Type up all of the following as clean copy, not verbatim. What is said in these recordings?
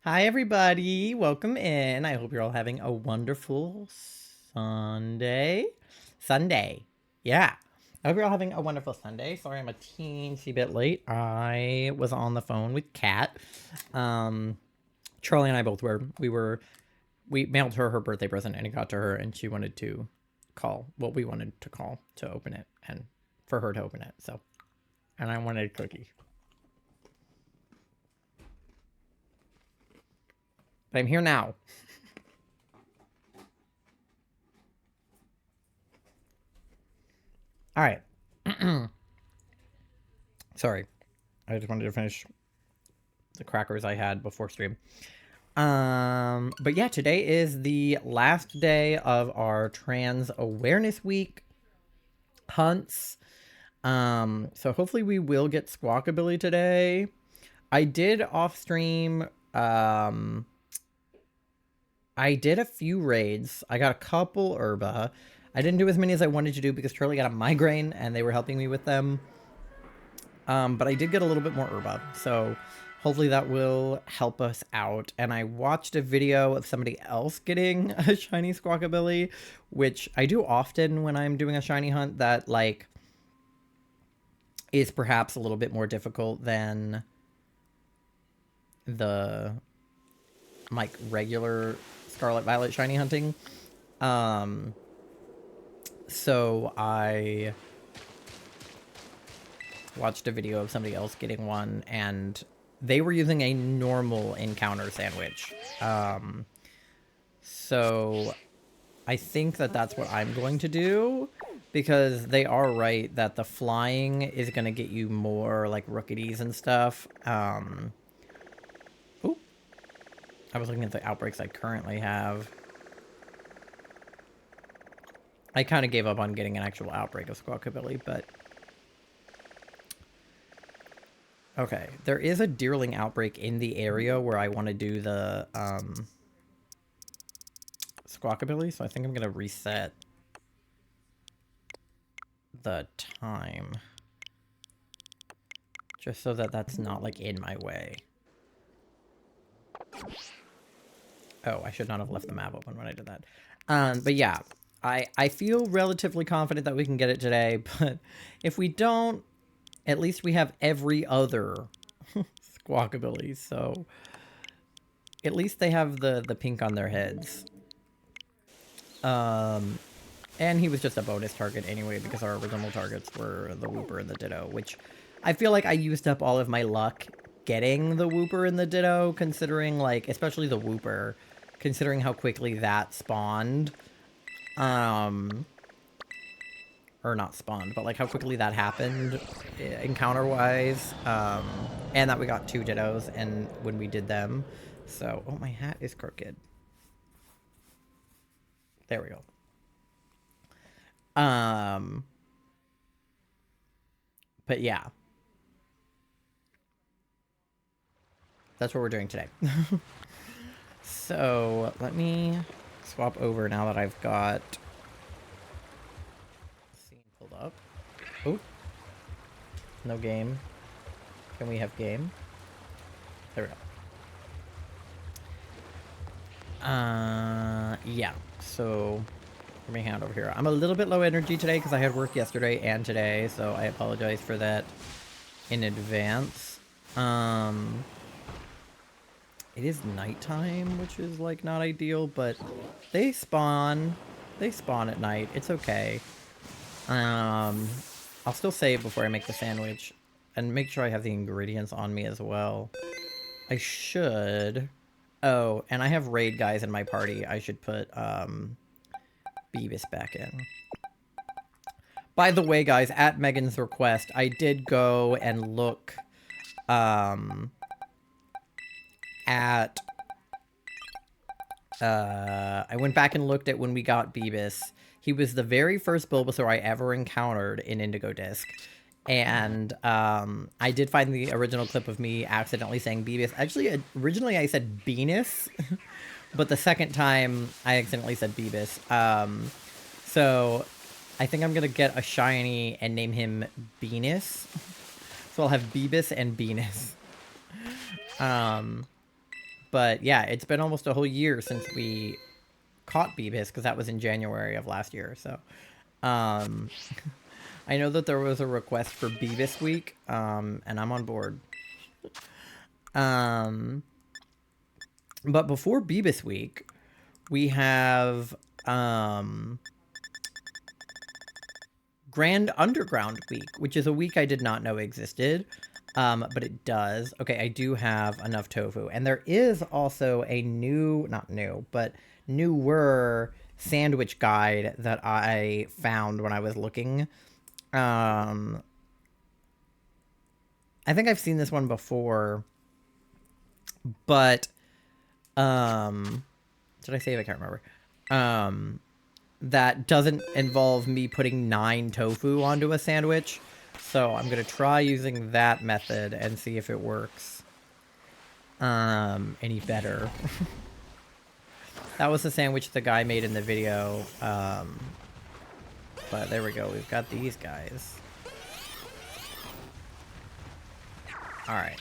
Hi, everybody. Welcome in. I hope you're all having a wonderful Sunday. Sunday. Yeah. I hope you're all having a wonderful Sunday. Sorry, I'm a teensy bit late. I was on the phone with Kat. Um, Charlie and I both were. We mailed her birthday present and it got to her and she wanted to call. Well, we wanted to call to open it and for her to open it. So, and I wanted a cookie. But I'm here now. All right. Sorry. I just wanted to finish the crackers I had before stream. But yeah, today is the last day of our Trans Awareness Week hunts. So hopefully we will get Squawkabilly today. I did off stream. I did a few raids. I got a couple Herba. I didn't do as many as I wanted to do because Charlie got a migraine and they were helping me with them. But I did get a little bit more Herba, so hopefully that will help us out. And I watched a video of somebody else getting a shiny Squawkabilly, which I do often when I'm doing a shiny hunt that, like, is perhaps a little bit more difficult than the, like, regular Scarlet Violet shiny hunting. So I watched a video of somebody else getting one, and they were using a normal encounter sandwich. So I think that that's what I'm going to do, because they are right that the flying is going to get you more, like, rookies and stuff. Oop. I was looking at the outbreaks I currently have. I kind of gave up on getting an actual outbreak of Squawkabilly, but... Okay, there is a Deerling outbreak in the area where I want to do the Squawkabilly, so I think I'm going to reset the time. Just so that that's not, like, in my way. Oh, I should not have left the map open when I did that. But yeah, I feel relatively confident that we can get it today, but if we don't, at least we have every other Squawkabilly, so at least they have the pink on their heads. And he was just a bonus target anyway, because our original targets were the Wooper and the Ditto, which I feel like I used up all of my luck getting the Wooper and the Ditto, considering, like, especially the Wooper, considering how quickly that spawned. Or not spawned, but, like, how quickly that happened, encounter-wise. And that we got 2 Dittos and when we did them. So, oh, my hat is crooked. There we go. But yeah. That's what we're doing today. So, let me swap over now that I've got scene pulled up. Oh. No game. Can we have game? There we go. Yeah. So, let me hand over here. I'm a little bit low energy today because I had work yesterday and today, so I apologize for that in advance. It is nighttime, which is, like, not ideal, but they spawn at night. It's okay. I'll still save before I make the sandwich and make sure I have the ingredients on me as well. I should. Oh, and I have raid guys in my party. I should put Beavis back in. By the way, guys, at Megan's request, I did go and look at... I went back and looked at when we got Beavis. He was the very first Bulbasaur I ever encountered in Indigo Disc. And I did find the original clip of me accidentally saying Beavis. Actually, originally I said Venus, but the second time I accidentally said Beavis. So I think I'm going to get a shiny and name him Venus. So I'll have Beavis and Venus. But yeah, it's been almost a whole year since we caught Beavis, because that was in January of last year. So um, I know that there was a request for Beavis Week, and I'm on board. But before Beavis Week, we have Grand Underground Week, which is a week I did not know existed. But it does. Okay, I do have enough tofu. And there is also a new, not new, but newer sandwich guide that I found when I was looking. I think I've seen this one before, but did I save? I can't remember. That doesn't involve me putting 9 tofu onto a sandwich. So I'm going to try using that method and see if it works any better. That was the sandwich the guy made in the video. But there we go. We've got these guys. All right.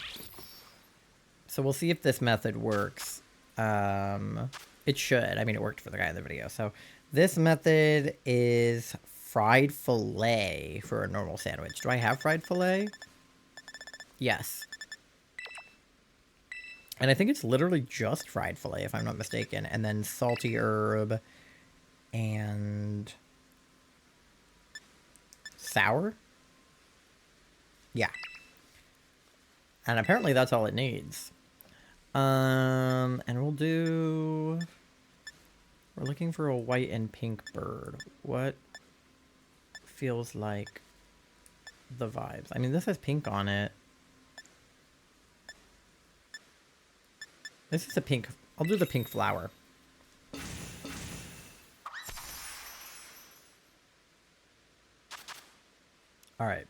So we'll see if this method works. It should. I mean, it worked for the guy in the video. So this method is fried filet for a normal sandwich. Do I have fried filet? Yes. And I think it's literally just fried filet, if I'm not mistaken. And then salty herb and sour? Yeah. And apparently that's all it needs. And we'll do... We're looking for a white and pink bird. What feels like the vibes? I mean, this has pink on it. This is a pink. I'll do the pink flower. All right.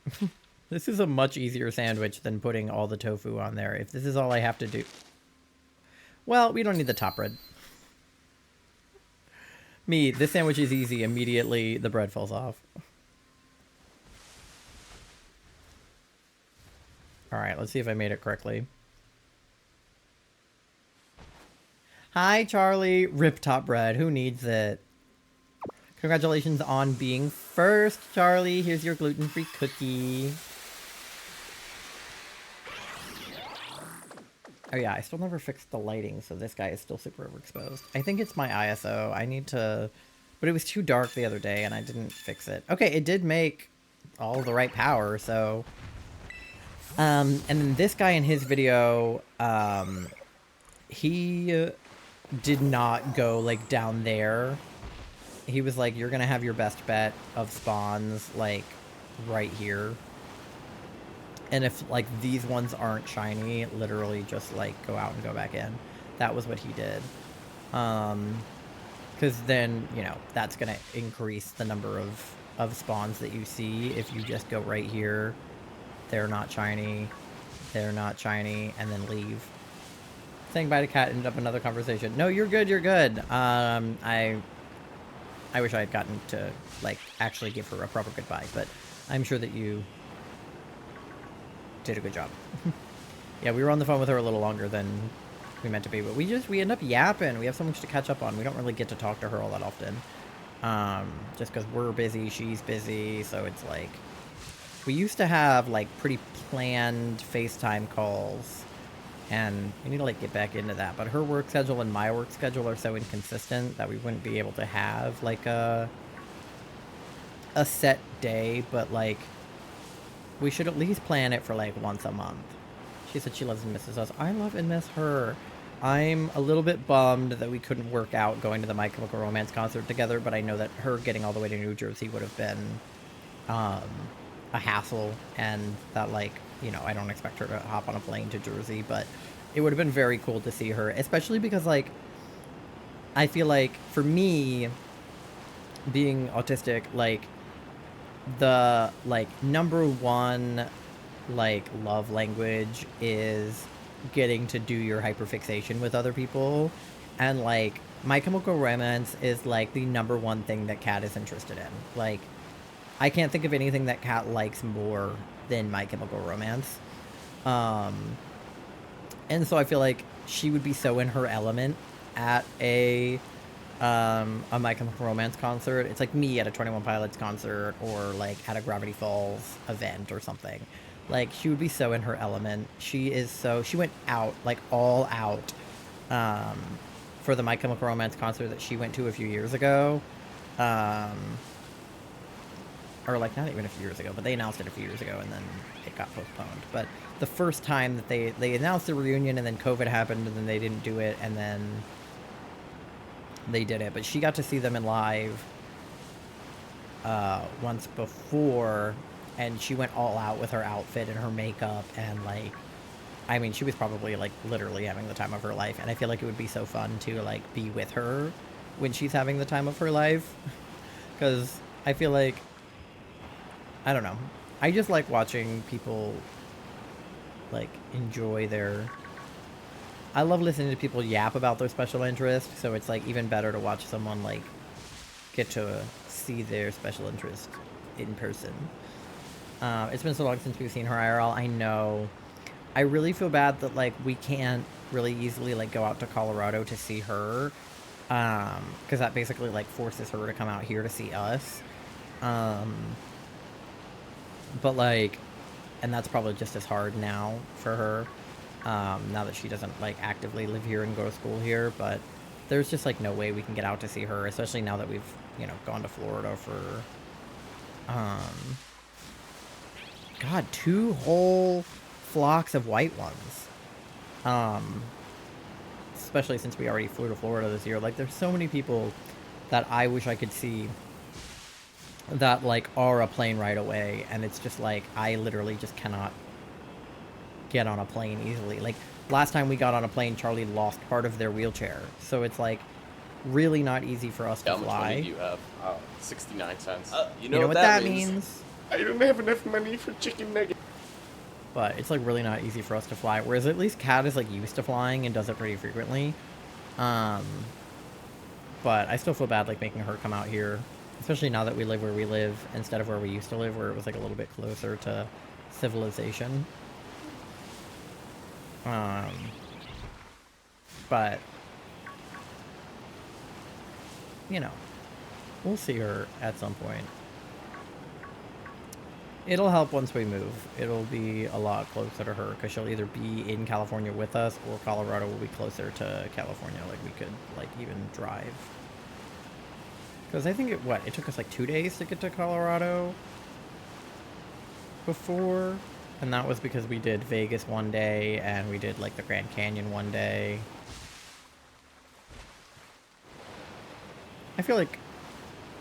This is a much easier sandwich than putting all the tofu on there. If this is all I have to do... Well, we don't need the top bread. This sandwich is easy. Immediately, the bread falls off. Alright, let's see if I made it correctly. Hi, Charlie. Rip top bread. Who needs it? Congratulations on being first, Charlie. Here's your gluten-free cookie. Oh yeah, I still never fixed the lighting, so this guy is still super overexposed. I think it's my ISO. I need to... But it was too dark the other day, and I didn't fix it. Okay, it did make all the right power, so... and then this guy in his video, he did not go, like, down there. He was like, you're gonna have your best bet of spawns, like, right here. And if, like, these ones aren't shiny, literally just, like, go out and go back in. That was what he did. Because then, you know, that's going to increase the number of spawns that you see. If you just go right here, they're not shiny, and then leave. Saying bye to cat ended up another conversation. No, you're good, you're good. I wish I had gotten to, like, actually give her a proper goodbye, but I'm sure that you... did a good job. Yeah, we were on the phone with her a little longer than we meant to be, but we end up yapping. We have so much to catch up on. We don't really get to talk to her all that often. Just because we're busy, she's busy, so it's like... We used to have, like, pretty planned FaceTime calls, and we need to, like, get back into that. But her work schedule and my work schedule are so inconsistent that we wouldn't be able to have, like, a set day, but, like... We should at least plan it for, like, once a month. She said she loves and misses us. I love and miss her. I'm a little bit bummed that we couldn't work out going to the My Chemical Romance concert together, but I know that her getting all the way to New Jersey would have been a hassle, and that, like, you know, I don't expect her to hop on a plane to Jersey, but it would have been very cool to see her, especially because, like, I feel like, for me, being autistic, like, the, like, number one, like, love language is getting to do your hyperfixation with other people, and, like, My Chemical Romance is, like, the number one thing that Kat is interested in. Like, I can't think of anything that Kat likes more than My Chemical Romance. And so I feel like she would be so in her element at a My Chemical Romance concert. It's like me at a 21 Pilots concert or like at a Gravity Falls event or something. Like she would be so in her element. She went out, like all out, um, for the My Chemical Romance concert that she went to a few years ago. Um, or like not even a few years ago, but they announced it a few years ago and then it got postponed. But the first time that they announced the reunion and then COVID happened and then they didn't do it and then they did it. But she got to see them in live once before, and she went all out with her outfit and her makeup and like, I mean, she was probably like literally having the time of her life. And I feel like it would be so fun to like be with her when she's having the time of her life, because I feel like, I don't know, I just like watching people like enjoy their, I love listening to people yap about their special interest, so it's like even better to watch someone like get to see their special interest in person. It's been so long since we've seen her IRL. I know. I really feel bad that like we can't really easily like go out to Colorado to see her, because that basically like forces her to come out here to see us. But like, and that's probably just as hard now for her, now that she doesn't like actively live here and go to school here. But there's just like no way we can get out to see her, especially now that we've, you know, gone to Florida for God, 2 whole flocks of white ones. Especially since we already flew to Florida this year. Like there's so many people that I wish I could see that like are a plane ride away, and it's just like I literally just cannot get on a plane easily. Like last time we got on a plane, Charlie lost part of their wheelchair, so it's like really not easy for us to How much fly. money do you have? 69 cents. You know what that means? I don't have enough money for chicken nuggets. But it's like really not easy for us to fly. Whereas at least Kat is like used to flying and does it pretty frequently. But I still feel bad like making her come out here, especially now that we live where we live instead of where we used to live, where it was like a little bit closer to civilization. But you know, we'll see her at some point. It'll help once we move. It'll be a lot closer to her because she'll either be in California with us or Colorado will be closer to California. Like we could like even drive. Because I think it took us like 2 days to get to Colorado before. And that was because we did Vegas one day and we did like the Grand Canyon one day. I feel like,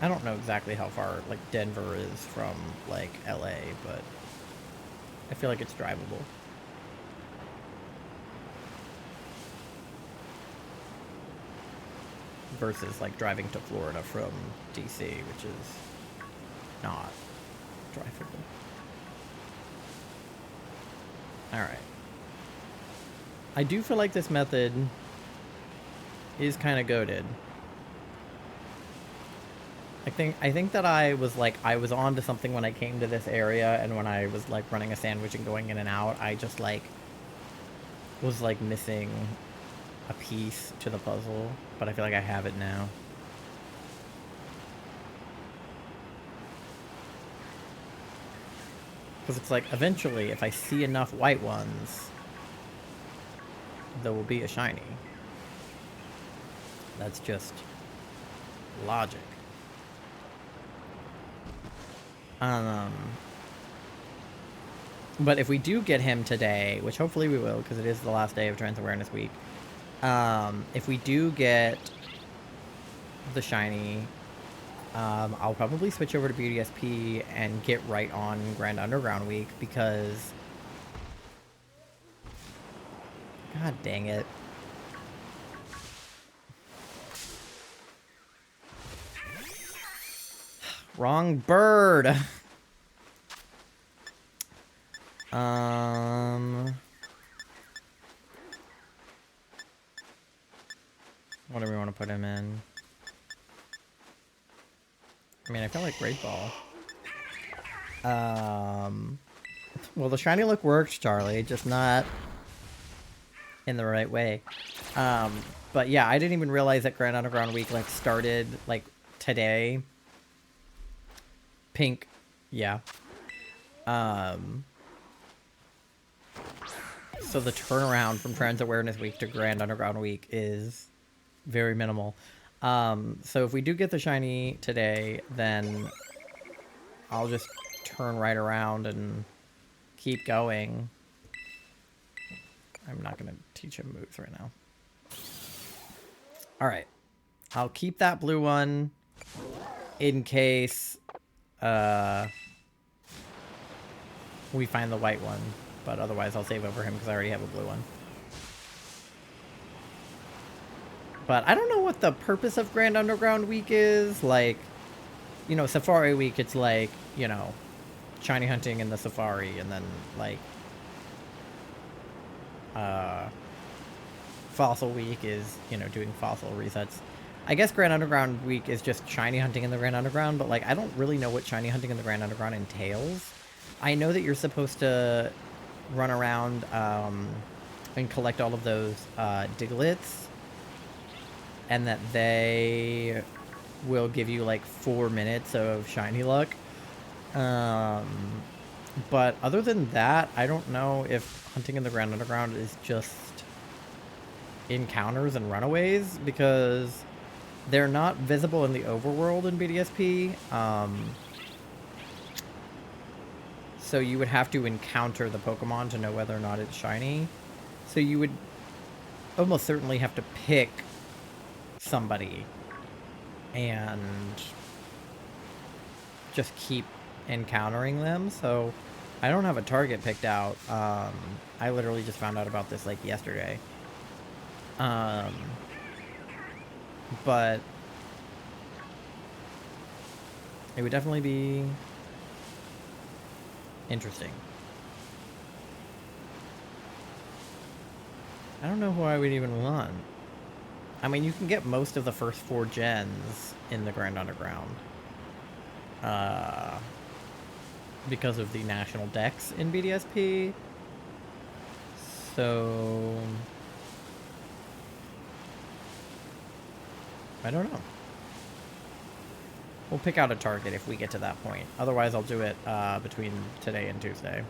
I don't know exactly how far like Denver is from like LA, but I feel like it's drivable. Versus like driving to Florida from DC, which is not drivable. Alright. I do feel like this method is kind of goated. I think that I was on to something when I came to this area, and when I was like running a sandwich and going in and out, I just like was like missing a piece to the puzzle, but I feel like I have it now. Because it's like eventually if I see enough white ones, there will be a shiny. That's just logic. But if we do get him today, which hopefully we will, because it is the last day of Trans Awareness Week, if we do get the shiny, I'll probably switch over to Beauty SP and get right on Grand Underground Week, because god dang it. Wrong bird. What do we want to put him in? I mean, I feel like Great Ball. Well, the shiny look worked, Charlie, just not in the right way. But yeah, I didn't even realize that Grand Underground Week like started like today. Pink, yeah. So the turnaround from Trans Awareness Week to Grand Underground Week is very minimal. So if we do get the shiny today, then I'll just turn right around and keep going. I'm not going to teach him moves right now. All right. I'll keep that blue one in case we find the white one. But otherwise, I'll save over him because I already have a blue one. But I don't know what the purpose of Grand Underground Week is. Like, you know, Safari Week, it's like, you know, shiny hunting in the Safari. And then, like, Fossil Week is, you know, doing fossil resets. I guess Grand Underground Week is just shiny hunting in the Grand Underground. But, like, I don't really know what shiny hunting in the Grand Underground entails. I know that you're supposed to run around and collect all of those Digletts, and that they will give you like 4 minutes of shiny luck. But other than that, I don't know if hunting in the Grand Underground is just encounters and runaways, because they're not visible in the overworld in BDSP. So you would have to encounter the Pokemon to know whether or not it's shiny. So you would almost certainly have to pick somebody and just keep encountering them. So I don't have a target picked out. I literally just found out about this like yesterday. But it would definitely be interesting. I don't know who I would even want. I mean, you can get most of the first 4 gens in the Grand Underground. Because of the national dex in BDSP. So I don't know. We'll pick out a target if we get to that point. Otherwise, I'll do it between today and Tuesday.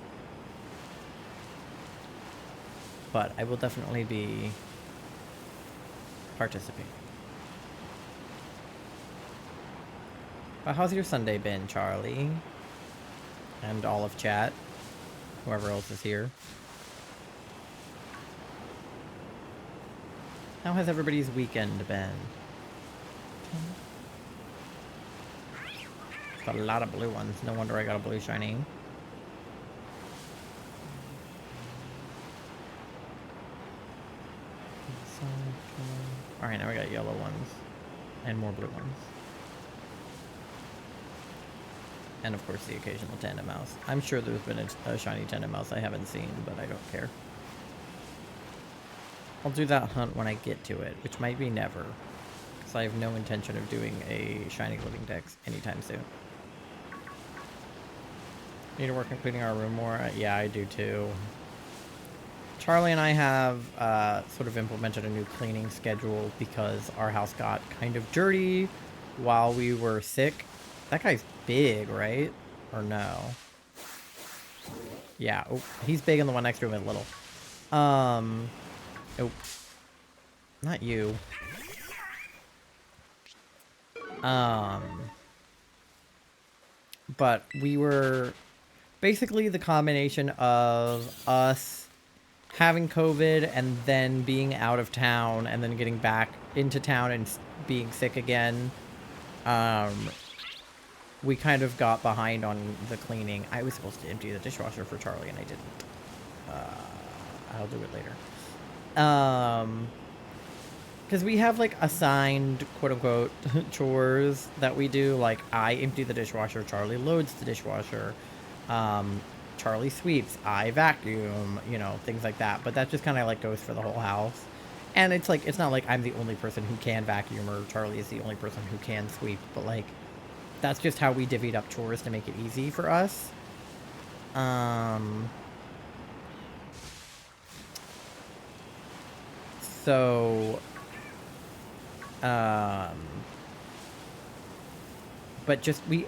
But I will definitely be participating. But how's your Sunday been, Charlie? And all of chat. Whoever else is here. How has everybody's weekend been? Got a lot of blue ones. No wonder I got a blue shiny. Alright, now we got yellow ones. And more blue ones. And of course the occasional tandem mouse. I'm sure there's been a shiny tandem mouse I haven't seen, but I don't care. I'll do that hunt when I get to it, which might be never. Because I have no intention of doing a shiny living dex anytime soon. Need to work on cleaning our room more? Yeah, I do too. Charlie and I have sort of implemented a new cleaning schedule because our house got kind of dirty while we were sick. That guy's big, right? Or no? Yeah, oh, he's big and the one next to him is little. Oh. Not you. But we were basically the combination of us having COVID and then being out of town and then getting back into town and being sick again. We kind of got behind on the cleaning. I was supposed to empty the dishwasher for Charlie and I didn't. I'll do it later. Because we have like assigned quote-unquote chores that we do. Like I empty the dishwasher, Charlie loads the dishwasher, Charlie sweeps, I vacuum, you know, things like that. But that just kind of like goes for the whole house. And it's like, it's not like I'm the only person who can vacuum or Charlie is the only person who can sweep, but like that's just how we divvied up chores to make it easy for us. So, but just we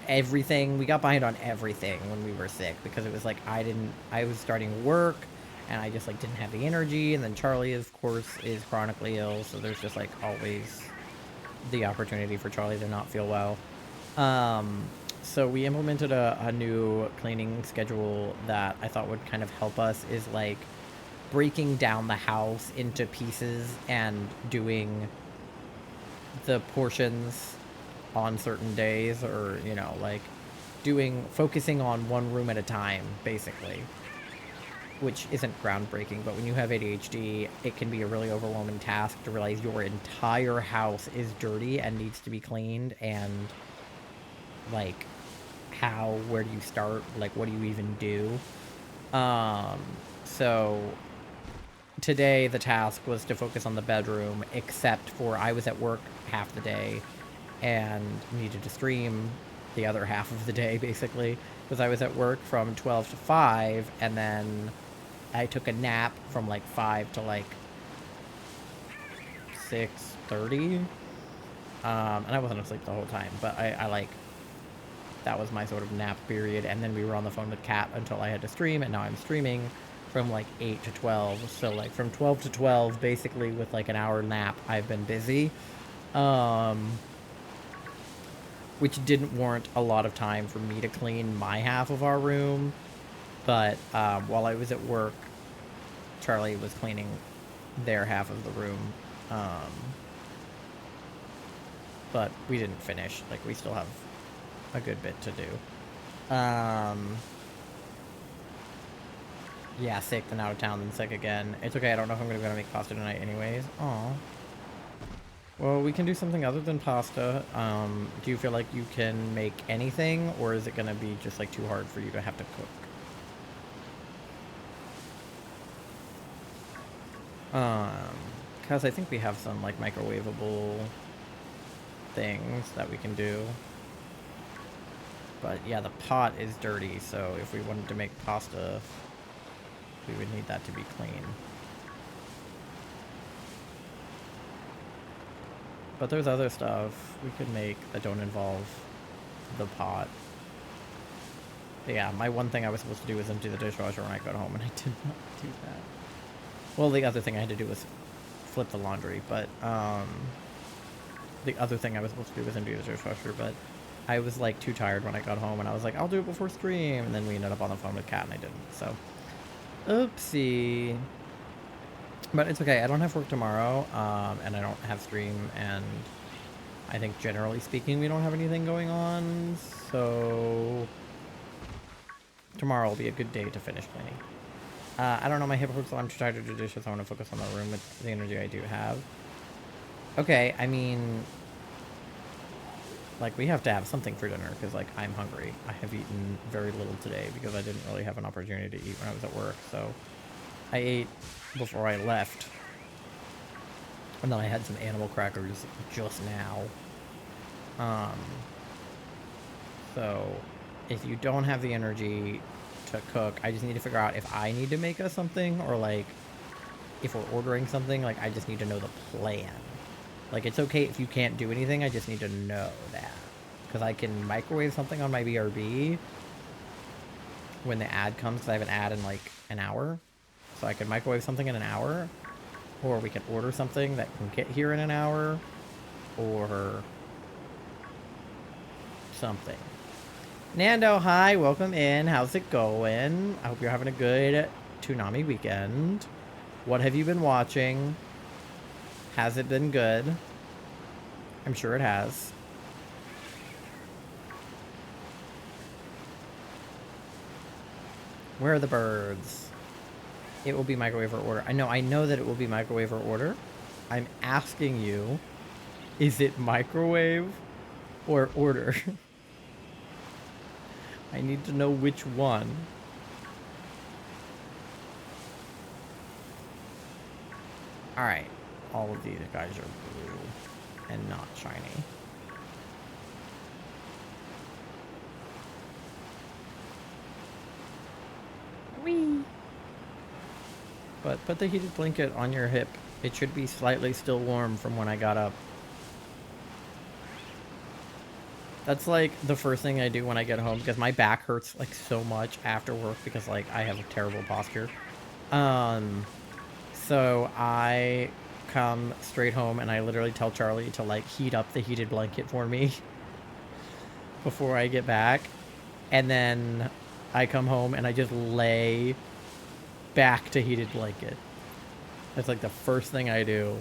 got behind on everything when we were sick because it was like I was starting work and I just like didn't have the energy, and then Charlie of course is chronically ill, so there's just like always the opportunity for Charlie to not feel well. So we implemented a new cleaning schedule that I thought would kind of help us, is like breaking down the house into pieces and doing the portions on certain days, or, you know, like focusing on one room at a time, basically, which isn't groundbreaking, but when you have ADHD, it can be a really overwhelming task to realize your entire house is dirty and needs to be cleaned, and like where do you start? Like, what do you even do? So today the task was to focus on the bedroom, except for I was at work half the day and needed to stream the other half of the day, basically, because I was at work from 12 to 5, and then I took a nap from like 5 to like 6:30. And I wasn't asleep the whole time, but I like, that was my sort of nap period, and then we were on the phone with Kat until I had to stream, and now I'm streaming from like 8 to 12, so like from 12 to 12, basically with like an hour nap, I've been busy, which didn't warrant a lot of time for me to clean my half of our room, but while I was at work, Charlie was cleaning their half of the room, but we didn't finish, like we still have a good bit to do. Yeah, sick, then out of town, then sick again. It's okay, I don't know if I'm gonna make pasta tonight anyways. Aw. Well, we can do something other than pasta. Do you feel like you can make anything, or is it gonna be just like too hard for you to have to cook? Because I think we have some like microwavable things that we can do. But yeah, the pot is dirty, so if we wanted to make pasta, we would need that to be clean. But there's other stuff we could make that don't involve the pot. But yeah, my one thing I was supposed to do was empty the dishwasher when I got home, and I did not do that. Well, the other thing I had to do was flip the laundry, but the other thing I was supposed to do was empty the dishwasher, but I was like too tired when I got home, and I was like, I'll do it before stream, and then we ended up on the phone with Kat, and I didn't, so oopsie. But it's okay, I don't have work tomorrow, and I don't have stream, and I think generally speaking we don't have anything going on, so tomorrow will be a good day to finish cleaning. I don't know, my hip hurts, so I'm too tired to do dishes. I want to focus on the room with the energy I do have. Okay, I mean, like, we have to have something for dinner, because, like, I'm hungry. I have eaten very little today, because I didn't really have an opportunity to eat when I was at work, so I ate before I left. And then I had some animal crackers just now. So, if you don't have the energy to cook, I just need to figure out if I need to make us something, or, like, if we're ordering something, like, I just need to know the plan. Like, it's okay if you can't do anything, I just need to know that. Because I can microwave something on my BRB when the ad comes, because I have an ad in, like, an hour. So I can microwave something in an hour, or we can order something that can get here in an hour, or something. Nando, hi, welcome in. How's it going? I hope you're having a good Toonami weekend. What have you been watching? Has it been good? I'm sure it has. Where are the birds? It will be microwave or order. I know that it will be microwave or order. I'm asking you, is it microwave or order? I need to know which one. Alright. All of these guys are blue and not shiny. Whee! But put the heated blanket on your hip It should be slightly still warm from when I got up. That's like the first thing I do when I get home because my back hurts like so much after work because like I have a terrible posture. So I come straight home and I literally tell Charlie to like heat up the heated blanket for me before I get back. And then I come home and I just lay back to heated blanket. That's like the first thing I do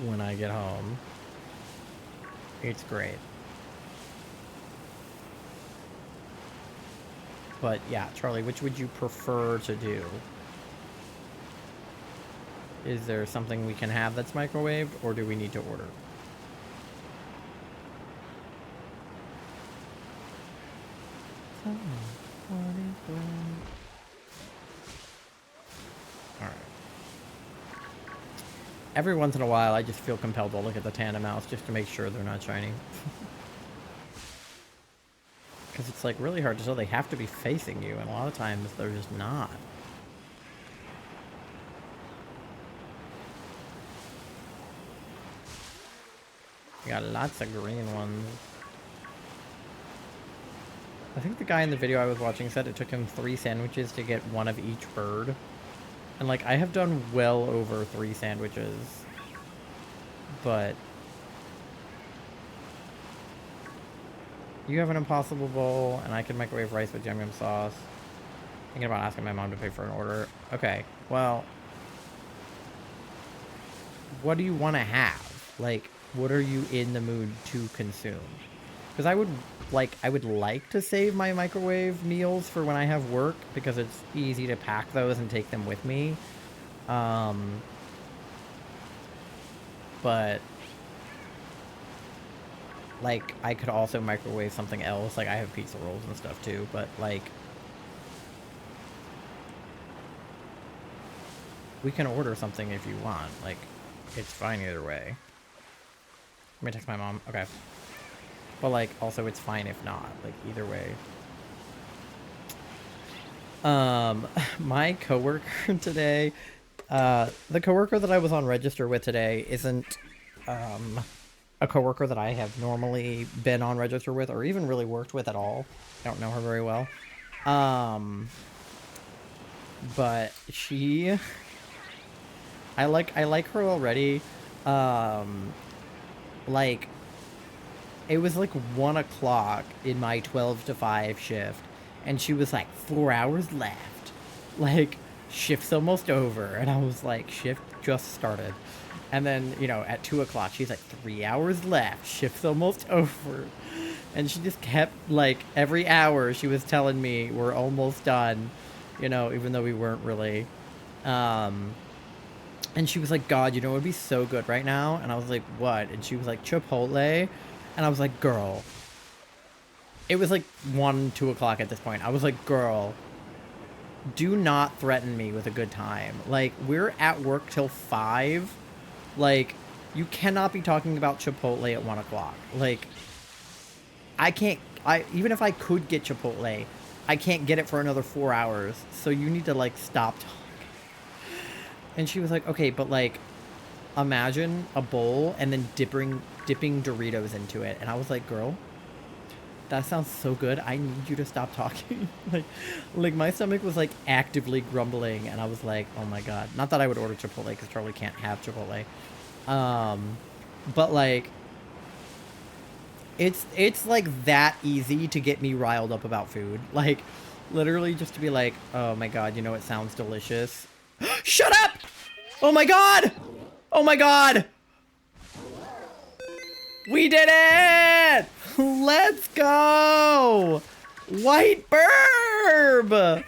when I get home. It's great. But yeah, Charlie, which would you prefer to do? Is there something we can have that's microwaved, or do we need to order? Alright. Every once in a while, I just feel compelled to look at the tandem mouse just to make sure they're not shiny. Because it's like really hard to tell. They have to be facing you, and a lot of times they're just not. We got lots of green ones. I think the guy in the video I was watching said it took him 3 sandwiches to get one of each bird. And like, I have done well over 3 sandwiches. But you have an Impossible Bowl, and I can microwave rice with yum yum sauce. Thinking about asking my mom to pay for an order. Okay, well, what do you want to have? Like, what are you in the mood to consume? Because I would like to save my microwave meals for when I have work, because it's easy to pack those and take them with me. But like, I could also microwave something else. Like, I have pizza rolls and stuff too, but like, we can order something if you want. Like, it's fine either way. Let me text my mom. Okay. But like, also it's fine if not. Like, either way. My coworker today, the coworker that I was on register with today isn't a coworker that I have normally been on register with or even really worked with at all. I don't know her very well. But she, I like her already. Like, it was like 1 o'clock in my 12 to 5 shift, and she was like, 4 hours left. Like, shift's almost over. And I was like, shift just started. And then, you know, at 2 o'clock, she's like, 3 hours left. Shift's almost over. And she just kept, like, every hour she was telling me we're almost done, you know, even though we weren't really. And she was like, God, you know, it would be so good right now. And I was like, what? And she was like, Chipotle. And I was like, girl. It was like 1, 2 o'clock at this point. I was like, girl, do not threaten me with a good time. Like, we're at work till 5. Like, you cannot be talking about Chipotle at 1 o'clock. Like, even if I could get Chipotle, I can't get it for another 4 hours. So you need to, like, stop talking. And she was like, okay, but like, imagine a bowl and then dipping Doritos into it. And I was like, girl, that sounds so good. I need you to stop talking. like my stomach was like actively grumbling, and I was like, oh my God. Not that I would order Chipotle, because Charlie can't have Chipotle. But like, it's like that easy to get me riled up about food. Like, literally just to be like, oh my God, you know, it sounds delicious. Shut up! Oh my God! Oh my God! We did it! Let's go! White burb!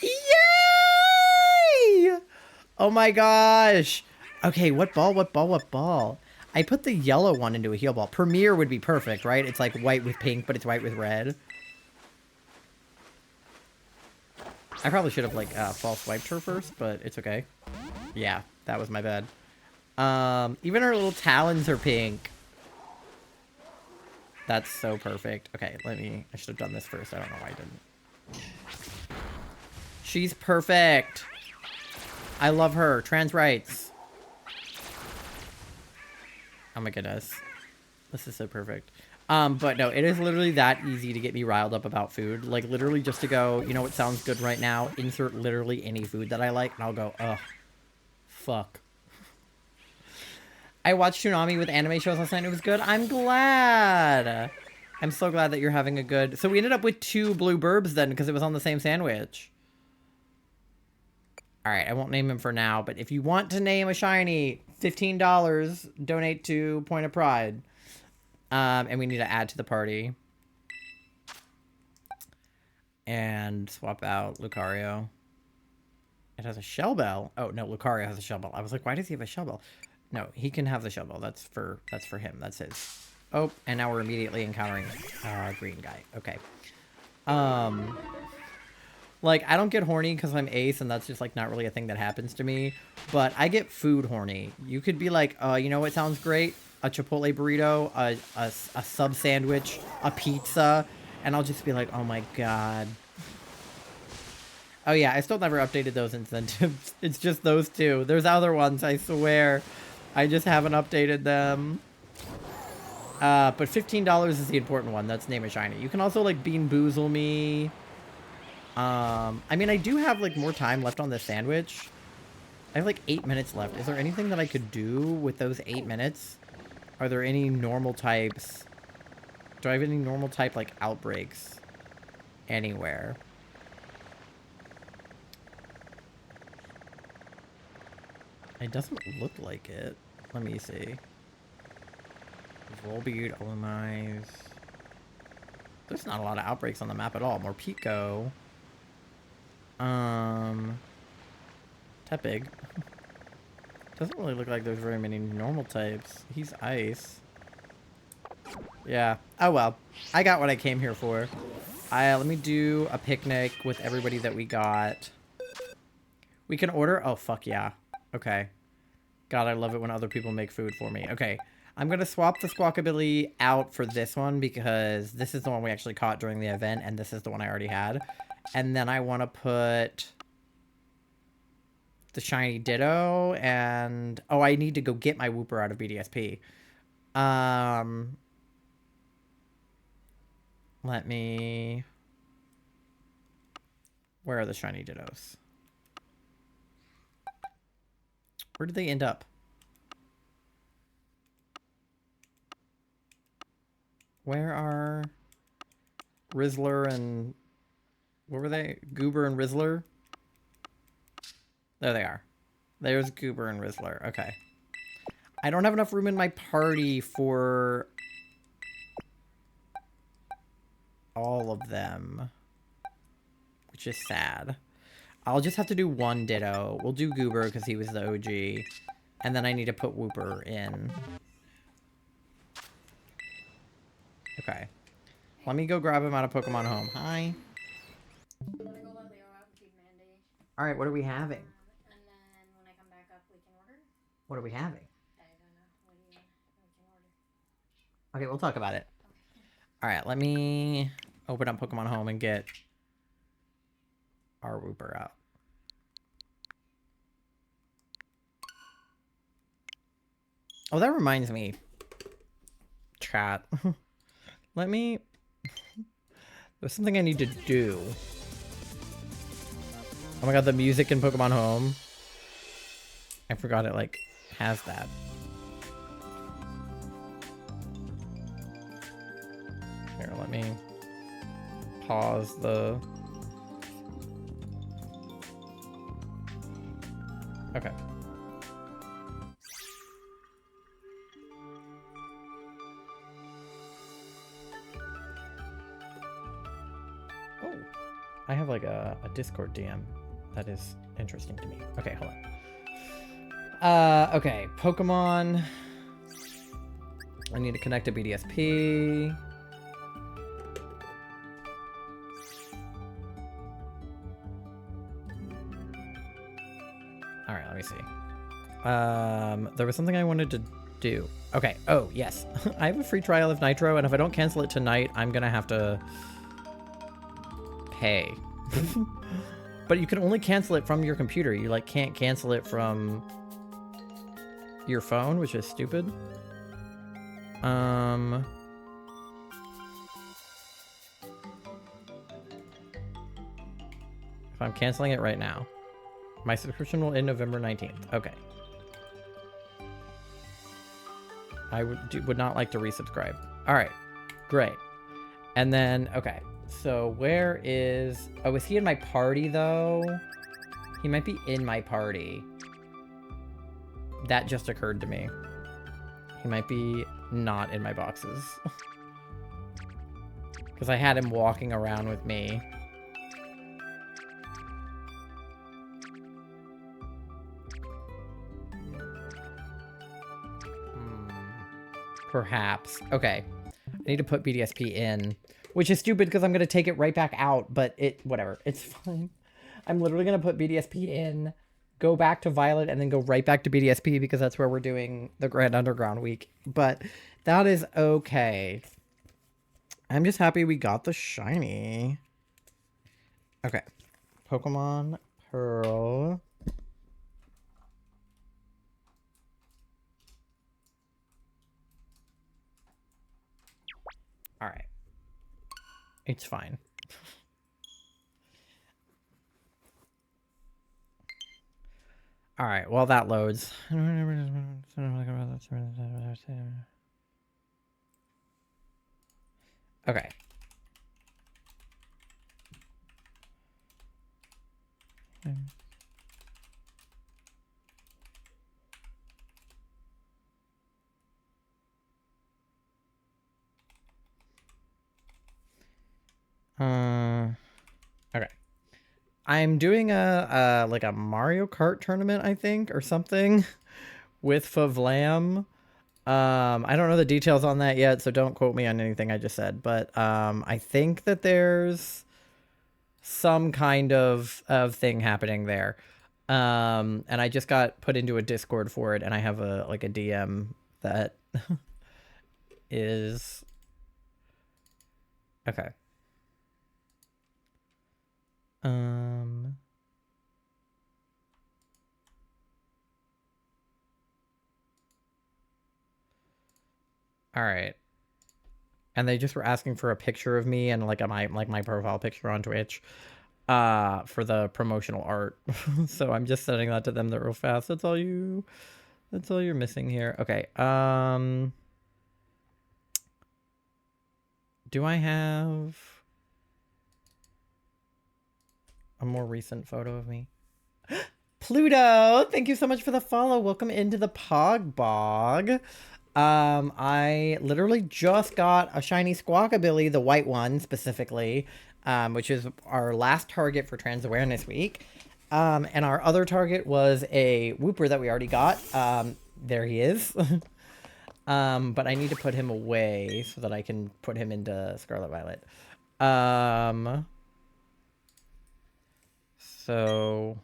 Yay! Oh my gosh. Okay, what ball? I put the yellow one into a heal ball. Premier would be perfect, right? It's like white with pink, but it's white with red. I probably should have, like, false wiped her first, but it's okay. Yeah, that was my bad. Even her little talons are pink. That's so perfect. Okay, I should have done this first. I don't know why I didn't. She's perfect. I love her. Trans rights. Oh my goodness. This is so perfect. But no, it is literally that easy to get me riled up about food. Like, literally just to go, you know what sounds good right now? Insert literally any food that I like, and I'll go, ugh. Fuck. I watched Toonami with anime shows last night. It was good. I'm glad. I'm so glad that you're having a good... So we ended up with 2 blue burbs then, because it was on the same sandwich. Alright, I won't name him for now, but if you want to name a shiny, $15, donate to Point of Pride. And we need to add to the party. And swap out Lucario. It has a shell bell. Oh, no, Lucario has a shell bell. I was like, why does he have a shell bell? No, he can have the shell bell. That's for him. That's his. Oh, and now we're immediately encountering green guy. Okay. Like, I don't get horny because I'm ace, and that's just, like, not really a thing that happens to me. But I get food horny. You could be like, you know what sounds great? A Chipotle burrito, a sub sandwich, a pizza, and I'll just be like, oh my god. Oh yeah, I still never updated those incentives. It's just those 2. There's other ones, I swear. I just haven't updated them. But $15 is the important one. That's Name a Shiny. You can also, like, Bean Boozle me. I mean, I do have, like, more time left on this sandwich. I have, like, 8 minutes left. Is there anything that I could do with those 8 minutes? Are there any normal types? Do I have any normal type, like, outbreaks anywhere? It doesn't look like it. Let me see. Volbeat, Olimais. There's not a lot of outbreaks on the map at all. Morpeko. Tepig. Doesn't really look like there's very many normal types. He's ice. Yeah. Oh well. I got what I came here for. Let me do a picnic with everybody that we got. We can order? Oh, fuck yeah. Okay. God, I love it when other people make food for me. Okay. I'm going to swap the Squawkabilly out for this one because this is the one we actually caught during the event, and this is the one I already had. And then I want to put the shiny Ditto, and... Oh, I need to go get my Wooper out of BDSP. Let me... Where are the shiny Dittos? Where did they end up? Where are Rizzler and... What were they? Goober and Rizzler? There they are. There's Goober and Rizzler. Okay. I don't have enough room in my party for all of them, which is sad. I'll just have to do one Ditto. We'll do Goober because he was the OG. And then I need to put Wooper in. Okay. Let me go grab him out of Pokemon Home. Hi. I'm gonna go let Leo out and feed Mandy. Alright, what are we having? And then when I come back up, we can order. What are we having? I don't know. What do you we can order? Okay, we'll talk about it. Alright, let me open up Pokemon Home and get our Wooper out. Oh, that reminds me. Chat. Let me... There's something I need to do. Oh my god, the music in Pokemon Home. I forgot it, like, has that. Here, let me pause the... Okay. Oh, I have like a Discord DM. That is interesting to me. Okay, hold on. Okay, Pokemon. I need to connect to BDSP. Alright, let me see. There was something I wanted to do. Okay, oh, yes. I have a free trial of Nitro, and if I don't cancel it tonight, I'm gonna have to pay. But you can only cancel it from your computer. You like can't cancel it from your phone, which is stupid. If I'm canceling it right now. My subscription will end November 19th. Okay. I would not like to resubscribe. All right. Great. And then, okay. So where is... Oh, is he in my party, though? He might be in my party. That just occurred to me. He might be not in my boxes. Because I had him walking around with me. Perhaps. Okay. I need to put BDSP in. Which is stupid because I'm going to take it right back out. But whatever. It's fine. I'm literally going to put BDSP in. Go back to Violet and then go right back to BDSP because that's where we're doing the Grand Underground week. But that is okay. I'm just happy we got the shiny. Okay. Pokemon Pearl. All right. It's fine. All right, well, that loads. Okay. Okay. I'm doing a like a Mario Kart tournament, I think, or something with Favlam. I don't know the details on that yet, so don't quote me on anything I just said, but I think that there's some kind of thing happening there. And I just got put into a Discord for it, and I have a DM that is okay. All right. And they just were asking for a picture of me and like my profile picture on Twitch for the promotional art. So I'm just sending that to them real fast. That's all you're missing here. Okay. Do I have a more recent photo of me? Pluto, thank you so much for the follow. Welcome into the Pog Bog. I literally just got a shiny Squawkabilly, the white one specifically, which is our last target for Trans Awareness Week. And our other target was a Wooper that we already got. There he is. But I need to put him away so that I can put him into Scarlet Violet. So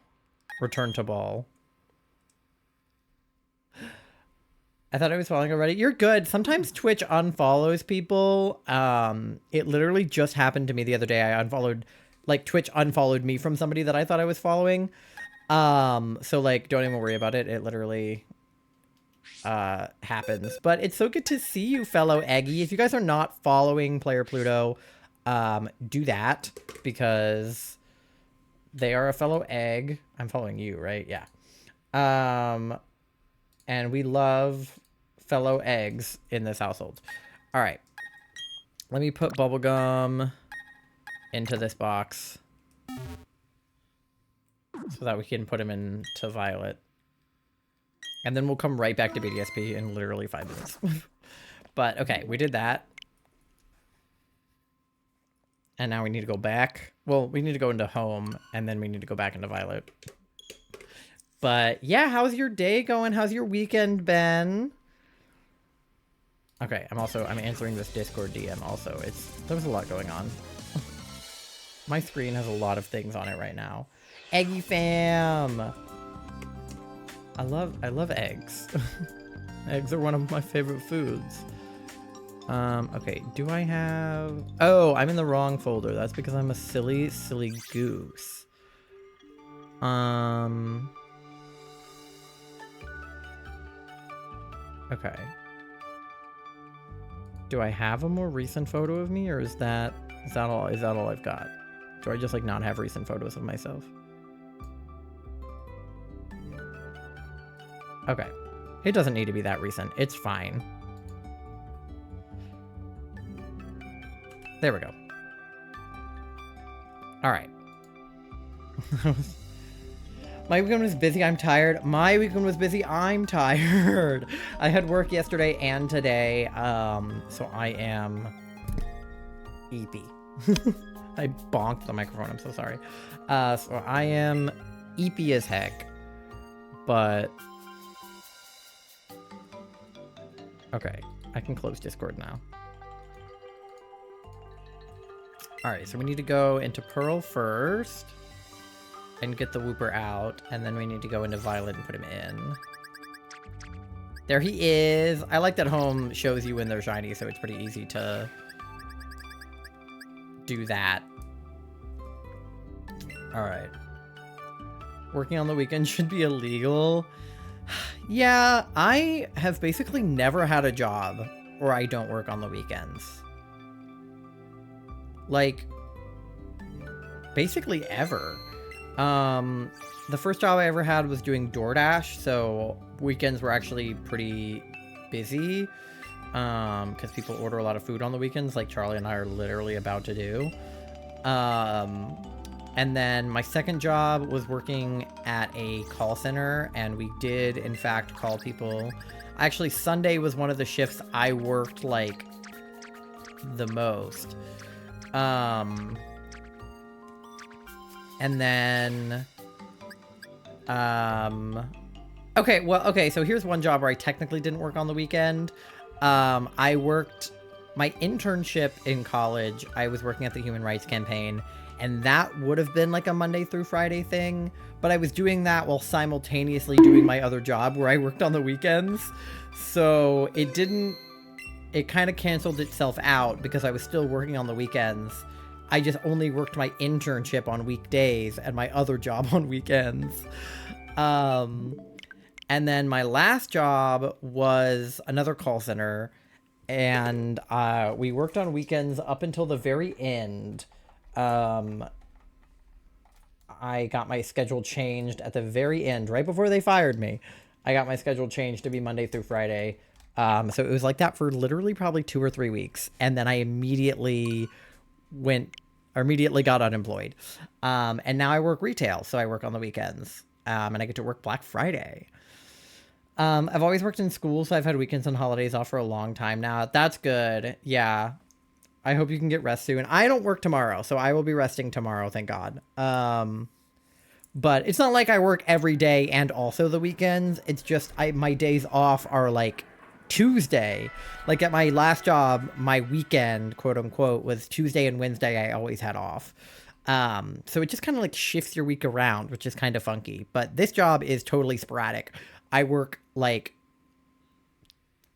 return to ball. I thought I was following already. You're good. Sometimes Twitch unfollows people. It literally just happened to me the other day. I unfollowed, like Twitch unfollowed me from somebody that I thought I was following. So like, don't even worry about it. It literally happens. But it's so good to see you, fellow Eggy. If you guys are not following Player Pluto, do that because they are a fellow egg. I'm following you, right? Yeah. And we love fellow eggs in this household. All right. Let me put Bubblegum into this box so that we can put him into Violet. And then we'll come right back to BDSP in literally 5 minutes. But, okay, we did that. And now we need to go back. Well, we need to go into home, and then we need to go back into Violet. But yeah, how's your day going? How's your weekend been? Okay, I'm answering this Discord DM also. There's a lot going on. My screen has a lot of things on it right now. Eggy fam. I love eggs. Eggs are one of my favorite foods. Okay, do I have... Oh, I'm in the wrong folder. That's because I'm a silly goose. Okay. Do I have a more recent photo of me, or is that all I've got? Do I just like not have recent photos of myself? Okay. It doesn't need to be that recent. It's fine. There we go. All right. My weekend was busy. I'm tired. My weekend was busy. I'm tired. I had work yesterday and today. So I am eepy. I bonked the microphone. I'm so sorry. So I am eepy as heck. But okay, I can close Discord now. All right, so we need to go into Pearl first and get the Wooper out, and then we need to go into Violet and put him in. There he is. I like that home shows you when they're shiny, so it's pretty easy to do that. All right. Working on the weekend should be illegal. Yeah, I have basically never had a job where I don't work on the weekends. Like, basically ever. The first job I ever had was doing DoorDash, so weekends were actually pretty busy, because people order a lot of food on the weekends, like Charlie and I are literally about to do. And then my second job was working at a call center, and we did, in fact, call people. Actually, Sunday was one of the shifts I worked, like, the most. And then, okay, so here's one job where I technically didn't work on the weekend. I worked my internship in college. I was working at the Human Rights Campaign, and that would have been like a Monday through Friday thing, but I was doing that while simultaneously doing my other job where I worked on the weekends. So it kind of canceled itself out because I was still working on the weekends. I just only worked my internship on weekdays and my other job on weekends. And then my last job was another call center, and we worked on weekends up until the very end. I got my schedule changed at the very end, right before they fired me. I got my schedule changed to be Monday through Friday. So it was like that for literally probably 2 or 3 weeks. And then I immediately got unemployed. And now I work retail, so I work on the weekends. And I get to work Black Friday. I've always worked in school, so I've had weekends and holidays off for a long time now. That's good. Yeah. I hope you can get rest soon. I don't work tomorrow, so I will be resting tomorrow, thank God. But it's not like I work every day and also the weekends. It's just my days off are like Tuesday. Like at my last job, my weekend, quote unquote, was Tuesday and Wednesday I always had off. So it just kind of like shifts your week around, which is kind of funky. But this job is totally sporadic. I work like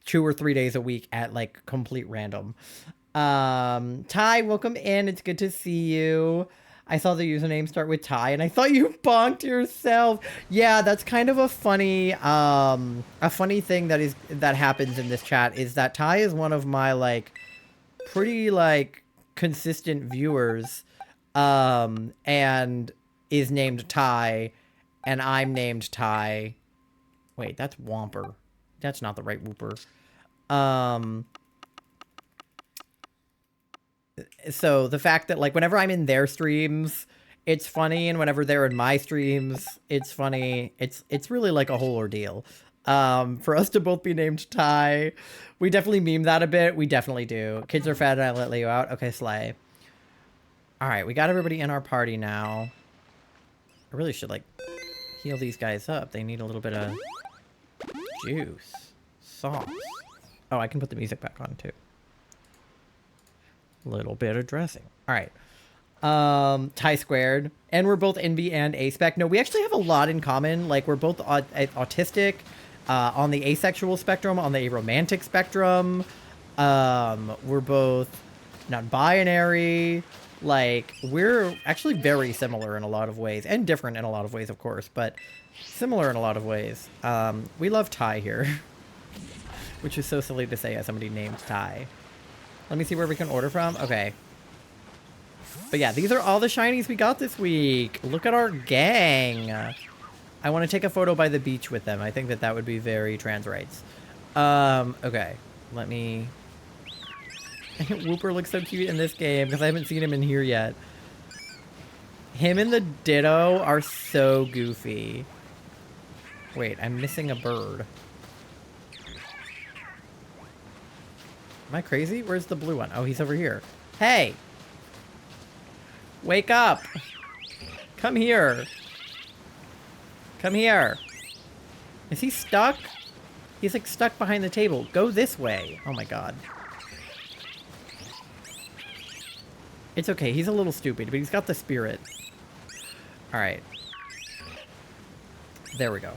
2 or 3 days a week at like complete random. Ty, welcome in. It's good to see you. I saw the username start with Ty and I thought you bonked yourself. Yeah, that's kind of a funny thing that happens in this chat is that Ty is one of my like pretty like consistent viewers, and is named Ty, and I'm named Ty. Wait, that's Whomper. That's not the right Whooper. So the fact that like whenever I'm in their streams, it's funny, and whenever they're in my streams, it's funny. It's really like a whole ordeal. For us to both be named Ty, we definitely meme that a bit. We definitely do. Kids are fed and I let Leo out. Okay, slay. All right, we got everybody in our party now. I really should like heal these guys up. They need a little bit of juice, sauce. Oh, I can put the music back on too. Little bit of dressing. All right. Ty squared. And we're both NB and A-spec. No, we actually have a lot in common. Like, we're both autistic, on the asexual spectrum, on the aromantic spectrum. We're both non-binary. Like, we're actually very similar in a lot of ways, and different in a lot of ways, of course, but similar in a lot of ways. We love Ty here, which is so silly to say as somebody named Ty. Let me see where we can order from. Okay. But yeah, these are all the shinies we got this week. Look at our gang. I want to take a photo by the beach with them. I think that that would be very trans rights. Okay. Let me... Wooper looks so cute in this game because I haven't seen him in here yet. Him and the Ditto are so goofy. Wait, I'm missing a bird. Am I crazy? Where's the blue one? Oh, he's over here. Hey! Wake up! Come here! Come here! Is he stuck? He's like stuck behind the table. Go this way. Oh my god. It's okay. He's a little stupid, but he's got the spirit. Alright. There we go.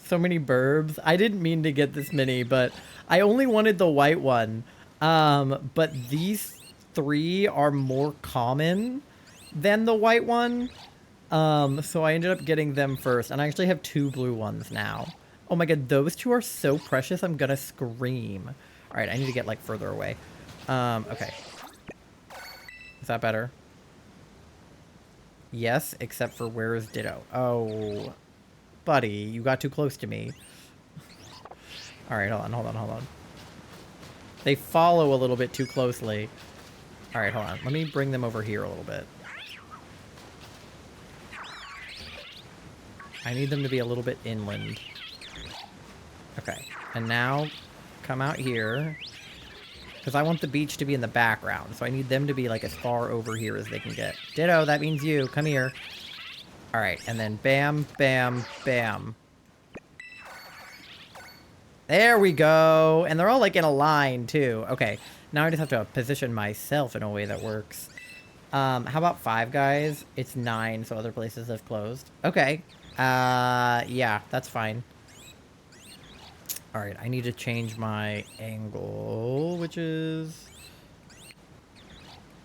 So many burbs. I didn't mean to get this many, but I only wanted the white one. But these 3 are more common than the white one. So I ended up getting them first. And I actually have 2 blue ones now. Oh my god, those 2 are so precious, I'm gonna scream. Alright, I need to get, like, further away. Okay. Is that better? Yes, except for where is Ditto? Oh, buddy, you got too close to me. Alright, hold on. They follow a little bit too closely. Alright, hold on. Let me bring them over here a little bit. I need them to be a little bit inland. Okay, and now come out here. Because I want the beach to be in the background, so I need them to be like as far over here as they can get. Ditto, that means you. Come here. Alright, and then bam, bam, bam. There we go. And they're all like in a line too. Okay, now I just have to position myself in a way that works. How about 5 guys? It's 9, so other places have closed. Okay. Yeah, that's fine. Alright, I need to change my angle, which is...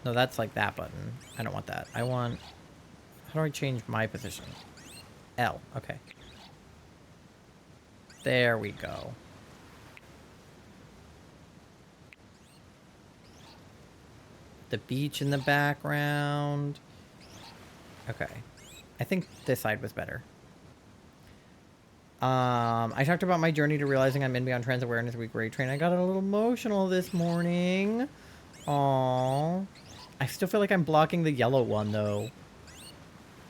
No, that's like that button. I don't want that. I want... How do I change my position? L, okay. There we go. The beach in the background. Okay. I think this side was better. I talked about my journey to realizing I'm in Beyond Trans Awareness Week Raid Train. I got a little emotional this morning. Aww. I still feel like I'm blocking the yellow one, though.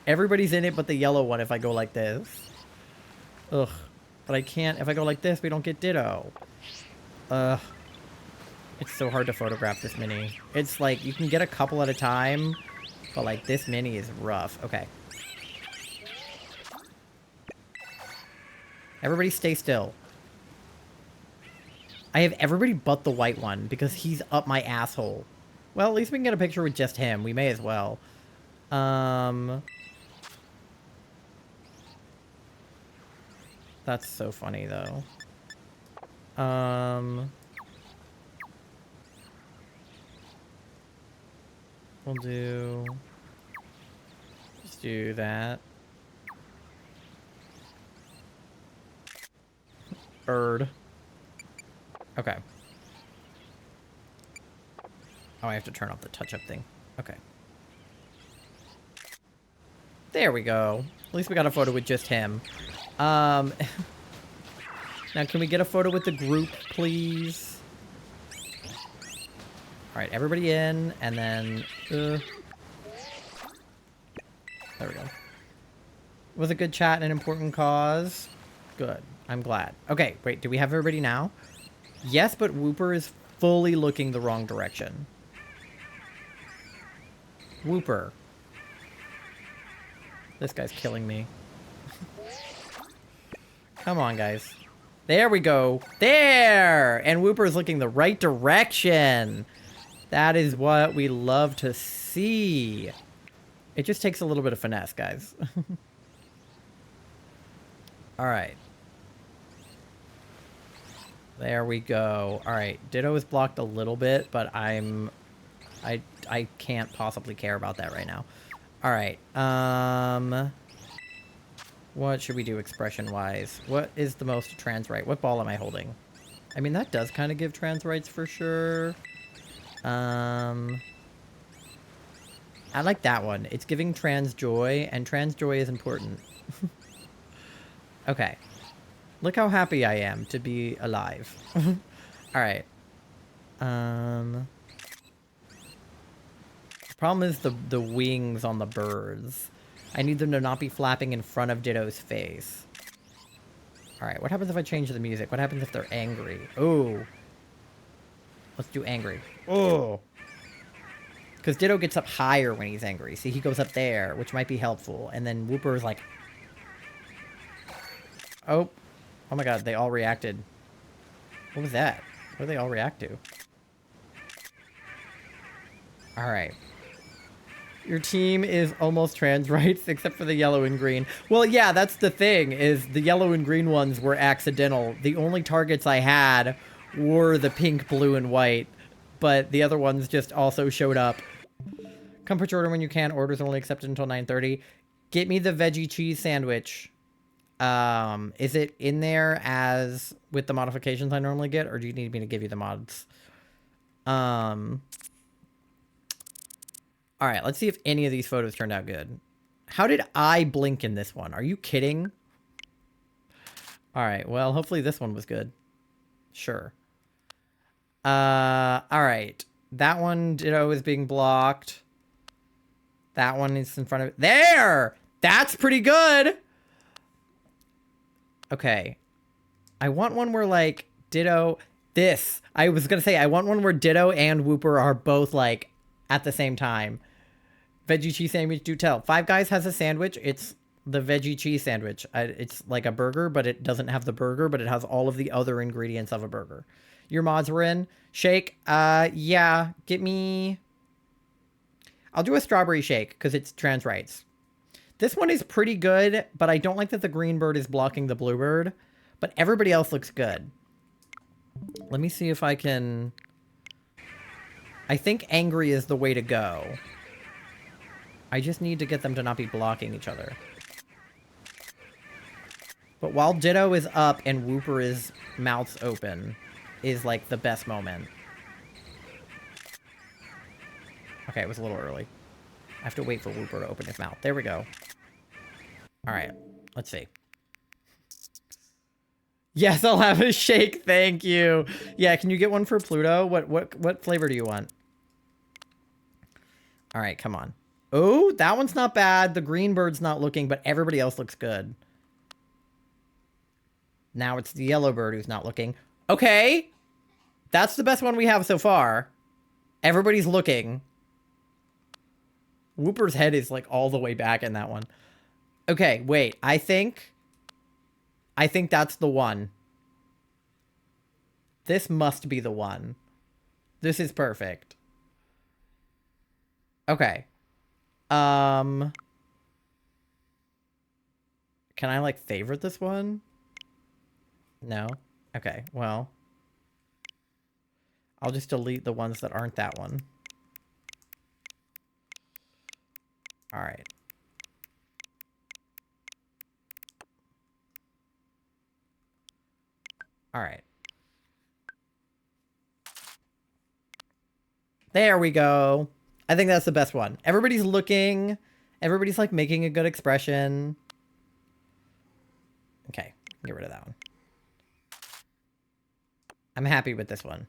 Everybody's in it but the yellow one if I go like this. Ugh. But I can't. If I go like this, we don't get Ditto. Ugh. It's so hard to photograph this mini. It's like, you can get a couple at a time, but like this mini is rough. Okay. Everybody stay still. I have everybody but the white one because he's up my asshole. Well, at least we can get a picture with just him. We may as well. That's so funny, though. We'll do... Just do that. Bird. Okay. Oh, I have to turn off the touch-up thing. Okay. There we go. At least we got a photo with just him. Now, can we get a photo with the group, please? Alright, everybody in, and then... There we go. Was a good chat and an important cause? Good. I'm glad. Okay, wait, do we have everybody now? Yes, but Wooper is fully looking the wrong direction. Wooper. This guy's killing me. Come on, guys. There we go. There! And Wooper is looking the right direction. That is what we love to see. It just takes a little bit of finesse, guys. Alright. There we go. All right, Ditto is blocked a little bit, but I can't possibly care about that right now. All right. What should we do expression-wise? What is the most trans right? What ball am I holding? I mean, that does kind of give trans rights for sure. I like that one. It's giving trans joy, and trans joy is important. Okay. Look how happy I am to be alive. Alright. Problem is the wings on the birds. I need them to not be flapping in front of Ditto's face. Alright, what happens if I change the music? What happens if they're angry? Ooh. Let's do angry. Oh. Because Ditto gets up higher when he's angry. See, he goes up there, which might be helpful. And then Wooper is like... Oh. Oh my god, they all reacted. What was that? What did they all react to? Alright. Your team is almost trans rights, except for the yellow and green. Well, yeah, that's the thing, is the yellow and green ones were accidental. The only targets I had were the pink, blue, and white. But the other ones just also showed up. Come put your order when you can. Orders are only accepted until 9:30. Get me the veggie cheese sandwich. Is it in there as with the modifications I normally get, or do you need me to give you the mods? All right, let's see if any of these photos turned out good. How did I blink in this one? Are you kidding? All right, well, hopefully this one was good. Sure. All right. That one, Ditto, is being blocked. That one is in front of... There! That's pretty good! Okay. I want one where, like, Ditto... This. I was gonna say, I want one where Ditto and Wooper are both, like, at the same time. Veggie cheese sandwich, do tell. Five Guys has a sandwich. It's the veggie cheese sandwich. It's like a burger, but it doesn't have the burger, but it has all of the other ingredients of a burger. Your mods were in. Shake. Yeah. Get me... I'll do a strawberry shake, because it's trans rights. This one is pretty good, but I don't like that the green bird is blocking the blue bird. But everybody else looks good. Let me see if I can... I think angry is the way to go. I just need to get them to not be blocking each other. But while Ditto is up and Wooper is mouths open, is like the best moment. Okay, it was a little early. I have to wait for Wooper to open his mouth. There we go. Alright, let's see. Yes, I'll have a shake, thank you. Yeah, can you get one for Pluto? What flavor do you want? Alright, come on. Oh, that one's not bad. The green bird's not looking, but everybody else looks good. Now it's the yellow bird who's not looking. Okay. That's the best one we have so far. Everybody's looking. Wooper's head is like all the way back in that one. Okay, wait. I think that's the one. This must be the one. This is perfect. Okay. Can I like favorite this one? No? Okay, well. I'll just delete the ones that aren't that one. Alright. Alright. There we go. I think that's the best one. Everybody's looking. Everybody's like making a good expression. Okay, get rid of that one. I'm happy with this one.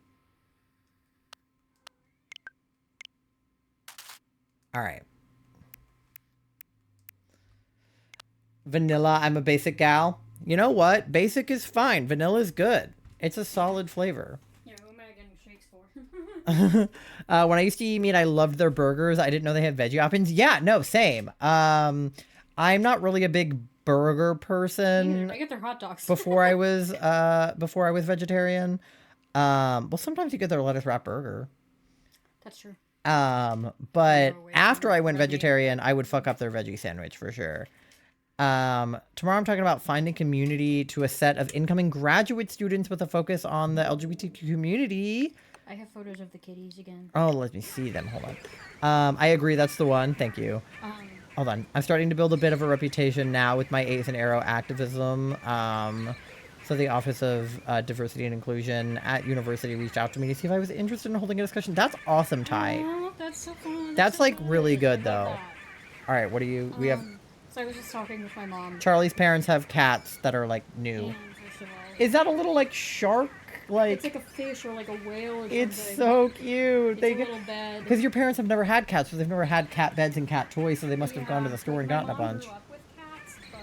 Alright. Vanilla, I'm a basic gal. You know what? Basic is fine. Vanilla is good. It's a solid flavor. Yeah, who am I getting shakes for? When I used to eat meat, I loved their burgers. I didn't know they had veggie options. Yeah, no, same. I'm not really a big burger person. I get their hot dogs. before I was vegetarian. Well, sometimes you get their lettuce wrap burger. That's true. But away after from I went veggie. vegetarian, I would fuck up their veggie sandwich for sure. Tomorrow I'm talking about finding community to a set of incoming graduate students with a focus on the LGBTQ community. I have photos of the kitties again. Oh, let me see them. Hold on. I agree. That's the one. Thank you. Hold on. I'm starting to build a bit of a reputation now with my Ace and Arrow activism. So the Office of Diversity and Inclusion at university reached out to me to see if I was interested in holding a discussion. That's awesome, Ty. Oh, that's so fun. That's, so like, really good, I though. love that. All right, what do you... We have... So I was just talking with my mom. Charlie's parents have cats that are, like, new. And first of all, Is that a little, like, shark? it's like a fish or like a whale or something. It's so cute. It's They a get... little bed. Because your parents have never had cats, so they've never had cat beds and cat toys, so they must have gone to the Yeah, store and my gotten a mom bunch. grew up with cats, but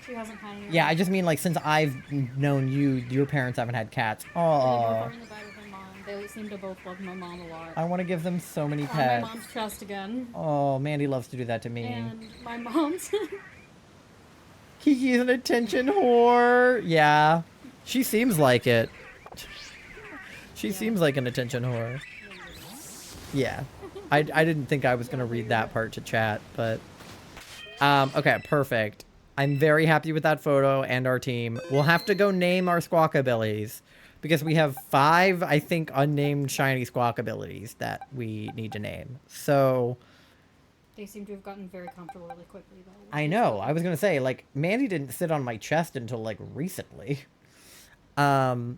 she hasn't had any. Yeah, I just mean, like, since I've known you, your parents haven't had cats. They both Oh, are in the bed with my mom. They seem to both love my mom a lot. I want to give them so many On my pets. mom's chest again. Oh, Mandy loves to do that to me. And my mom's. Kiki's an attention whore. Yeah, she seems like it. She seems like an attention whore. Yeah, I didn't think I was gonna read that part to chat, but okay, perfect. I'm very happy with that photo and our team. We'll have to go name our squawkabillies because we have 5, I think, unnamed shiny squawkabillies that we need to name. So They seem to have gotten very comfortable really quickly, though. I know. I was gonna say, like, Mandy didn't sit on my chest until like recently. Charlie.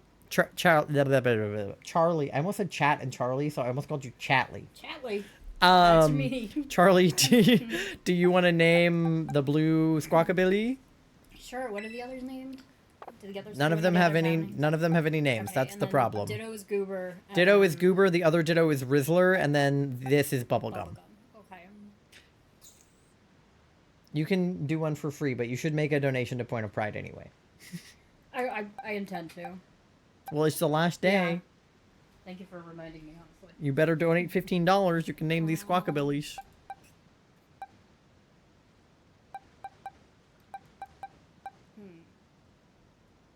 I almost said Chat and Charlie, so I almost called you Chatley. Chatley. That's Um, me. Charlie, do you want to name the blue squawkabilly? Sure. What are the others named? Did the others None do of them any have other any. names? None of them have any names. Okay, That's and the then problem. Ditto is Goober. and Ditto is then Goober. The other Ditto is Rizzler, and then this is Bubblegum. Bubblegum. Okay. You can do one for free, but you should make a donation to Point of Pride anyway. I intend to. Well, it's the last day. Yeah. Thank you for reminding me, honestly. You better donate $15. You can name these squawkabillies.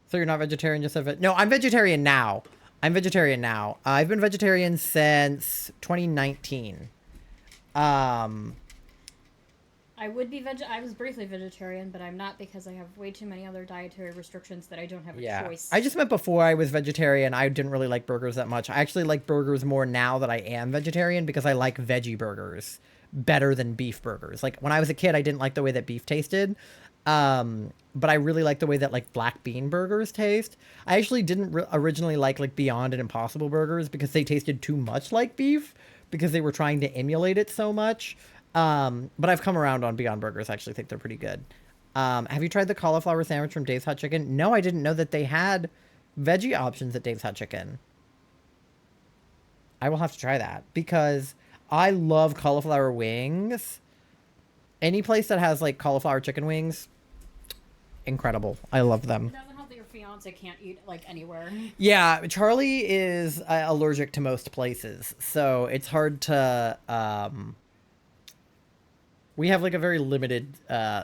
So you're not vegetarian, just a no, I'm vegetarian now. I'm vegetarian now. I've been vegetarian since 2019. I would be I was briefly vegetarian, but I'm not because I have way too many other dietary restrictions that I don't have a Yeah. choice. I just meant before I was vegetarian, I didn't really like burgers that much. I actually like burgers more now that I am vegetarian because I like veggie burgers better than beef burgers. Like when I was a kid, I didn't like the way that beef tasted. But I really like the way that like black bean burgers taste. I actually didn't originally like Beyond and Impossible burgers because they tasted too much like beef because they were trying to emulate it so much. But I've come around on Beyond Burgers. I actually think they're pretty good. Have you tried the cauliflower sandwich from Dave's Hot Chicken? No, I didn't know that they had veggie options at Dave's Hot Chicken. I will have to try that because I love cauliflower wings. Any place that has like cauliflower chicken wings, incredible. I love them. It doesn't help that your fiance can't eat like anywhere. Yeah, Charlie is allergic to most places, so it's hard to we have like a very limited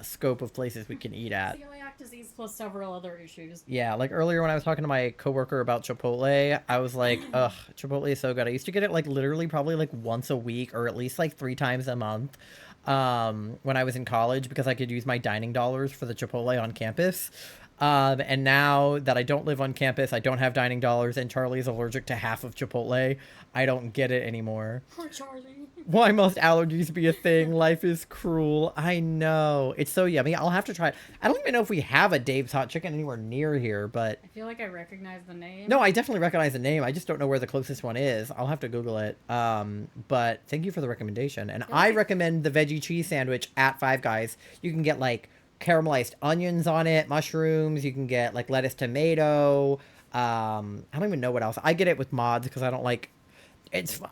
scope of places we can eat at. Celiac disease plus several other issues. Yeah, like earlier when I was talking to my coworker about Chipotle, I was like, ugh, Chipotle is so good. I used to get it like literally probably like once a week or at least like 3 times a month when I was in college because I could use my dining dollars for the Chipotle on campus. And now that I don't live on campus, I don't have dining dollars, and Charlie's allergic to half of Chipotle, I don't get it anymore. Poor Charlie. Why must allergies be a thing? Life is cruel. I know. It's so yummy. I'll have to try it. I don't even know if we have a Dave's Hot Chicken anywhere near here, but... I feel like I recognize the name. No, I definitely recognize the name. I just don't know where the closest one is. I'll have to Google it. But thank you for the recommendation. And I recommend the veggie cheese sandwich at Five Guys. You can get, like, caramelized onions on it, mushrooms. You can get, like, lettuce, tomato. I don't even know what else. I get it with mods because I don't like...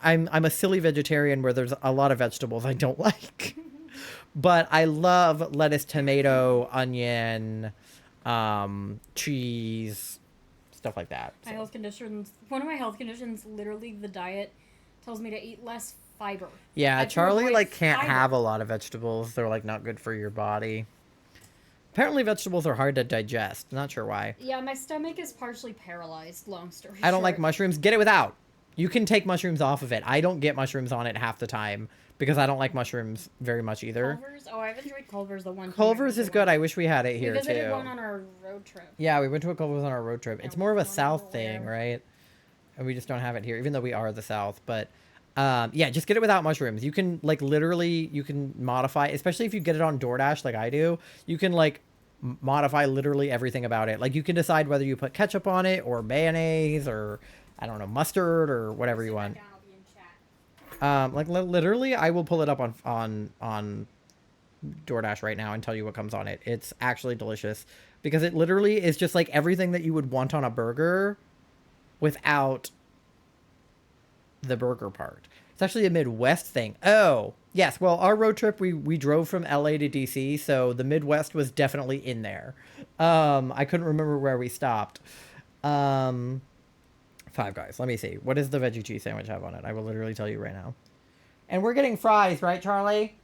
I'm a silly vegetarian where there's a lot of vegetables I don't like. But I love lettuce, tomato, onion, cheese, stuff like that. My health conditions. One of my health conditions, literally, the diet tells me to eat less fiber. Yeah, I can Charlie avoid like can't fiber. have a lot of vegetables. They're like not good for your body. Apparently vegetables are hard to digest. Not sure why. Yeah, my stomach is partially paralyzed. Long story I don't like short. mushrooms. Get it without. You can take mushrooms off of it. I don't get mushrooms on it half the time because I don't like mushrooms very much either. Culver's? Oh, I've enjoyed Culver's the one time. Culver's is good. I wish we had it We here visited too. one on our road trip. Yeah, we went to a Culver's on our road trip. Yeah, It's we more of a don't South know thing, where. right? And we just don't have it here, even though we are the South. But yeah, just get it without mushrooms. You can like literally, you can modify, especially if you get it on DoorDash like I do. You can like modify literally everything about it. Like you can decide whether you put ketchup on it or mayonnaise or I don't know, mustard or whatever you want. Like literally, I will pull it up on DoorDash right now and tell you what comes on it. It's actually delicious because it literally is just like everything that you would want on a burger without the burger part. It's actually a Midwest thing. Oh, yes. Well, our road trip, we drove from LA to DC, so the Midwest was definitely in there. I couldn't remember where we stopped. Five Guys. Let me see. What does the veggie cheese sandwich have on it? I will literally tell you right now. And we're getting fries, right, Charlie?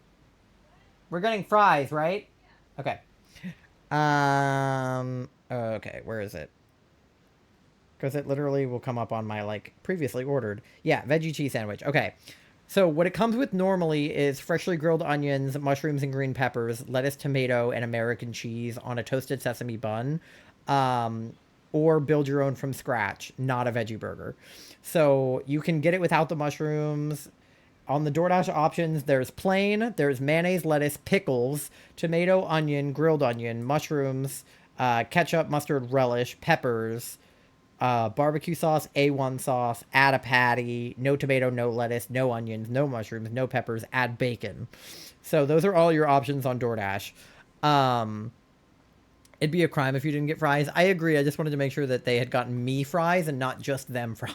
We're getting fries, right? Okay. Okay, where is it? Because it literally will come up on my, like, previously ordered. Yeah, veggie cheese sandwich. Okay. So what it comes with normally is freshly grilled onions, mushrooms and green peppers, lettuce, tomato, and American cheese on a toasted sesame bun. Or build your own from scratch, not a veggie burger. So you can get it without the mushrooms. On the DoorDash options, there's plain, there's mayonnaise, lettuce, pickles, tomato, onion, grilled onion, mushrooms, ketchup, mustard, relish, peppers, barbecue sauce, A1 sauce, add a patty, no tomato, no lettuce, no onions, no mushrooms, no peppers, add bacon. So those are all your options on DoorDash. It'd be a crime if you didn't get fries. I agree. I just wanted to make sure that they had gotten me fries and not just them fries.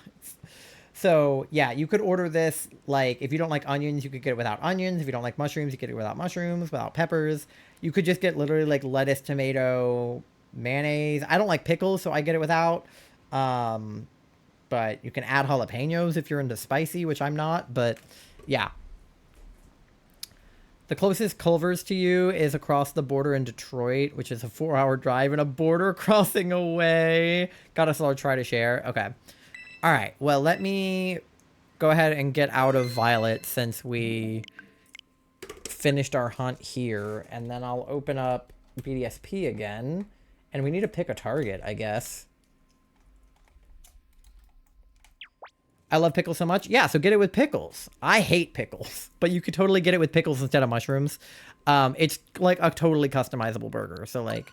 So yeah, you could order this, like, if you don't like onions, you could get it without onions. If you don't like mushrooms, you could get it without mushrooms, without peppers. You could just get literally like lettuce, tomato, mayonnaise. I don't like pickles, so I get it without. But you can add jalapenos if you're into spicy, which I'm not, but yeah. The closest Culver's to you is across the border in Detroit, which is a 4-hour drive and a border crossing away. Got us all try to share. Okay. All right. Well, let me go ahead and get out of Violet since we finished our hunt here. And then I'll open up BDSP again. And we need to pick a target, I guess. I love pickles so much. Yeah, so get it with pickles. I hate pickles, but you could totally get it with pickles instead of mushrooms. It's like a totally customizable burger. So like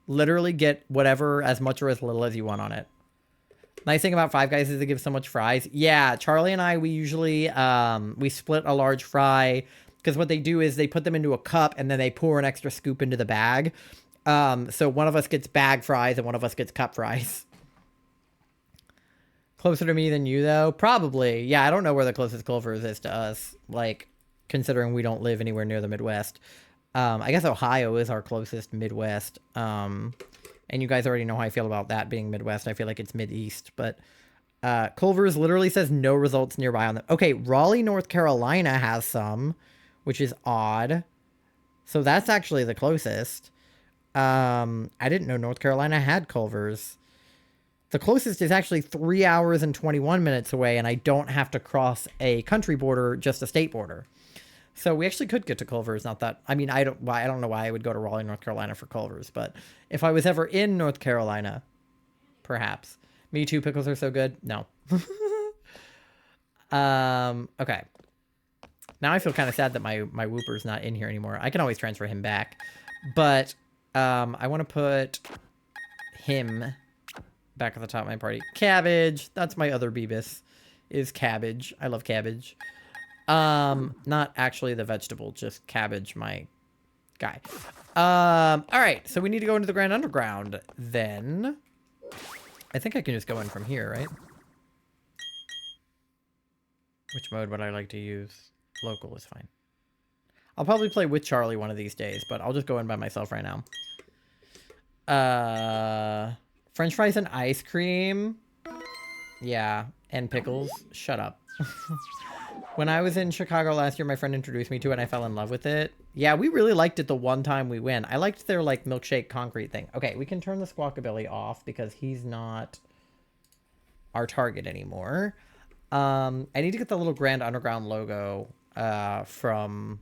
literally get whatever, as much or as little as you want on it. Nice thing about Five Guys is they give so much fries. Yeah, Charlie and I, we usually, we split a large fry because what they do is they put them into a cup and then they pour an extra scoop into the bag. So one of us gets bag fries and one of us gets cup fries. Closer to me than you, though? Probably. Yeah, I don't know where the closest Culver's is to us, like, considering we don't live anywhere near the Midwest. I guess Ohio is our closest Midwest. And you guys already know how I feel about that being Midwest. I feel like it's Mideast. But Culver's literally says no results nearby on them. Okay, Raleigh, North Carolina has some, which is odd. So that's actually the closest. I didn't know North Carolina had Culver's. The closest is actually 3 hours and 21 minutes away, and I don't have to cross a country border, just a state border. So we actually could get to Culver's. Not that, I mean, I don't know why I would go to Raleigh, North Carolina for Culver's, but if I was ever in North Carolina, perhaps. Me too, pickles are so good. No. Okay. Now I feel kind of sad that my Whooper's not in here anymore. I can always transfer him back, but I want to put him back at the top of my party. Cabbage. That's my other Beebus. Is cabbage. I love cabbage. Not actually the vegetable, just cabbage, my guy. All right. So we need to go into the Grand Underground then. I think I can just go in from here, right? Which mode would I like to use? Local is fine. I'll probably play with Charlie one of these days, but I'll just go in by myself right now. French fries and ice cream. Yeah, and pickles. Shut up. When I was in Chicago last year, my friend introduced me to it and I fell in love with it. Yeah, we really liked it the one time we went. I liked their, like, milkshake concrete thing. Okay, we can turn the Squawkabilly off because he's not our target anymore. I need to get the little Grand Underground logo from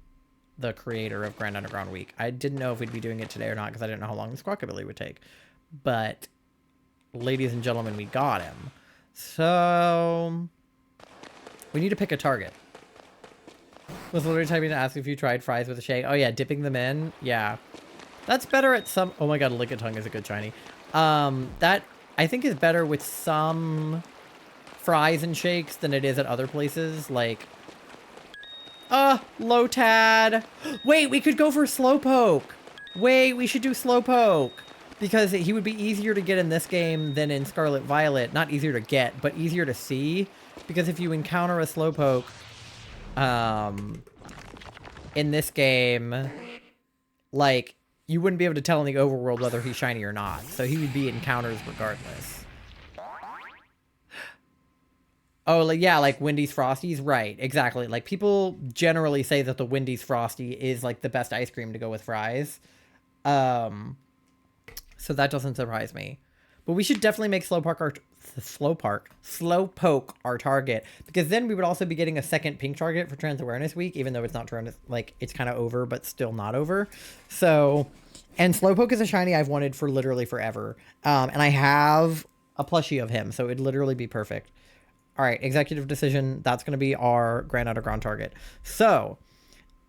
the creator of Grand Underground Week. I didn't know if we'd be doing it today or not because I didn't know how long the Squawkabilly would take. But, ladies and gentlemen, we got him. So, we need to pick a target. Was literally typing to ask if you tried fries with a shake. Oh yeah, dipping them in. Yeah, that's better at some. Oh my god, Lickitung is a good shiny. That I think is better with some fries and shakes than it is at other places. Like, Lotad. Wait, we could go for Slowpoke. Wait, we should do Slowpoke because he would be easier to get in this game than in Scarlet Violet. Not easier to get, but easier to see. Because if you encounter a Slowpoke, in this game, like, you wouldn't be able to tell in the overworld whether he's shiny or not. So he would be encounters regardless. Oh, like, yeah, like Wendy's Frosties. Right, exactly. Like, people generally say that the Wendy's Frosty is, like, the best ice cream to go with fries. So that doesn't surprise me. But we should definitely make Slowpoke our target, because then we would also be getting a second pink target for Trans Awareness Week, even though it's not like it's kind of over, but still not over. So, and Slowpoke is a shiny I've wanted for literally forever, and I have a plushie of him, so it'd literally be perfect. All right, executive decision. That's going to be our Grand Underground target. So,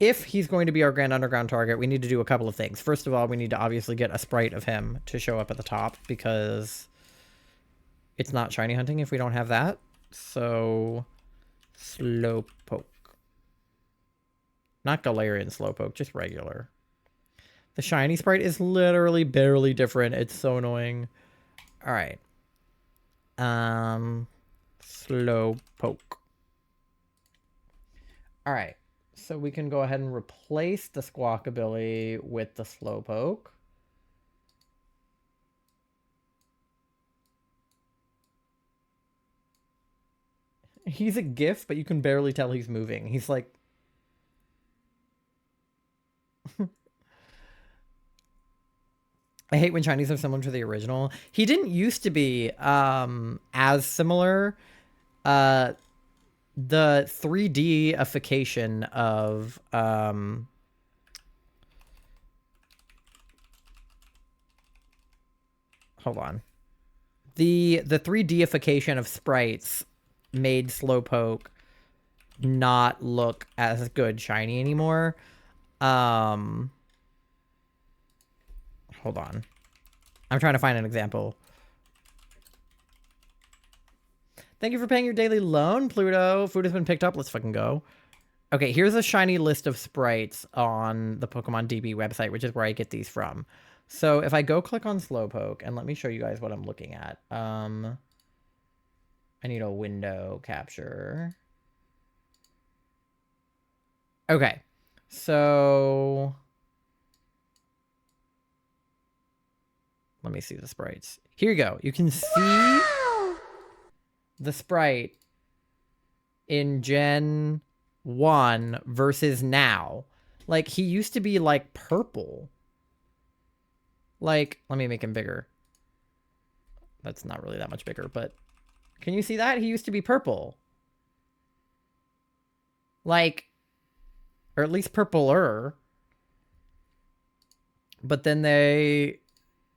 if he's going to be our Grand Underground target, we need to do a couple of things. First of all, we need to obviously get a sprite of him to show up at the top, because it's not shiny hunting if we don't have that. So, Slowpoke. Not Galarian Slowpoke, just regular. The shiny sprite is literally barely different. It's so annoying. All right. Slowpoke. All right. So we can go ahead and replace the Squawkabilly with the Slowpoke. He's a GIF, but you can barely tell he's moving. He's like... I hate when Chinese are similar to the original. He didn't used to be as similar. The 3D-ification of... hold on. The 3D-ification of sprites made Slowpoke not look as good shiny anymore. Hold on. I'm trying to find an example. Thank you for paying your daily loan, Pluto. Food has been picked up. Let's fucking go. Okay, here's a shiny list of sprites on the Pokemon DB website, which is where I get these from. So if I go click on Slowpoke, and let me show you guys what I'm looking at. I need a window capture. Okay, so let me see the sprites. Here you go. You can see the sprite in Gen 1 versus now. Like, he used to be like purple. Like, let me make him bigger. That's not really that much bigger, but can you see that? He used to be purple. Like, or at least purpler. But then they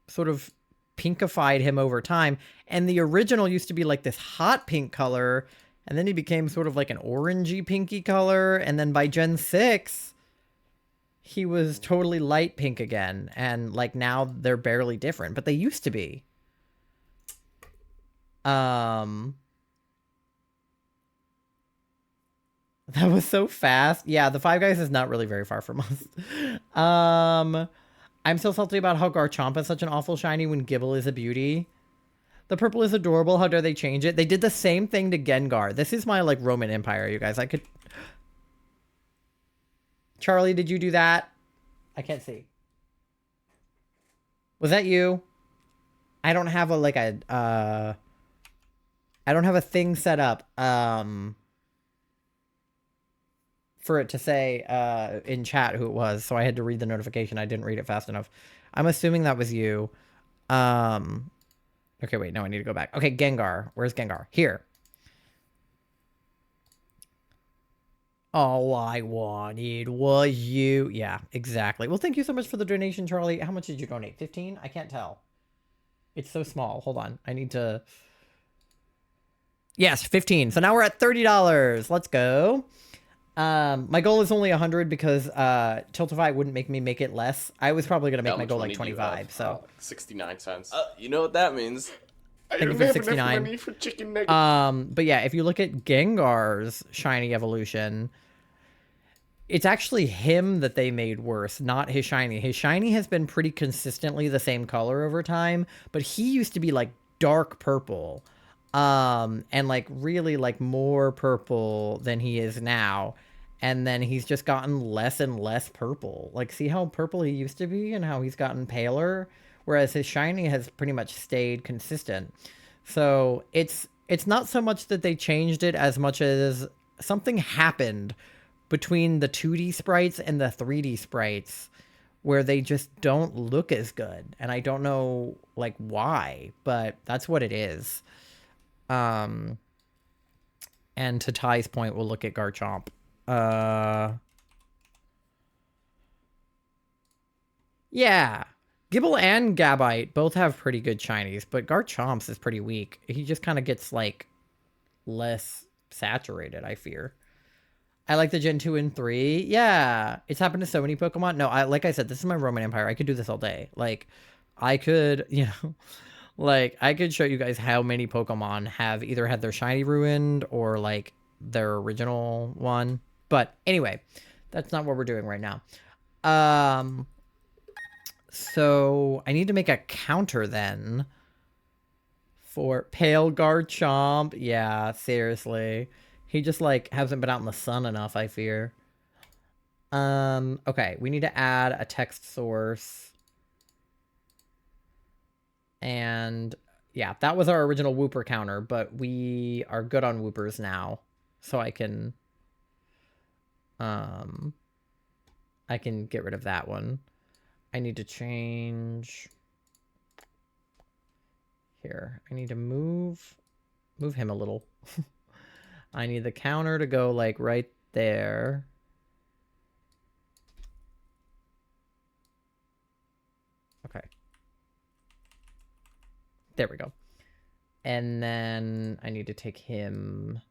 sort of pinkified him over time. And the original used to be like this hot pink color. And then he became sort of like an orangey pinky color. And then by Gen 6, he was totally light pink again. And like now they're barely different, but they used to be. That was so fast. Yeah, the Five Guys is not really very far from us. I'm so salty about how Garchomp is such an awful shiny when Gible is a beauty. The purple is adorable. How dare they change it? They did the same thing to Gengar. This is my, like, Roman Empire, you guys. I could... Charlie, did you do that? I can't see. Was that you? I don't have a, like, a, I don't have a thing set up, for it to say, in chat who it was, so I had to read the notification. I didn't read it fast enough. I'm assuming that was you. Okay, wait, no, I need to go back. Okay, Gengar. Where's Gengar? Here. All I wanted was you. Yeah, exactly. Well, thank you so much for the donation, Charlie. How much did you donate? 15? I can't tell. It's so small. Hold on. I need to... Yes, 15. So now we're at $30. Let's go. My goal is only 100 because Tiltify wouldn't make me make it less. I was probably going to make my goal like 25, so... 69 cents. You know what that means. I Thank you don't for have 69. enough money for chicken nuggets. But yeah, if you look at Gengar's shiny evolution, it's actually him that they made worse, not his shiny. His shiny has been pretty consistently the same color over time, but he used to be like dark purple, and like really like more purple than he is now. And then he's just gotten less and less purple. Like, see how purple he used to be and how he's gotten paler? Whereas his shiny has pretty much stayed consistent. So it's not so much that they changed it as much as something happened between the 2D sprites and the 3D sprites where they just don't look as good. And I don't know like why, but that's what it is. And to Ty's point, we'll look at Garchomp. Yeah. Gibble and Gabite both have pretty good shinies, but Garchomp's is pretty weak. He just kind of gets, like, less saturated, I fear. I like the Gen 2 and 3. Yeah, it's happened to so many Pokemon. No, like I said, this is my Roman Empire. I could do this all day. Like, I could, you know, like, I could show you guys how many Pokemon have either had their shiny ruined or, like, their original one. But anyway, that's not what we're doing right now. So I need to make a counter then for Pale Garchomp. Yeah, seriously. He just like hasn't been out in the sun enough, I fear. Okay, we need to add a text source. And yeah, that was our original Wooper counter, but we are good on Woopers now. So I can get rid of that one. I need to change here. I need to move him a little. I need the counter to go like right there. Okay. There we go. And then I need to take him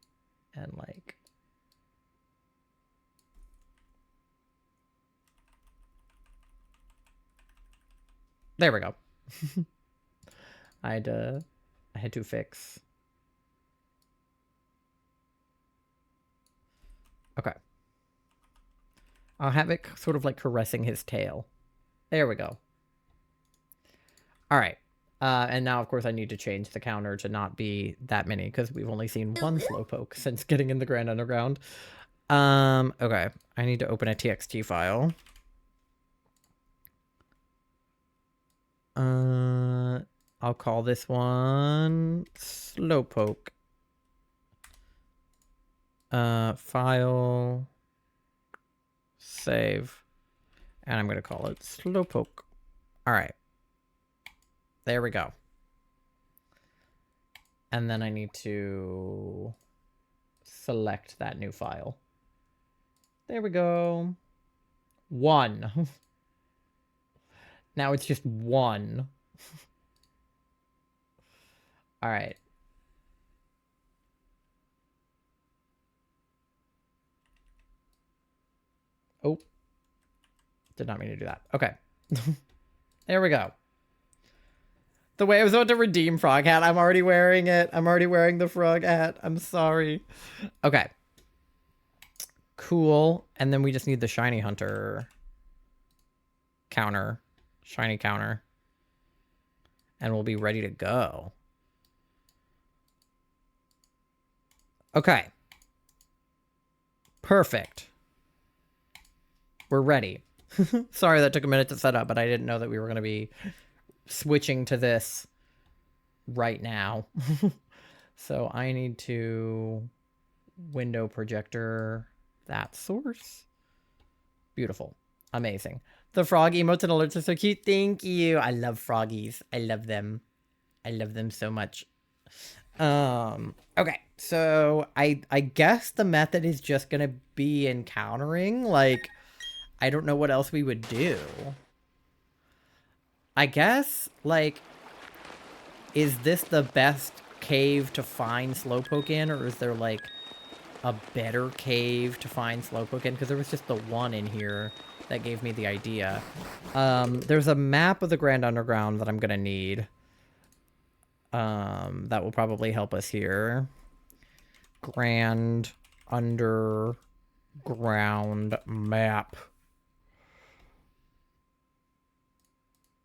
and like there we go. I had to fix. Okay. I'll have it sort of like caressing his tail. There we go. All right. And now, of course, I need to change the counter to not be that many because we've only seen one Slowpoke since getting in the Grand Underground. Okay. I need to open a TXT file. I'll call this one Slowpoke. File, save, and I'm going to call it Slowpoke. All right. There we go. And then I need to select that new file. There we go. 1. Now it's just 1. All right. Oh. Did not mean to do that. Okay. There we go. The way I was about to redeem Frog Hat, I'm already wearing it. I'm already wearing the Frog Hat. I'm sorry. Okay. Cool. And then we just need the Shiny Hunter counter. Shiny counter. And we'll be ready to go. Okay. Perfect. We're ready. Sorry that took a minute to set up, but I didn't know that we were going to be switching to this right now. So I need to window projector that source. Beautiful. Amazing. The frog emotes and alerts are so cute. Thank you. I love froggies. I love them. I love them so much. Okay, so I guess the method is just gonna be encountering, like, I don't know what else we would do. I guess, like, is this the best cave to find Slowpoke in, or is there, like, a better cave to find Slowpoke in? Because there was just the one in here that gave me the idea. There's a map of the Grand Underground that I'm gonna need. That will probably help us here. Grand Underground map.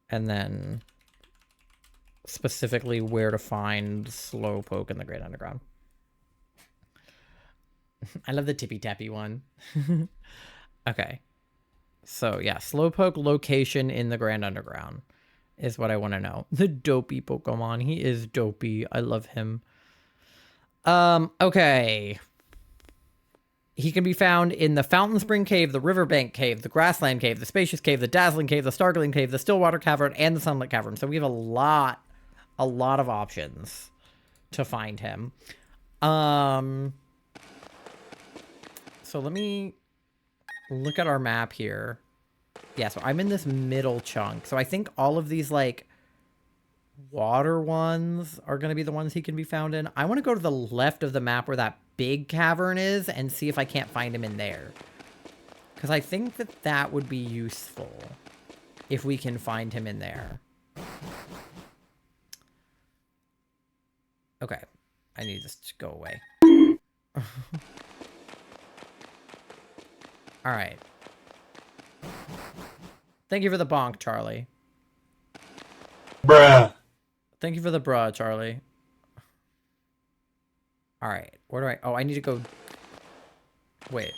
And then specifically where to find Slowpoke in the Great Underground. I love the tippy-tappy one. Okay. So, yeah, Slowpoke location in the Grand Underground is what I want to know. The dopey Pokemon. He is dopey. I love him. Okay. He can be found in the Fountain Spring Cave, the Riverbank Cave, the Grassland Cave, the Spacious Cave, the Dazzling Cave, the Stargling Cave, the Stillwater Cavern, and the Sunlit Cavern. So we have a lot of options to find him. So let me look at our map here. Yeah, so I'm in this middle chunk. So I think all of these, like, water ones are going to be the ones he can be found in. I want to go to the left of the map where that big cavern is and see if I can't find him in there. Because I think that that would be useful if we can find him in there. Okay. I need this to go away. Alright. Thank you for the bonk, Charlie. Bruh. Thank you for the bruh, Charlie. Alright. Where do I... Oh, I need to go... Wait.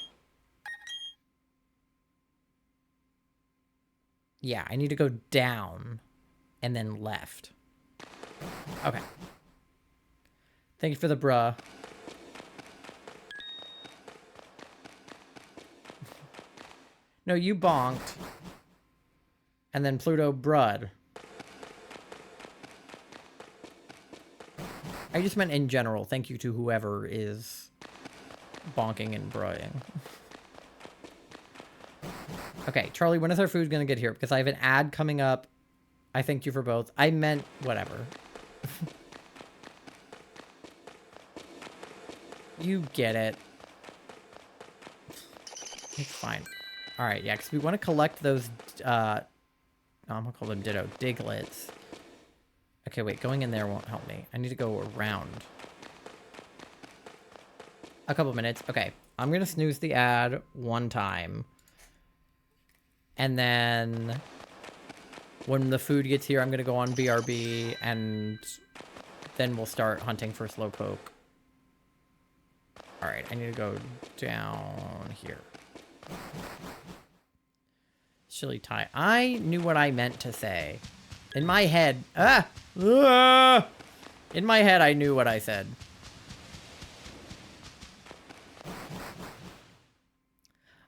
Yeah, I need to go down and then left. Okay. Thank you for the bruh. No, you bonked. And then Pluto brud. I just meant in general. Thank you to whoever is bonking and bruhing. Okay, Charlie, when is our food gonna get here? Because I have an ad coming up. I thank you for both. I meant whatever. You get it. It's fine. Alright, yeah, because we want to collect those, I'm gonna call them Ditto Diglets. Okay, wait, going in there won't help me. I need to go around. A couple minutes. Okay, I'm gonna snooze the ad one time. And then when the food gets here, I'm gonna go on BRB, and then we'll start hunting for Slowpoke. Alright, I need to go down here. Chili tie. I knew what I meant to say. In my head. In my head, I knew what I said.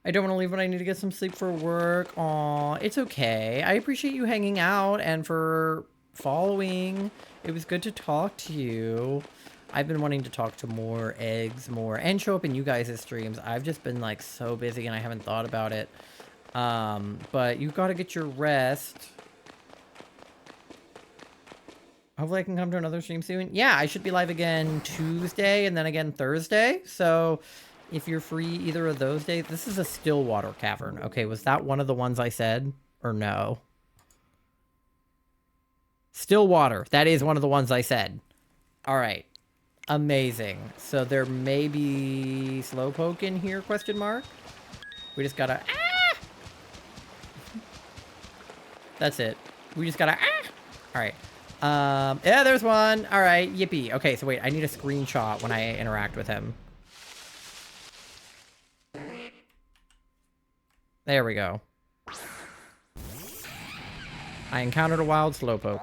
I don't want to leave, but I need to get some sleep for work. Aw, it's okay. I appreciate you hanging out and for following. It was good to talk to you. I've been wanting to talk to more eggs, and show up in you guys' streams. I've just been, like, so busy and I haven't thought about it. But you gotta get your rest. Hopefully I can come to another stream soon. Yeah, I should be live again Tuesday and then again Thursday. So if you're free either of those days. This is a Stillwater Cavern. Okay, was that one of the ones I said? Or no? Stillwater. That is one of the ones I said. Alright. Amazing. So there may be Slowpoke in here, question mark? We just gotta... Ah! That's it. We just gotta... Ah! Alright. Yeah, there's one. Alright, yippee. Okay, so wait, I need a screenshot when I interact with him. There we go. I encountered a wild Slowpoke.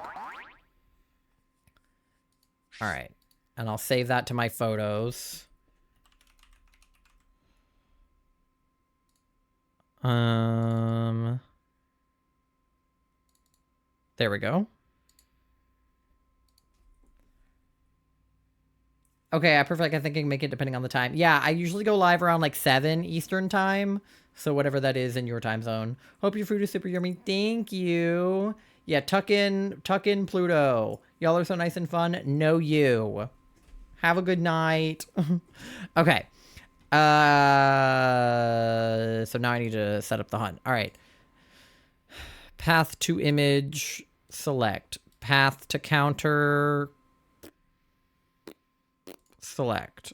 Alright. And I'll save that to my photos. There we go. Okay, I perfect. I think I can make it depending on the time. Yeah, I usually go live around like 7 Eastern time. So whatever that is in your time zone. Hope your food is super yummy. Thank you. Yeah, tuck in Pluto. Y'all are so nice and fun. Know you. Have a good night. Okay. So now I need to set up the hunt. All right. Path to image, select. Path to counter, select.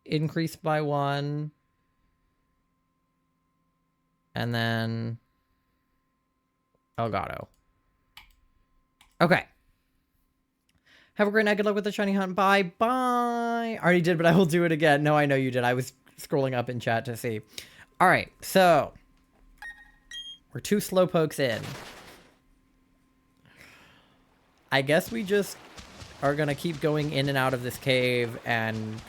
Increase by 1. And then Elgato. Okay. Have a great night. Good luck with the shiny hunt. Bye. Bye. I already did, but I will do it again. No, I know you did. I was scrolling up in chat to see. All right. So we're 2 slowpokes in. I guess we just are going to keep going in and out of this cave and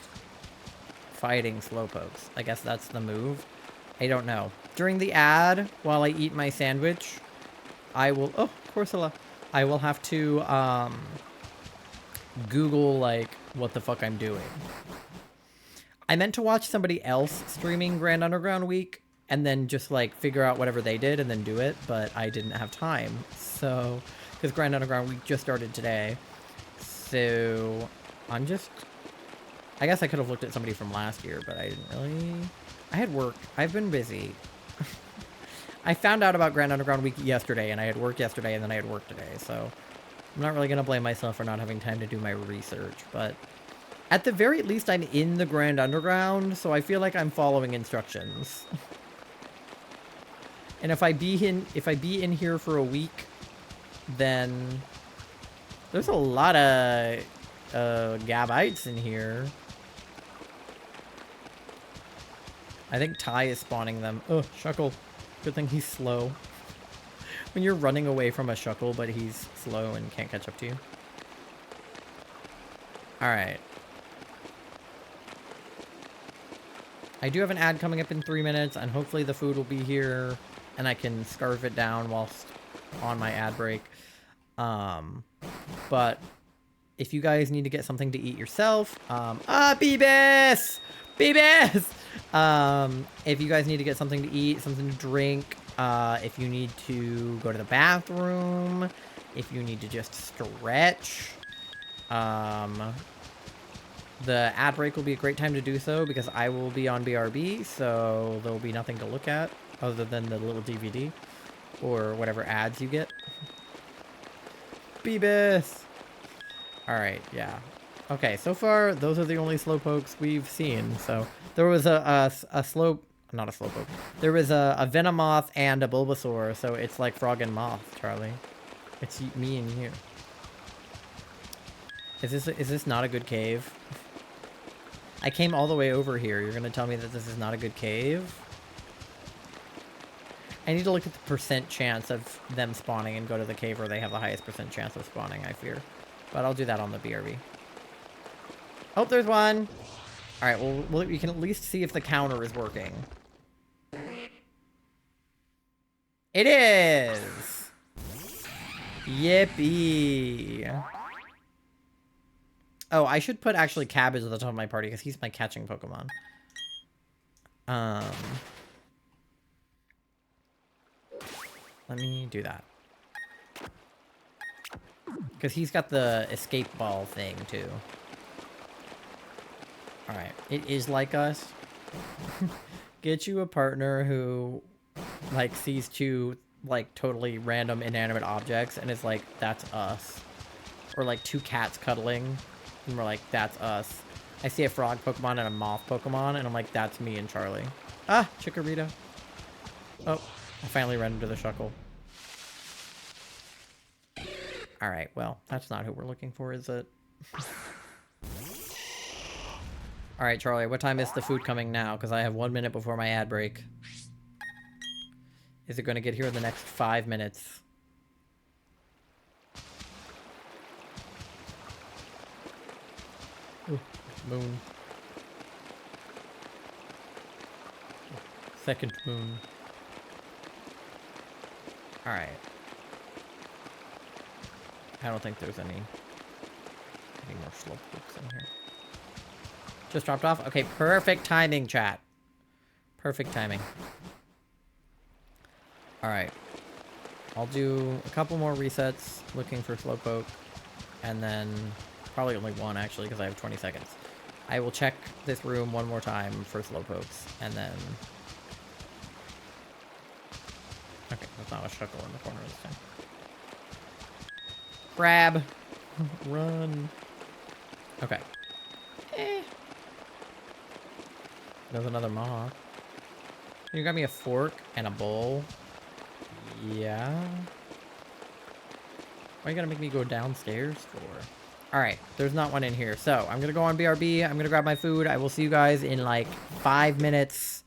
fighting slowpokes. I guess that's the move. I don't know. During the ad, while I eat my sandwich, I will... Oh, Corsola. I will have to Google, like, what the fuck I'm doing. I meant to watch somebody else streaming Grand Underground Week and then just, like, figure out whatever they did and then do it, but I didn't have time. So, because Grand Underground Week just started today. So, I'm just... I guess I could have looked at somebody from last year, but I didn't really... I had work. I've been busy. I found out about Grand Underground Week yesterday, and I had work yesterday, and then I had work today, so... I'm not really going to blame myself for not having time to do my research, but... At the very least, I'm in the Grand Underground, so I feel like I'm following instructions. And if I be in here for a week, then... There's a lot of Gabites in here. I think Ty is spawning them. Oh, Shuckle. Good thing he's slow. When you're running away from a Shuckle, but he's slow and can't catch up to you. Alright. I do have an ad coming up in 3 minutes, and hopefully the food will be here, and I can scarf it down whilst on my ad break. But if you guys need to get something to eat yourself, Beebus! Beebus! If you guys need to get something to eat, something to drink, if you need to go to the bathroom, if you need to just stretch, the ad break will be a great time to do so because I will be on BRB, so there will be nothing to look at other than the little DVD or whatever ads you get. Beebus! Alright, yeah. Okay, so far, those are the only slowpokes we've seen. So, there was not a slowpoke. There was a Venomoth and a Bulbasaur, so it's like Frog and Moth, Charlie. It's me and you. Is this not a good cave? I came all the way over here. You're gonna tell me that this is not a good cave? I need to look at the percent chance of them spawning and go to the cave where they have the highest percent chance of spawning, I fear. But I'll do that on the BRB. Oh, there's one! Alright, well, we can at least see if the counter is working. It is! Yippee! Oh, I should put actually Cabbage at the top of my party because he's my catching Pokemon. Let me do that. Because he's got the escape ball thing, too. Alright. It is like us. Get you a partner who, like, sees 2, like, totally random inanimate objects and is like, that's us. Or, like, 2 cats cuddling. And we're like, that's us. I see a frog Pokemon and a moth Pokemon, and I'm like, that's me and Charlie. Ah, Chikorita. Oh, I finally ran into the Shuckle. Alright, well, that's not who we're looking for, is it? Alright, Charlie, what time is the food coming now? Because I have 1 minute before my ad break. Is it going to get here in the next 5 minutes? Ooh, moon. Second moon. Alright. I don't think there's any Need more slowpokes in here. Just dropped off? Okay, perfect timing, chat. Perfect timing. Alright. I'll do a couple more resets looking for slowpoke. And then probably only one actually because I have 20 seconds. I will check this room one more time for slowpokes and then... Okay, that's not a shuckle in the corner this time. Grab! Run! Okay. There's another moth. You got me a fork and a bowl. Yeah. Why are you gonna make me go downstairs for? Alright, there's not one in here. So, I'm gonna go on BRB. I'm gonna grab my food. I will see you guys in like 5 minutes.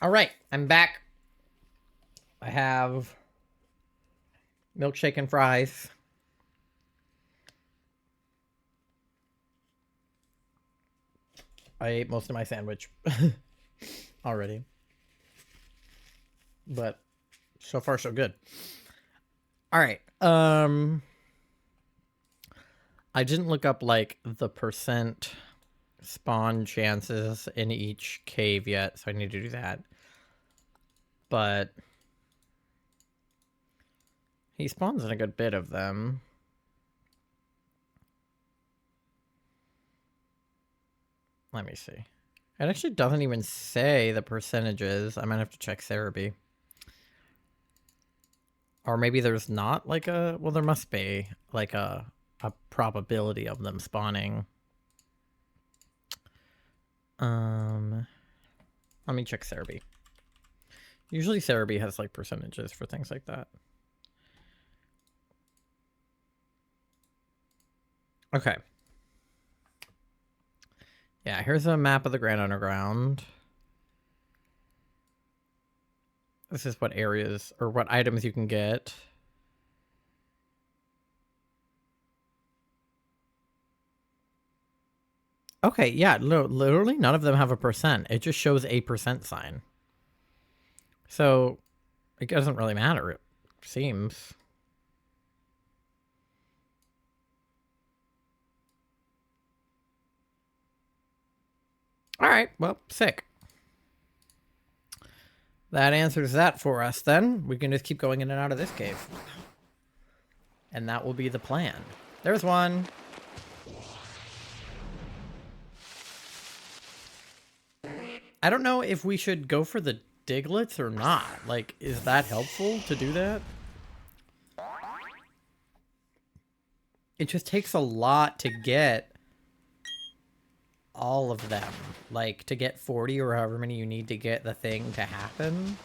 All right, I'm back. I have milkshake and fries. I ate most of my sandwich already. But so far so good. All right. I didn't look up like the percent spawn chances in each cave yet, so I need to do that. But he spawns in a good bit of them. Let me see. It actually doesn't even say the percentages. I might have to check Cerebi. Or maybe there's not like a... Well, there must be like a probability of them spawning. Let me check Cerebi. Usually Cerebi has like percentages for things like that. Okay. Yeah, here's a map of the Grand Underground. This is what areas or what items you can get. Okay, yeah, literally none of them have a percent. It just shows a percent sign. So it doesn't really matter, it seems. All right, well, sick. That answers that for us then. We can just keep going in and out of this cave. And that will be the plan. There's one. I don't know if we should go for the Diglets or not. Like, is that helpful to do that? It just takes a lot to get all of them. Like, to get 40 or however many you need to get the thing to happen.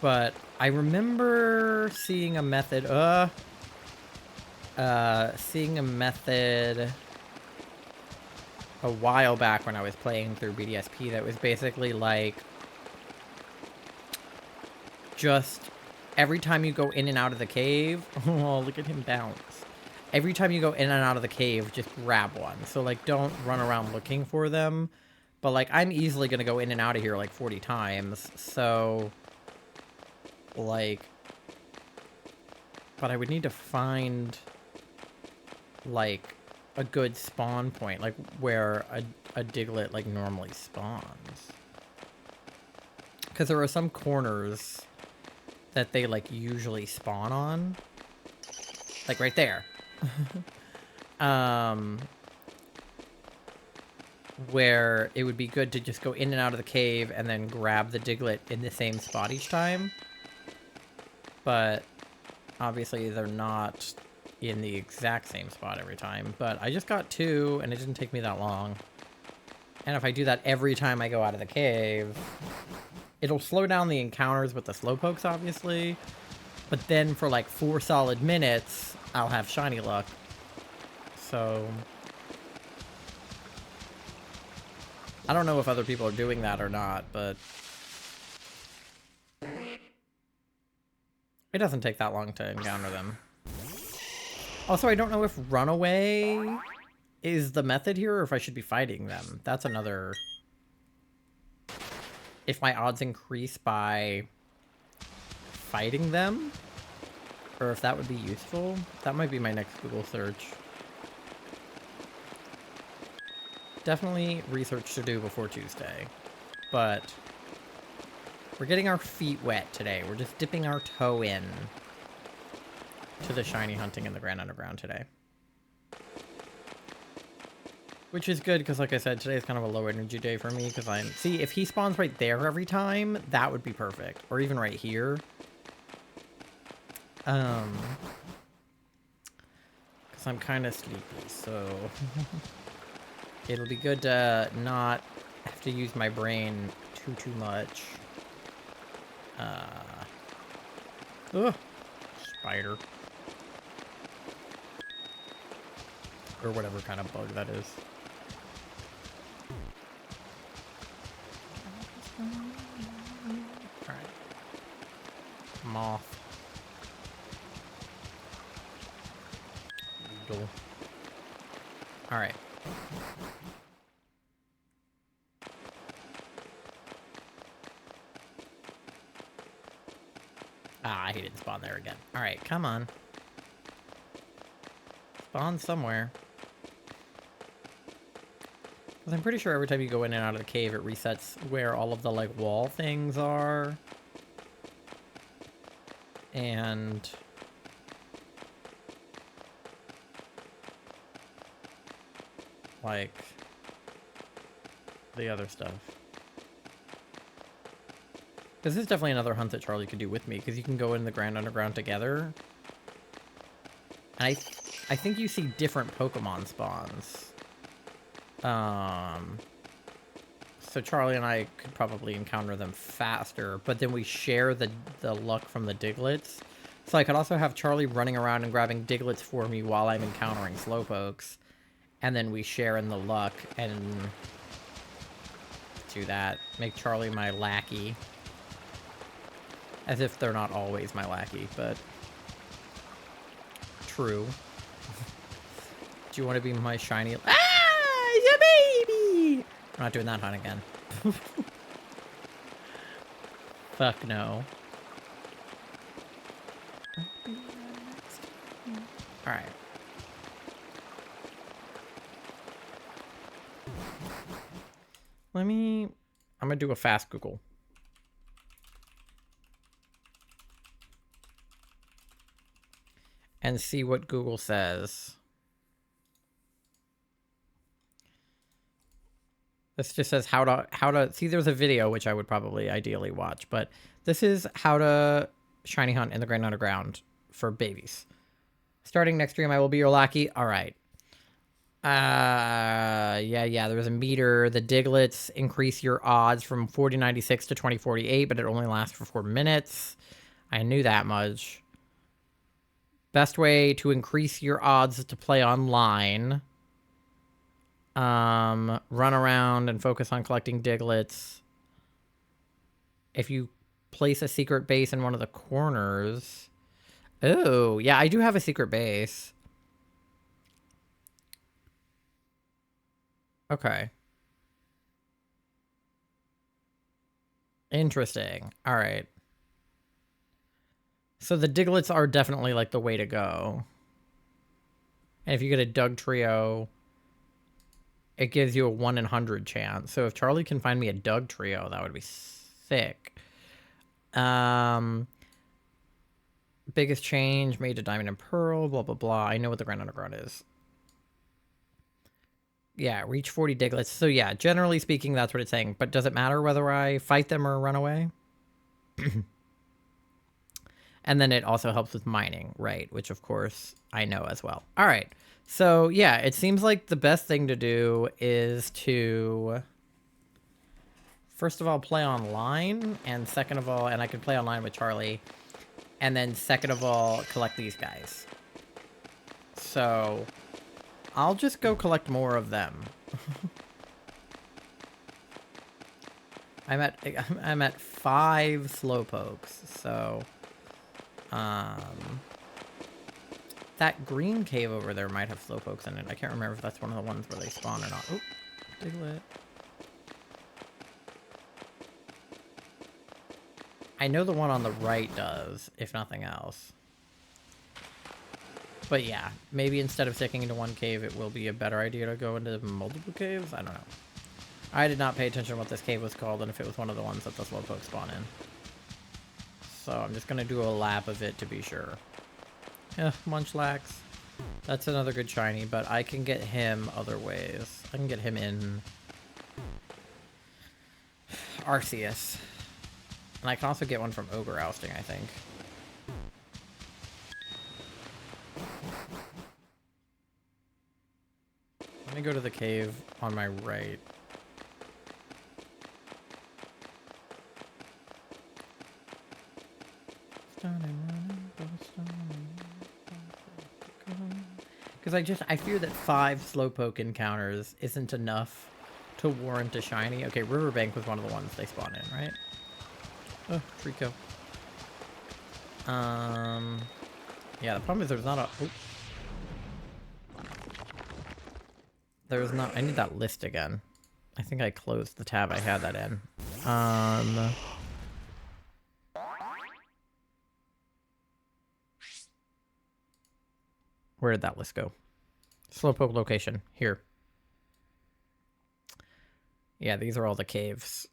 But I remember seeing a method, a while back when I was playing through BDSP that was basically like, just every time you go in and out of the cave, oh, look at him bounce. Every time you go in and out of the cave, just grab one. So, like, don't run around looking for them. But, like, I'm easily going to go in and out of here, like, 40 times. So, like... But I would need to find, like, a good spawn point. Like, where a Diglett, like, normally spawns. Because there are some corners that they, like, usually spawn on. Like, right there. Where it would be good to just go in and out of the cave and then grab the Diglett in the same spot each time. But obviously they're not in the exact same spot every time. But I just got 2 and it didn't take me that long. And if I do that every time I go out of the cave, it'll slow down the encounters with the slowpokes, obviously. But then for like 4 solid minutes, I'll have shiny luck. So I don't know if other people are doing that or not, but it doesn't take that long to encounter them. Also, I don't know if runaway is the method here or if I should be fighting them. That's another... If my odds increase by fighting them, or if that would be useful. That might be my next Google search. Definitely research to do before Tuesday. But we're getting our feet wet today. We're just dipping our toe in to the shiny hunting in the Grand Underground today. Which is good, because like I said, today is kind of a low energy day for me, because I'm... See, if he spawns right there every time, that would be perfect. Or even right here. Because I'm kind of sleepy, so... It'll be good to not have to use my brain too much. Ugh. Spider. Or whatever kind of bug that is. moth. Beetle. Alright. Ah, he didn't spawn there again. Alright, come on. Spawn somewhere. Because I'm pretty sure every time you go in and out of the cave, it resets where all of the, like, wall things are. And... like... the other stuff. This is definitely another hunt that Charlie could do with me, because you can go in the Grand Underground together. And I think you see different Pokemon spawns. So Charlie and I could probably encounter them faster, but then we share the luck from the Digletts. So I could also have Charlie running around and grabbing Digletts for me while I'm encountering Slowpokes. And then we share in the luck and do that. Make Charlie my lackey. As if they're not always my lackey, but... true. Do you want to be my shiny... Ah! It's a baby! I'm not doing that hunt again. Fuck no. Alright. I'm gonna do a fast Google. And see what Google says. This just says how to see. There's a video which I would probably ideally watch, but this is how to shiny hunt in the Grand Underground for babies. Starting next stream, I will be your lackey. All right. Yeah. There was a meter. The Digletts increase your odds from 4096 to 2048, but it only lasts for 4 minutes. I knew that much. Best way to increase your odds to play online. Run around and focus on collecting Digletts. If you place a secret base in one of the corners. Oh, yeah, I do have a secret base. Okay. Interesting. All right. So the Digletts are definitely, like, the way to go. And if you get a Dugtrio, it gives you a 1 in 100 chance. So if Charlie can find me a Dugtrio, that would be sick. Biggest change made to Diamond and Pearl, blah, blah, blah. I know what the Grand Underground is. Yeah, reach 40 Digletts. So yeah, generally speaking, that's what it's saying. But does it matter whether I fight them or run away? And then it also helps with mining, right? Which, of course, I know as well. All right. So, yeah, it seems like the best thing to do is to, first of all, play online. And second of all, and I could play online with Charlie. And then second of all, collect these guys. So, I'll just go collect more of them. I'm at 5 Slowpokes, so... that green cave over there might have Slowpokes in it. I can't remember if that's one of the ones where they spawn or not. Oh, Diglett. I know the one on the right does, if nothing else. But yeah, maybe instead of sticking into one cave, it will be a better idea to go into multiple caves? I don't know. I did not pay attention to what this cave was called and if it was one of the ones that the Slowpoke spawn in. So I'm just going to do a lap of it to be sure. Yeah, Munchlax. That's another good shiny, but I can get him other ways. I can get him in Arceus. And I can also get one from Ogre Ousting, I think. Let me go to the cave on my right. Because I fear that 5 Slowpoke encounters isn't enough to warrant a shiny. Okay, Riverbank was one of the ones they spawned in, right? Oh, Trico. Yeah, the problem is there's not a... Oh. There's not... I need that list again. I think I closed the tab I had that in. Where did that list go? Slowpoke location. Here. Yeah, these are all the caves.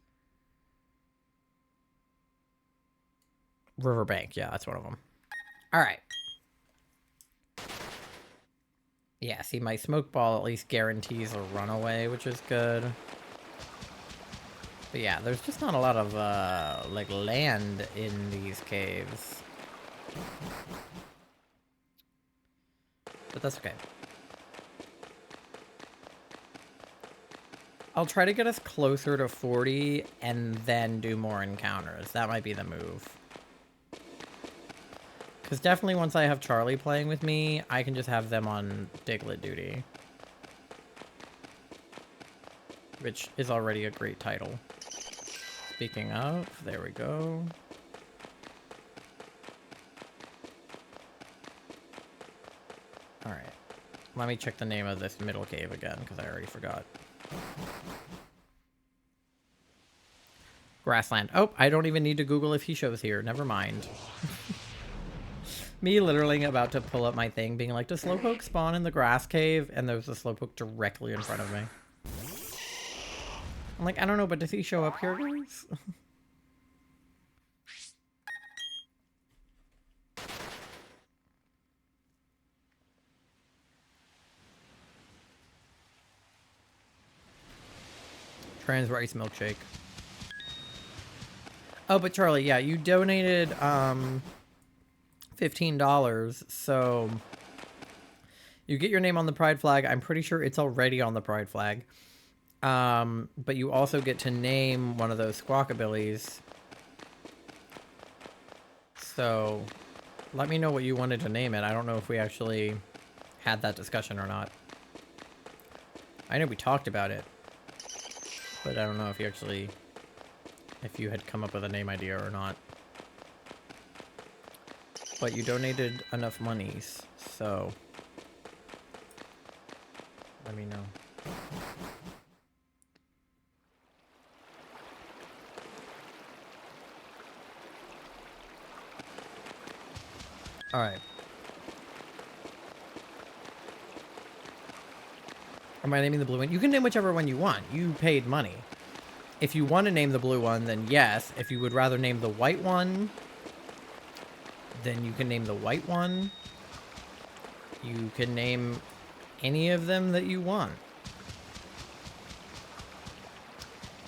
Riverbank. Yeah, that's one of them. Alright. Yeah, see, my smoke ball at least guarantees a runaway, which is good. But yeah, there's just not a lot of, like, land in these caves. But that's okay. I'll try to get us closer to 40 and then do more encounters. That might be the move. Because definitely once I have Charlie playing with me, I can just have them on Diglett duty. Which is already a great title. Speaking of, there we go. Alright. Let me check the name of this middle cave again, because I already forgot. Grassland. Oh, I don't even need to Google if he shows here. Never mind. Me literally about to pull up my thing, being like, does Slowpoke spawn in the grass cave? And there's a Slowpoke directly in front of me. I'm like, I don't know, but does he show up here, guys? Trans rice milkshake. Oh, but Charlie, yeah, you donated, $15, so you get your name on the pride flag. I'm pretty sure it's already on the pride flag. But you also get to name one of those Squawkabillies. So let me know what you wanted to name it. I don't know if we actually had that discussion or not. I know we talked about it, but I don't know if you had come up with a name idea or not. But you donated enough monies, so let me know. Alright. Am I naming the blue one? You can name whichever one you want. You paid money. If you want to name the blue one, then yes. If you would rather name the white one, then you can name the white one. You can name any of them that you want.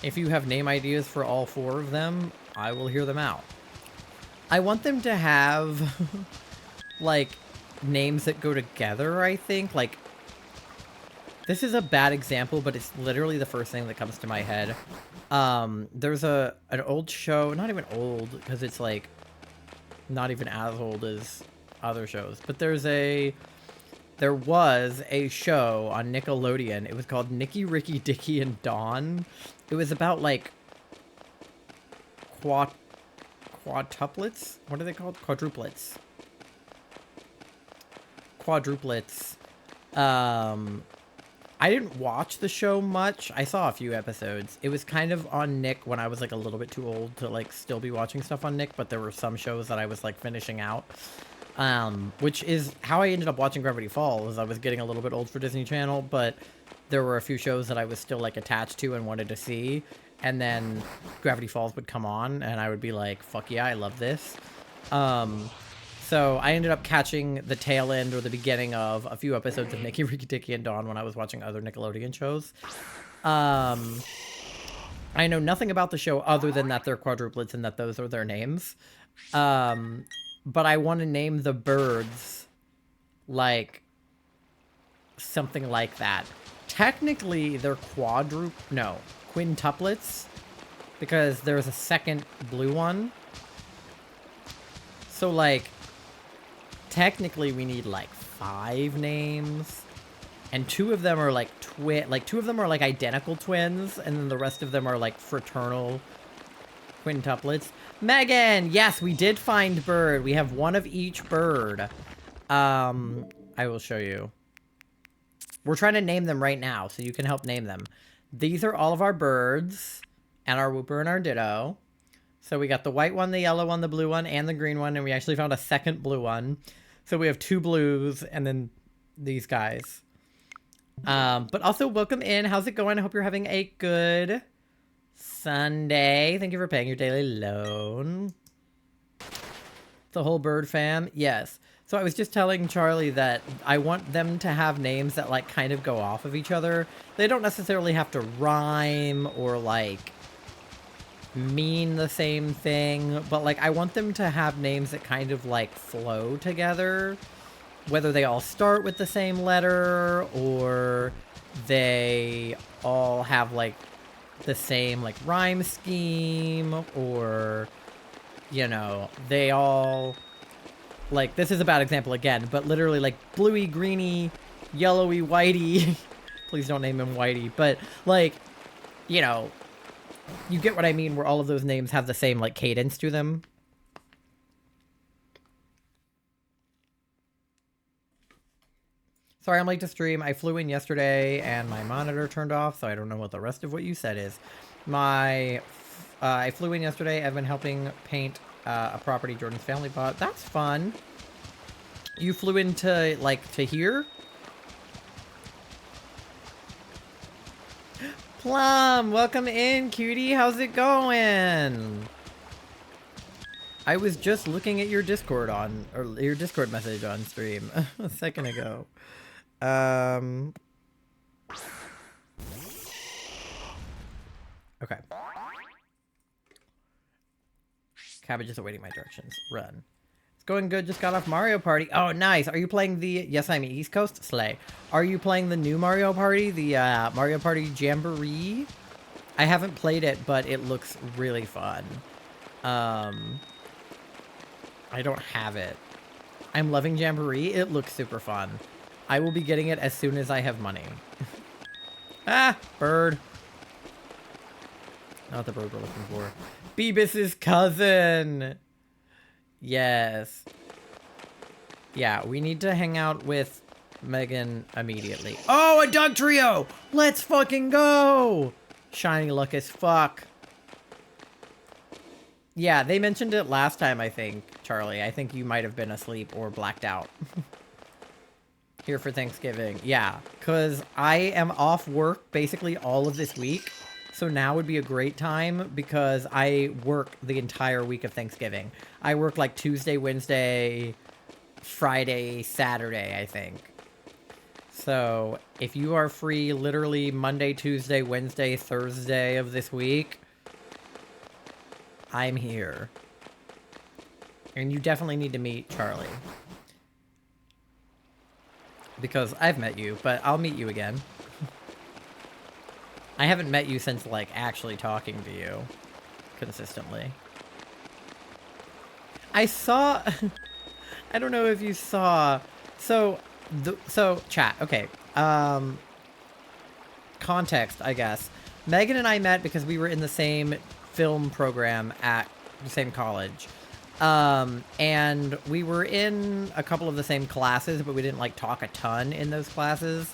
If you have name ideas for all 4 of them, I will hear them out. I want them to have, like, names that go together, I think. Like, this is a bad example, but it's literally the first thing that comes to my head. There's an old show, not even old, because it's, like, not even as old as other shows, but there was a show on Nickelodeon. It was called Nicky, Ricky, Dicky, and Dawn. It was about, like, quadruplets? What are they called? Quadruplets. I didn't watch the show much. I saw a few episodes. It was kind of on Nick when I was, like, a little bit too old to, like, still be watching stuff on Nick, but there were some shows that I was, like, finishing out. Which is how I ended up watching Gravity Falls. I was getting a little bit old for Disney Channel, but there were a few shows that I was still, like, attached to and wanted to see. And then Gravity Falls would come on, and I would be like, fuck yeah, I love this. So I ended up catching the tail end or the beginning of a few episodes of Nicky, Ricky, Dicky, and Dawn when I was watching other Nickelodeon shows. I know nothing about the show other than that they're quadruplets and that those are their names. But I want to name the birds, like, something like that. Technically, they're quintuplets, because there's a second blue one. So, like, technically we need, like, 5 names, and 2 of them are, like, 2 of them are, like, identical twins, and then the rest of them are, like, fraternal quintuplets. Megan, yes, we did find bird. We have one of each bird. I will show you. We're trying to name them right now, so you can help name them. These are all of our birds, and our whooper and our ditto. So we got the white one, the yellow one, the blue one, and the green one, and we actually found a second blue one. So we have 2 blues, and then these guys. But also, welcome in. How's it going? I hope you're having a good Sunday. Thank you for paying your daily loan. The whole bird fam? Yes. So I was just telling Charlie that I want them to have names that, like, kind of go off of each other. They don't necessarily have to rhyme or, like, mean the same thing. But, like, I want them to have names that kind of, like, flow together. Whether they all start with the same letter or they all have, like, the same, like, rhyme scheme or, you know, they all... Like, this is a bad example again, but literally, like, bluey, greeny, yellowy, whitey. Please don't name him Whitey. But, like, you know, you get what I mean, where all of those names have the same, like, cadence to them. Sorry, I'm late to stream. I flew in yesterday, and my monitor turned off, so I don't know what the rest of what you said is. I flew in yesterday. I've been helping paint a property Jordan's family bought. That's fun. You flew into, like, to here? Plum, welcome in, cutie. How's it going? I was just looking at your Discord your Discord message on stream a second ago. Okay. Cabbage is awaiting my directions. Run. It's going good. Just got off Mario Party. Oh, nice. Are you playing the... Yes, I'm East Coast. Slay. Are you playing the new Mario Party? The Mario Party Jamboree? I haven't played it, but it looks really fun. I don't have it. I'm loving Jamboree. It looks super fun. I will be getting it as soon as I have money. Ah! Bird. Not the bird we're looking for. Beebus's cousin! Yes. Yeah, we need to hang out with Megan immediately. Oh, a dog trio! Let's fucking go! Shiny luck as fuck. Yeah, they mentioned it last time, I think, Charlie. I think you might have been asleep or blacked out. Here for Thanksgiving. Yeah, because I am off work basically all of this week. So now would be a great time because I work the entire week of Thanksgiving. I work like Tuesday, Wednesday, Friday, Saturday, I think. So if you are free literally Monday, Tuesday, Wednesday, Thursday of this week, I'm here. And you definitely need to meet Charlie. Because I've met you, but I'll meet you again. I haven't met you since, like, actually talking to you consistently. I saw... I don't know if you saw... So, chat, okay. Context, I guess. Megan and I met because we were in the same film program at the same college. And we were in a couple of the same classes, but we didn't, like, talk a ton in those classes.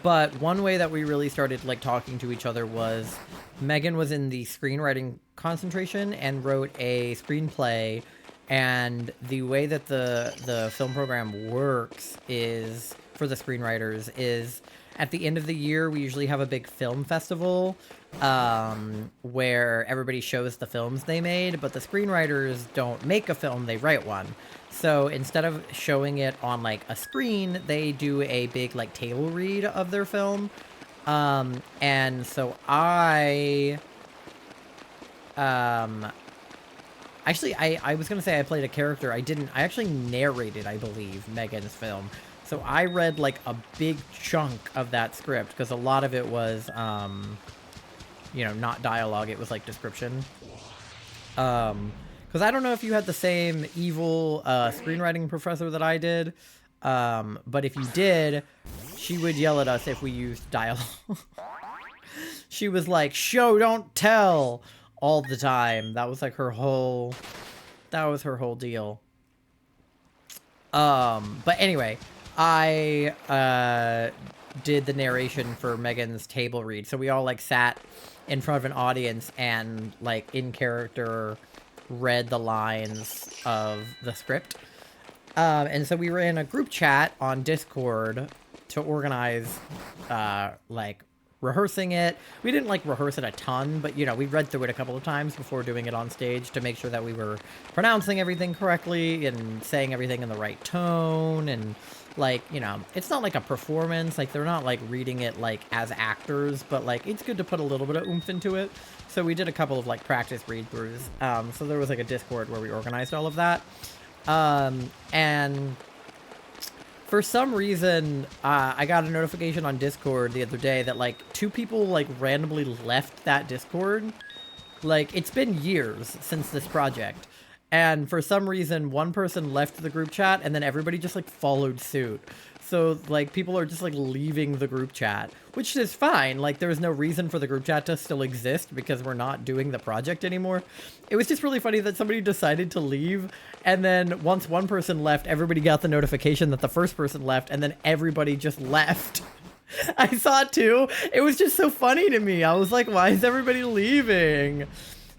But one way that we really started, like, talking to each other was Megan was in the screenwriting concentration and wrote a screenplay, and the way that the film program works is, for the screenwriters, is at the end of the year, we usually have a big film festival, where everybody shows the films they made, but the screenwriters don't make a film, they write one. So instead of showing it on, like, a screen, they do a big, like, table read of their film. And so I actually, I was gonna say I played a character. I didn't. I actually narrated, I believe, Megan's film. So I read, like, a big chunk of that script, because a lot of it was, you know, not dialogue. It was, like, description. Because I don't know if you had the same evil screenwriting professor that I did, but if you did, she would yell at us if we used dialogue. She was like, show, don't tell all the time. That was like her whole deal. But anyway, I did the narration for Megan's table read. So we all like sat in front of an audience and like in character read the lines of the script. And so we were in a group chat on Discord to organize like rehearsing it. We didn't like rehearse it a ton, but you know, we read through it a couple of times before doing it on stage to make sure that we were pronouncing everything correctly and saying everything in the right tone. And like, you know, it's not like a performance, like they're not like reading it like as actors, but like it's good to put a little bit of oomph into it. So we did a couple of like practice read-throughs. So there was like a Discord where we organized all of that. And for some reason, I got a notification on Discord the other day that, like, 2 people, like, randomly left that Discord. Like, it's been years since this project. And for some reason, one person left the group chat, and then everybody just, like, followed suit. So, like, people are just, like, leaving the group chat, which is fine. Like, there's no reason for the group chat to still exist because we're not doing the project anymore. It was just really funny that somebody decided to leave, and then once one person left, everybody got the notification that the first person left, and then everybody just left. I saw it too. It was just so funny to me. I was like, why is everybody leaving?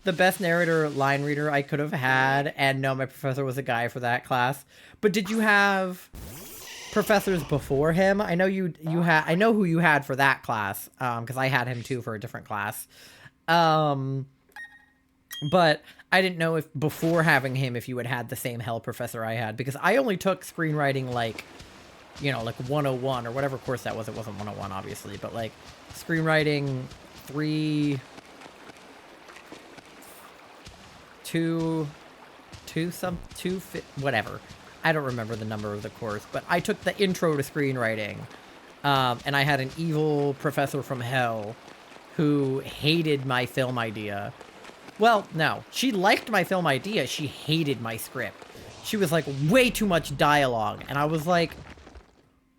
The best narrator line reader I could have had, and no, my professor was a guy for that class. But did you have professors before him? I know you had. I know who you had for that class, because I had him too for a different class. But I didn't know if before having him, if you had the same hell professor I had, because I only took screenwriting like, you know, like 101 or whatever course that was. It wasn't 101, obviously, but like screenwriting 2 whatever. I don't remember the number of the course, but I took the intro to screenwriting. And I had an evil professor from hell who hated my film idea. Well, no, she liked my film idea. She hated my script. She was like, way too much dialogue. And I was like,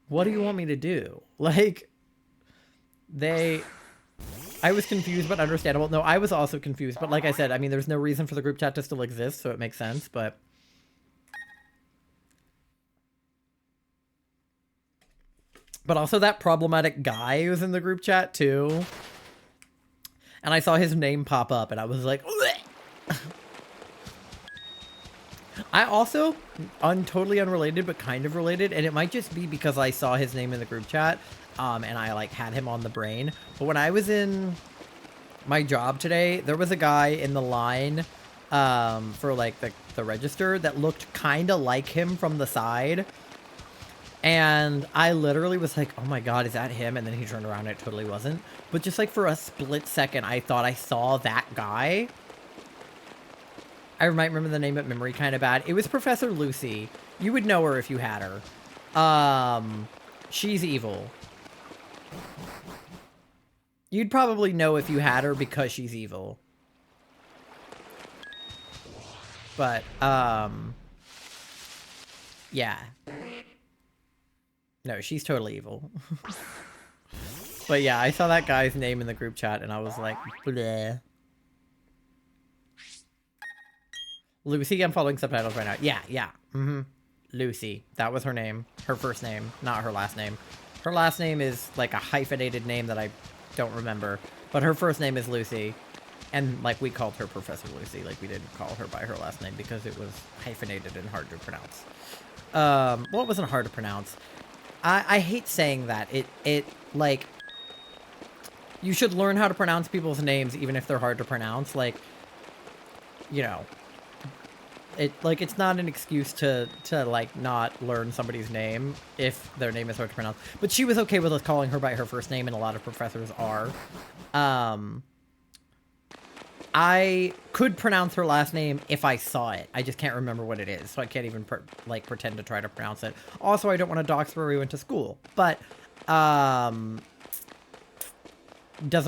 what do you want me to do? Like, I was confused, but understandable. No, I was also confused. But like I said, I mean, there's no reason for the group chat to still exist, so it makes sense, but also that problematic guy who's in the group chat too. And I saw his name pop up and I was like, bleh. I also, totally unrelated, but kind of related, and it might just be because I saw his name in the group chat, and I like had him on the brain. But when I was in my job today, there was a guy in the line for like the register that looked kind of like him from the side. And I literally was like, oh my god, is that him? And then he turned around and it totally wasn't. But just like for a split second, I thought I saw that guy. I might remember the name of memory kind of bad. It was Professor Lucy. You would know her if you had her. She's evil. You'd probably know if you had her because she's evil. But, yeah. No, she's totally evil. But yeah, I saw that guy's name in the group chat and I was like, bleh. Lucy, I'm following subtitles right now. Yeah. Lucy. That was her name. Her first name, not her last name. Her last name is like a hyphenated name that I don't remember. But her first name is Lucy. And like we called her Professor Lucy. Like we didn't call her by her last name because it was hyphenated and hard to pronounce. Well, it wasn't hard to pronounce. I hate saying that. It like, you should learn how to pronounce people's names even if they're hard to pronounce. Like, you know, it's not an excuse to like not learn somebody's name if their name is hard to pronounce. But she was okay with us calling her by her first name, and a lot of professors are. I could pronounce her last name if I saw it. I just can't remember what it is, so I can't even pretend to try to pronounce it. Also, I don't want to dox where we went to school. But doesn't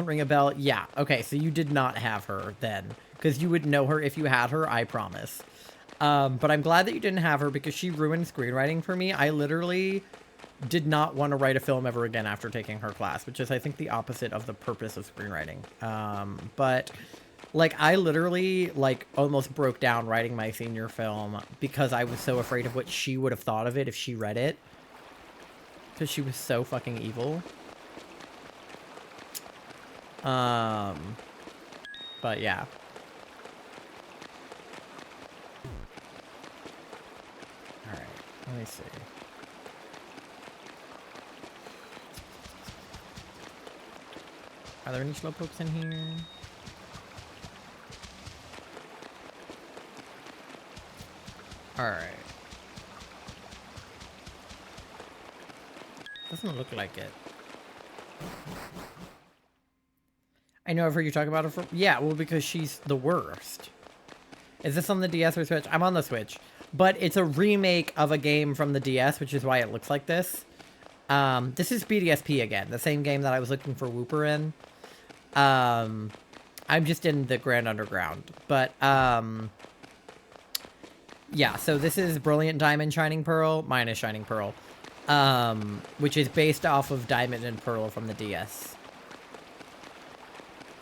ring a bell. Yeah. Okay. So you did not have her then, because you would know her if you had her. I promise. But I'm glad that you didn't have her because she ruined screenwriting for me. I literally did not want to write a film ever again after taking her class, which is, I think, the opposite of the purpose of screenwriting. But, like, I literally, like, almost broke down writing my senior film because I was so afraid of what she would have thought of it if she read it. Because she was so fucking evil. But, yeah. Alright, let me see. Are there any slowpokes in here? Alright. Doesn't look like it. I know I've heard you talk about her for... Yeah, well, because she's the worst. Is this on the DS or Switch? I'm on the Switch. But it's a remake of a game from the DS, which is why it looks like this. This is BDSP again, the same game that I was looking for Whooper in. I'm just in the Grand Underground. But, yeah, so this is Brilliant Diamond Shining Pearl. Mine is Shining Pearl. Which is based off of Diamond and Pearl from the DS.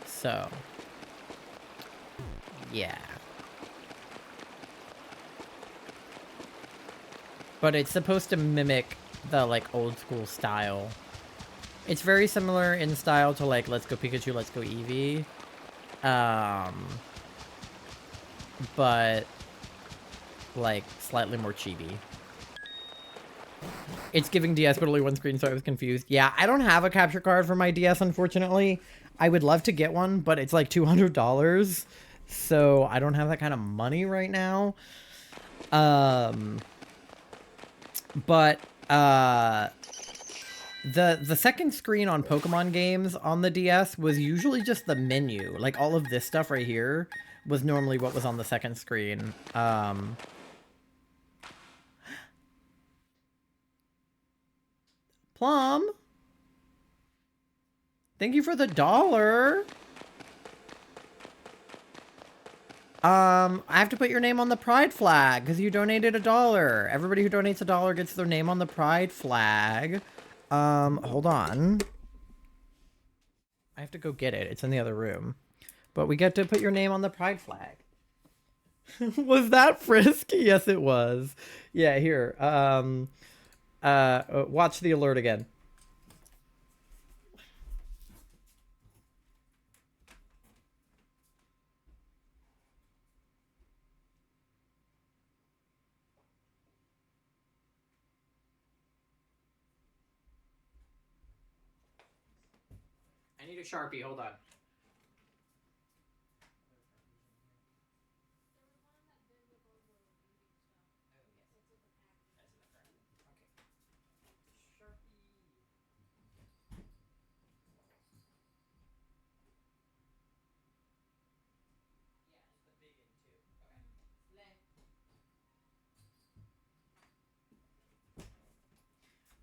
So, yeah. But it's supposed to mimic the, like, old school style. It's very similar in style to, like, Let's Go Pikachu, Let's Go Eevee. But, like, slightly more chibi. It's giving DS but only one screen, so I was confused. Yeah, I don't have a capture card for my DS, unfortunately. I would love to get one, but it's like $200. So I don't have that kind of money right now. But the second screen on Pokemon games on the DS was usually just the menu. Like, all of this stuff right here was normally what was on the second screen. Plum? Thank you for the $1. I have to put your name on the pride flag because you donated $1. Everybody who donates $1 gets their name on the pride flag. Hold on. I have to go get it. It's in the other room. But we get to put your name on the pride flag. Was that Frisk? Yes, it was. Yeah, here. Watch the alert again. I need a Sharpie, hold on.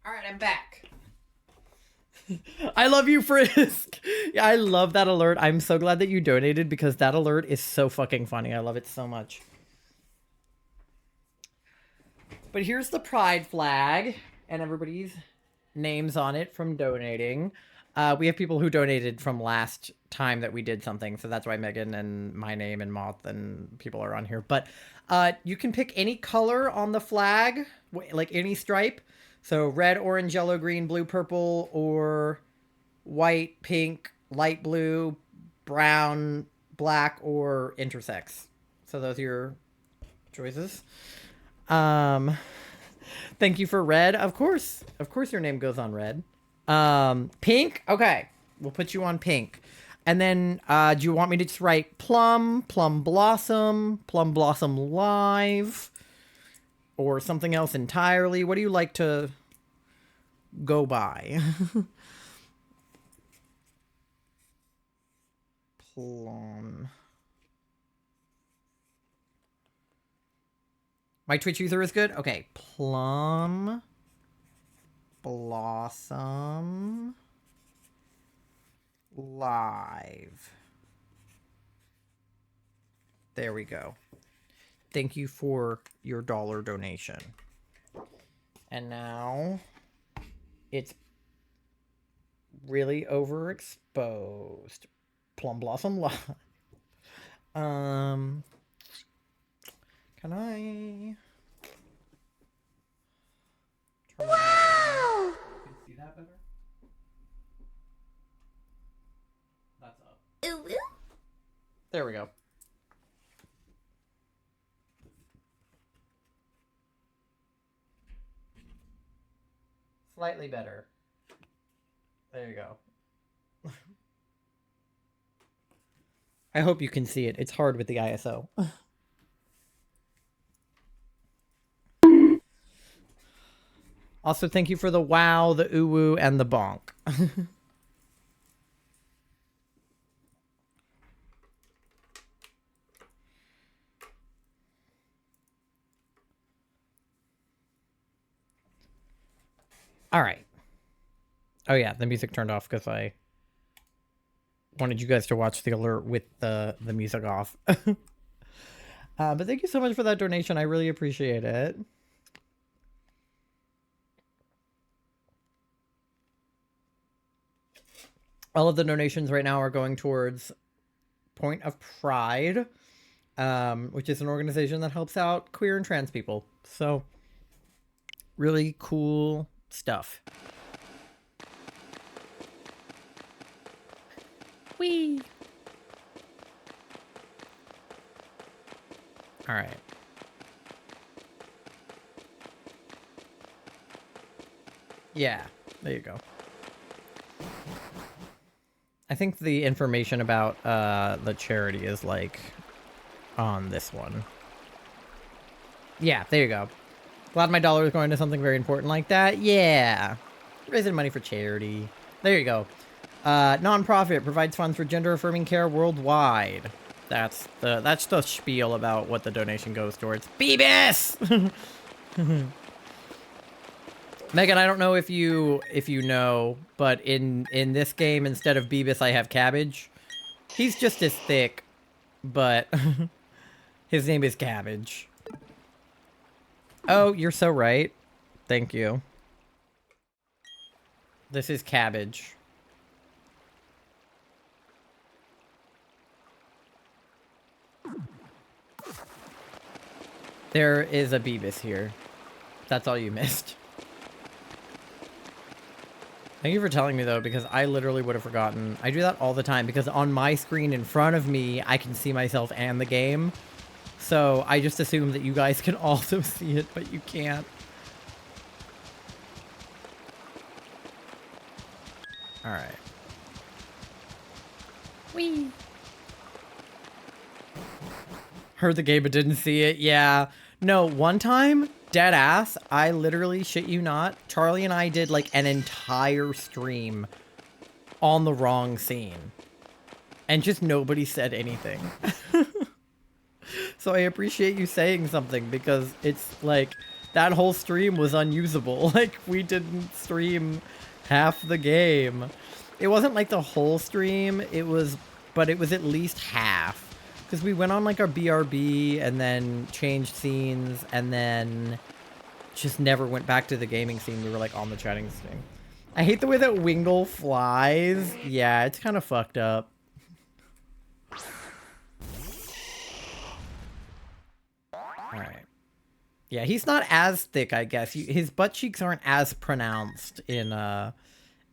Alright, I'm back. I love you, Frisk. Yeah, I love that alert. I'm so glad that you donated because that alert is so fucking funny. I love it so much. But here's the pride flag and everybody's names on it from donating. We have people who donated from last time that we did something, so that's why Megan and my name and Moth and people are on here. But you can pick any color on the flag, like any stripe. So red, orange, yellow, green, blue, purple, or white, pink, light blue, brown, black, or intersex. So those are your choices. Thank you for red. Of course your name goes on red. Pink. Okay. We'll put you on pink. And then, do you want me to just write plum, plum blossom live, or something else entirely? What do you like to go by? Plum. My Twitch user is good? Okay. Plum blossom live. There we go. Thank you for your $1 donation. And now It's really overexposed. Plum Blossom Live. Can I? Wow! Can you see that better? That's up. Ooh, ooh. There we go. Slightly better. There you go. I hope you can see it. It's hard with the ISO. Also, thank you for the wow, the uwu, and the bonk. All right. Oh yeah, the music turned off because I wanted you guys to watch the alert with the music off. But thank you so much for that donation. I really appreciate it. All of the donations right now are going towards Point of Pride, which is an organization that helps out queer and trans people. So, really cool stuff. Whee! All right. Yeah, there you go. I think the information about the charity is like on this one. Yeah, there you go. Glad my dollar is going to something very important like that. Yeah. Raising money for charity. There you go. Nonprofit provides funds for gender-affirming care worldwide. That's the spiel about what the donation goes towards. Beavis! Megan, I don't know if you know, but in this game, instead of Beavis, I have Cabbage. He's just as thick, but his name is Cabbage. Oh, you're so right. Thank you. This is Cabbage. There is a Beavis here. That's all you missed. Thank you for telling me, though, because I literally would have forgotten. I do that all the time, because on my screen in front of me, I can see myself and the game. So I just assume that you guys can also see it, but you can't. Alright. Whee! Heard the game but didn't see it. Yeah. No, one time, dead ass, I literally, shit you not, Charlie and I did like an entire stream on the wrong scene. And just nobody said anything. So I appreciate you saying something, because it's like, that whole stream was unusable. Like, we didn't stream half the game. It wasn't like the whole stream, but it was at least half. Because we went on like our BRB and then changed scenes and then just never went back to the gaming scene. We were like on the chatting scene. I hate the way that Wingle flies. Yeah, it's kind of fucked up. Alright. Yeah, he's not as thick, I guess. His butt cheeks aren't as pronounced in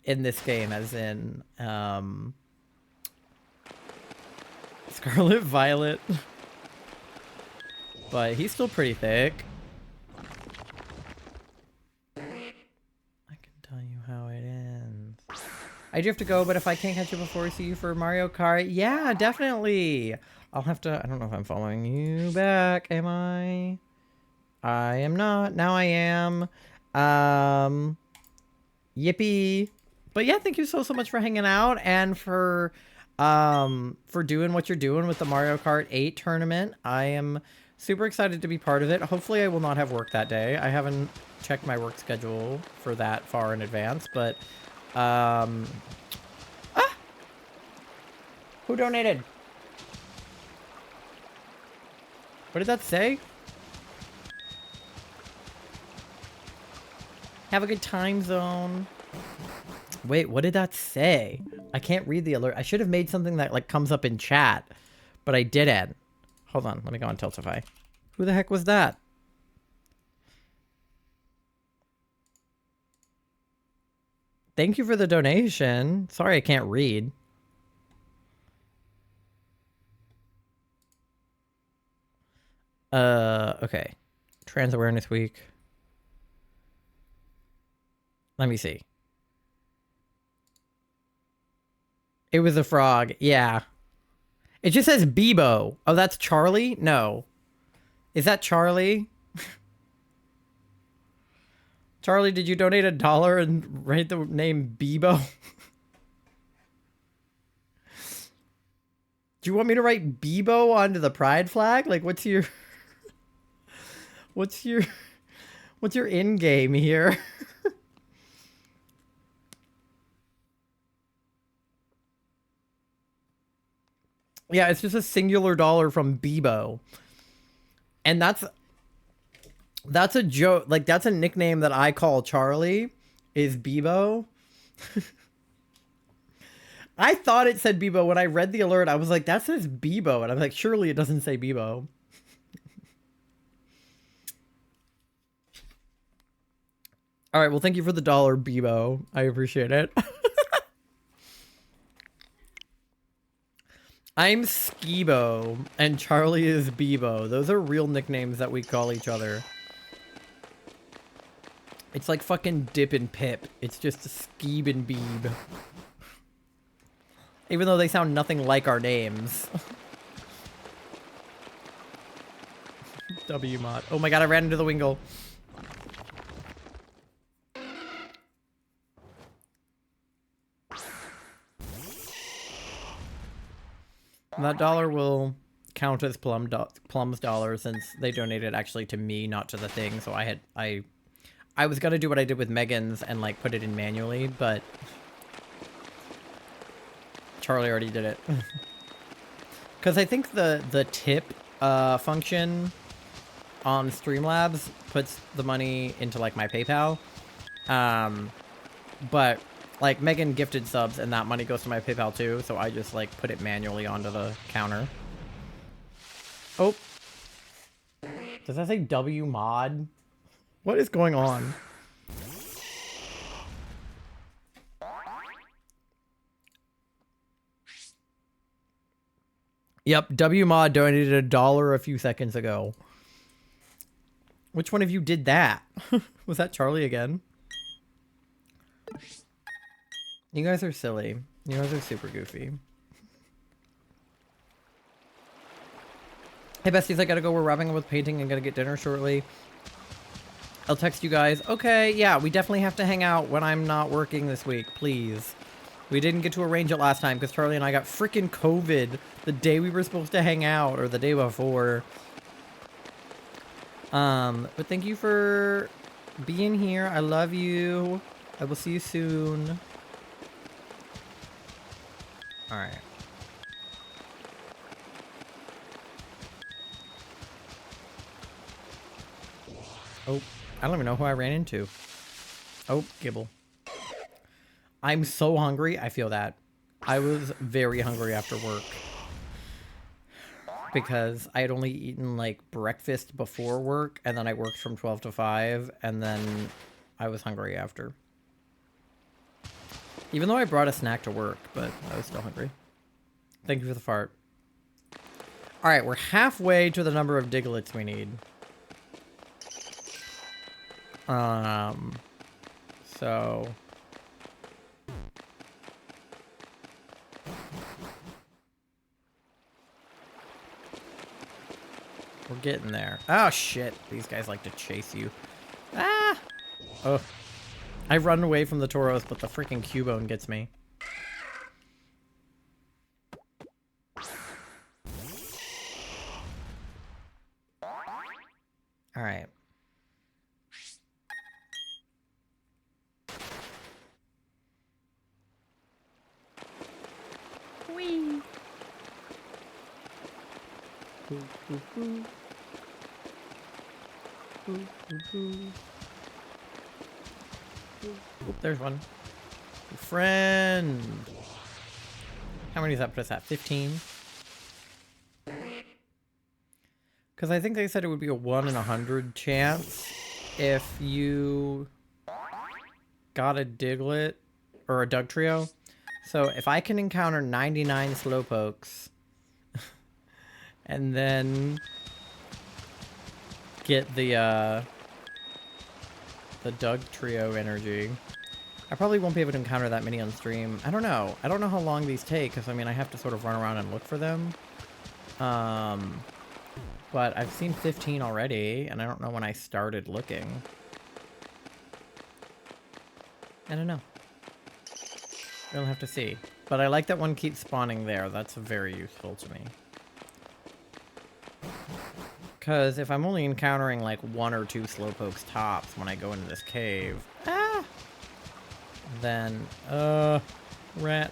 this game as in Scarlet Violet. But he's still pretty thick. I can tell you how it ends. I do have to go, but if I can't catch you before I see you for Mario Kart, yeah, definitely. I'll have to, I don't know if I'm following you back, am I? I am not. Now I am. Yippee. But yeah, thank you so much for hanging out and for doing what you're doing with the Mario Kart 8 tournament. I am super excited to be part of it. Hopefully I will not have work that day. I haven't checked my work schedule for that far in advance, but who donated? What did that say? Have a good time zone. Wait, what did that say? I can't read the alert. I should have made something that like comes up in chat, but I didn't. Hold on, let me go on Tiltify. Who the heck was that? Thank you for the donation. Sorry I can't read. Okay. Trans Awareness Week. Let me see. It was a frog. Yeah. It just says Bebo. Oh, that's Charlie? No. Is that Charlie? Charlie, did you donate $1 and write the name Bebo? Do you want me to write Bebo onto the pride flag? Like, what's your... What's your end game here? Yeah, it's just a singular dollar from Bebo. And that's a joke. Like, that's a nickname that I call Charlie, is Bebo. I thought it said Bebo. When I read the alert, I was like, that says Bebo. And I was like, surely it doesn't say Bebo. All right, well, thank you for the $1, Bebo. I appreciate it. I'm Skibo, and Charlie is Bebo. Those are real nicknames that we call each other. It's like fucking Dip and Pip. It's just Skeeb and Beeb. Even though they sound nothing like our names. W-mod. Oh my god, I ran into the Wingle. That $1 will count as Plum's dollar since they donated actually to me, not to the thing. So I was gonna do what I did with Megan's and like put it in manually, but Charlie already did it. Because I think the tip function on Streamlabs puts the money into like my PayPal, but like Megan gifted subs and that money goes to my PayPal too, so I just like put it manually onto the counter. Oh, does that say W mod? What is going on? Yep, W mod donated $1 a few seconds ago. Which one of you did that? Was that Charlie again? You guys are silly. You guys are super goofy. Hey besties, I gotta go. We're wrapping up with painting and gonna get dinner shortly. I'll text you guys. Okay, yeah, we definitely have to hang out when I'm not working this week, please. We didn't get to arrange it last time because Charlie and I got freaking COVID the day we were supposed to hang out, or the day before. But thank you for being here. I love you. I will see you soon. Alright. Oh, I don't even know who I ran into. Oh, Gibble. I'm so hungry. I feel that. I was very hungry after work. Because I had only eaten, like, breakfast before work, and then I worked from 12 to 5, and then I was hungry after. Even though I brought a snack to work, but I was still hungry. Thank you for the fart. Alright, we're halfway to the number of Digletts we need. So... we're getting there. Oh, shit. These guys like to chase you. Ah! Oh. I run away from the Tauros, but the freaking Cubone gets me. Alright. Whee! Ooh, ooh, ooh. Ooh, ooh, ooh. Oop, there's one. friend. How many does that put us at? 15? Because I think they said it would be a 1 in 100 chance if you got a Diglett or a Dugtrio. So if I can encounter 99 Slowpokes and then get the Dugtrio energy, I probably won't be able to encounter that many on stream. I don't know. I don't know how long these take, because I mean I have to sort of run around and look for them. But I've seen 15 already, and I don't know when I started looking. I don't know. We'll have to see. But I like that one keeps spawning there. That's very useful to me. Because if I'm only encountering like 1 or 2 Slowpokes tops when I go into this cave, then, rat,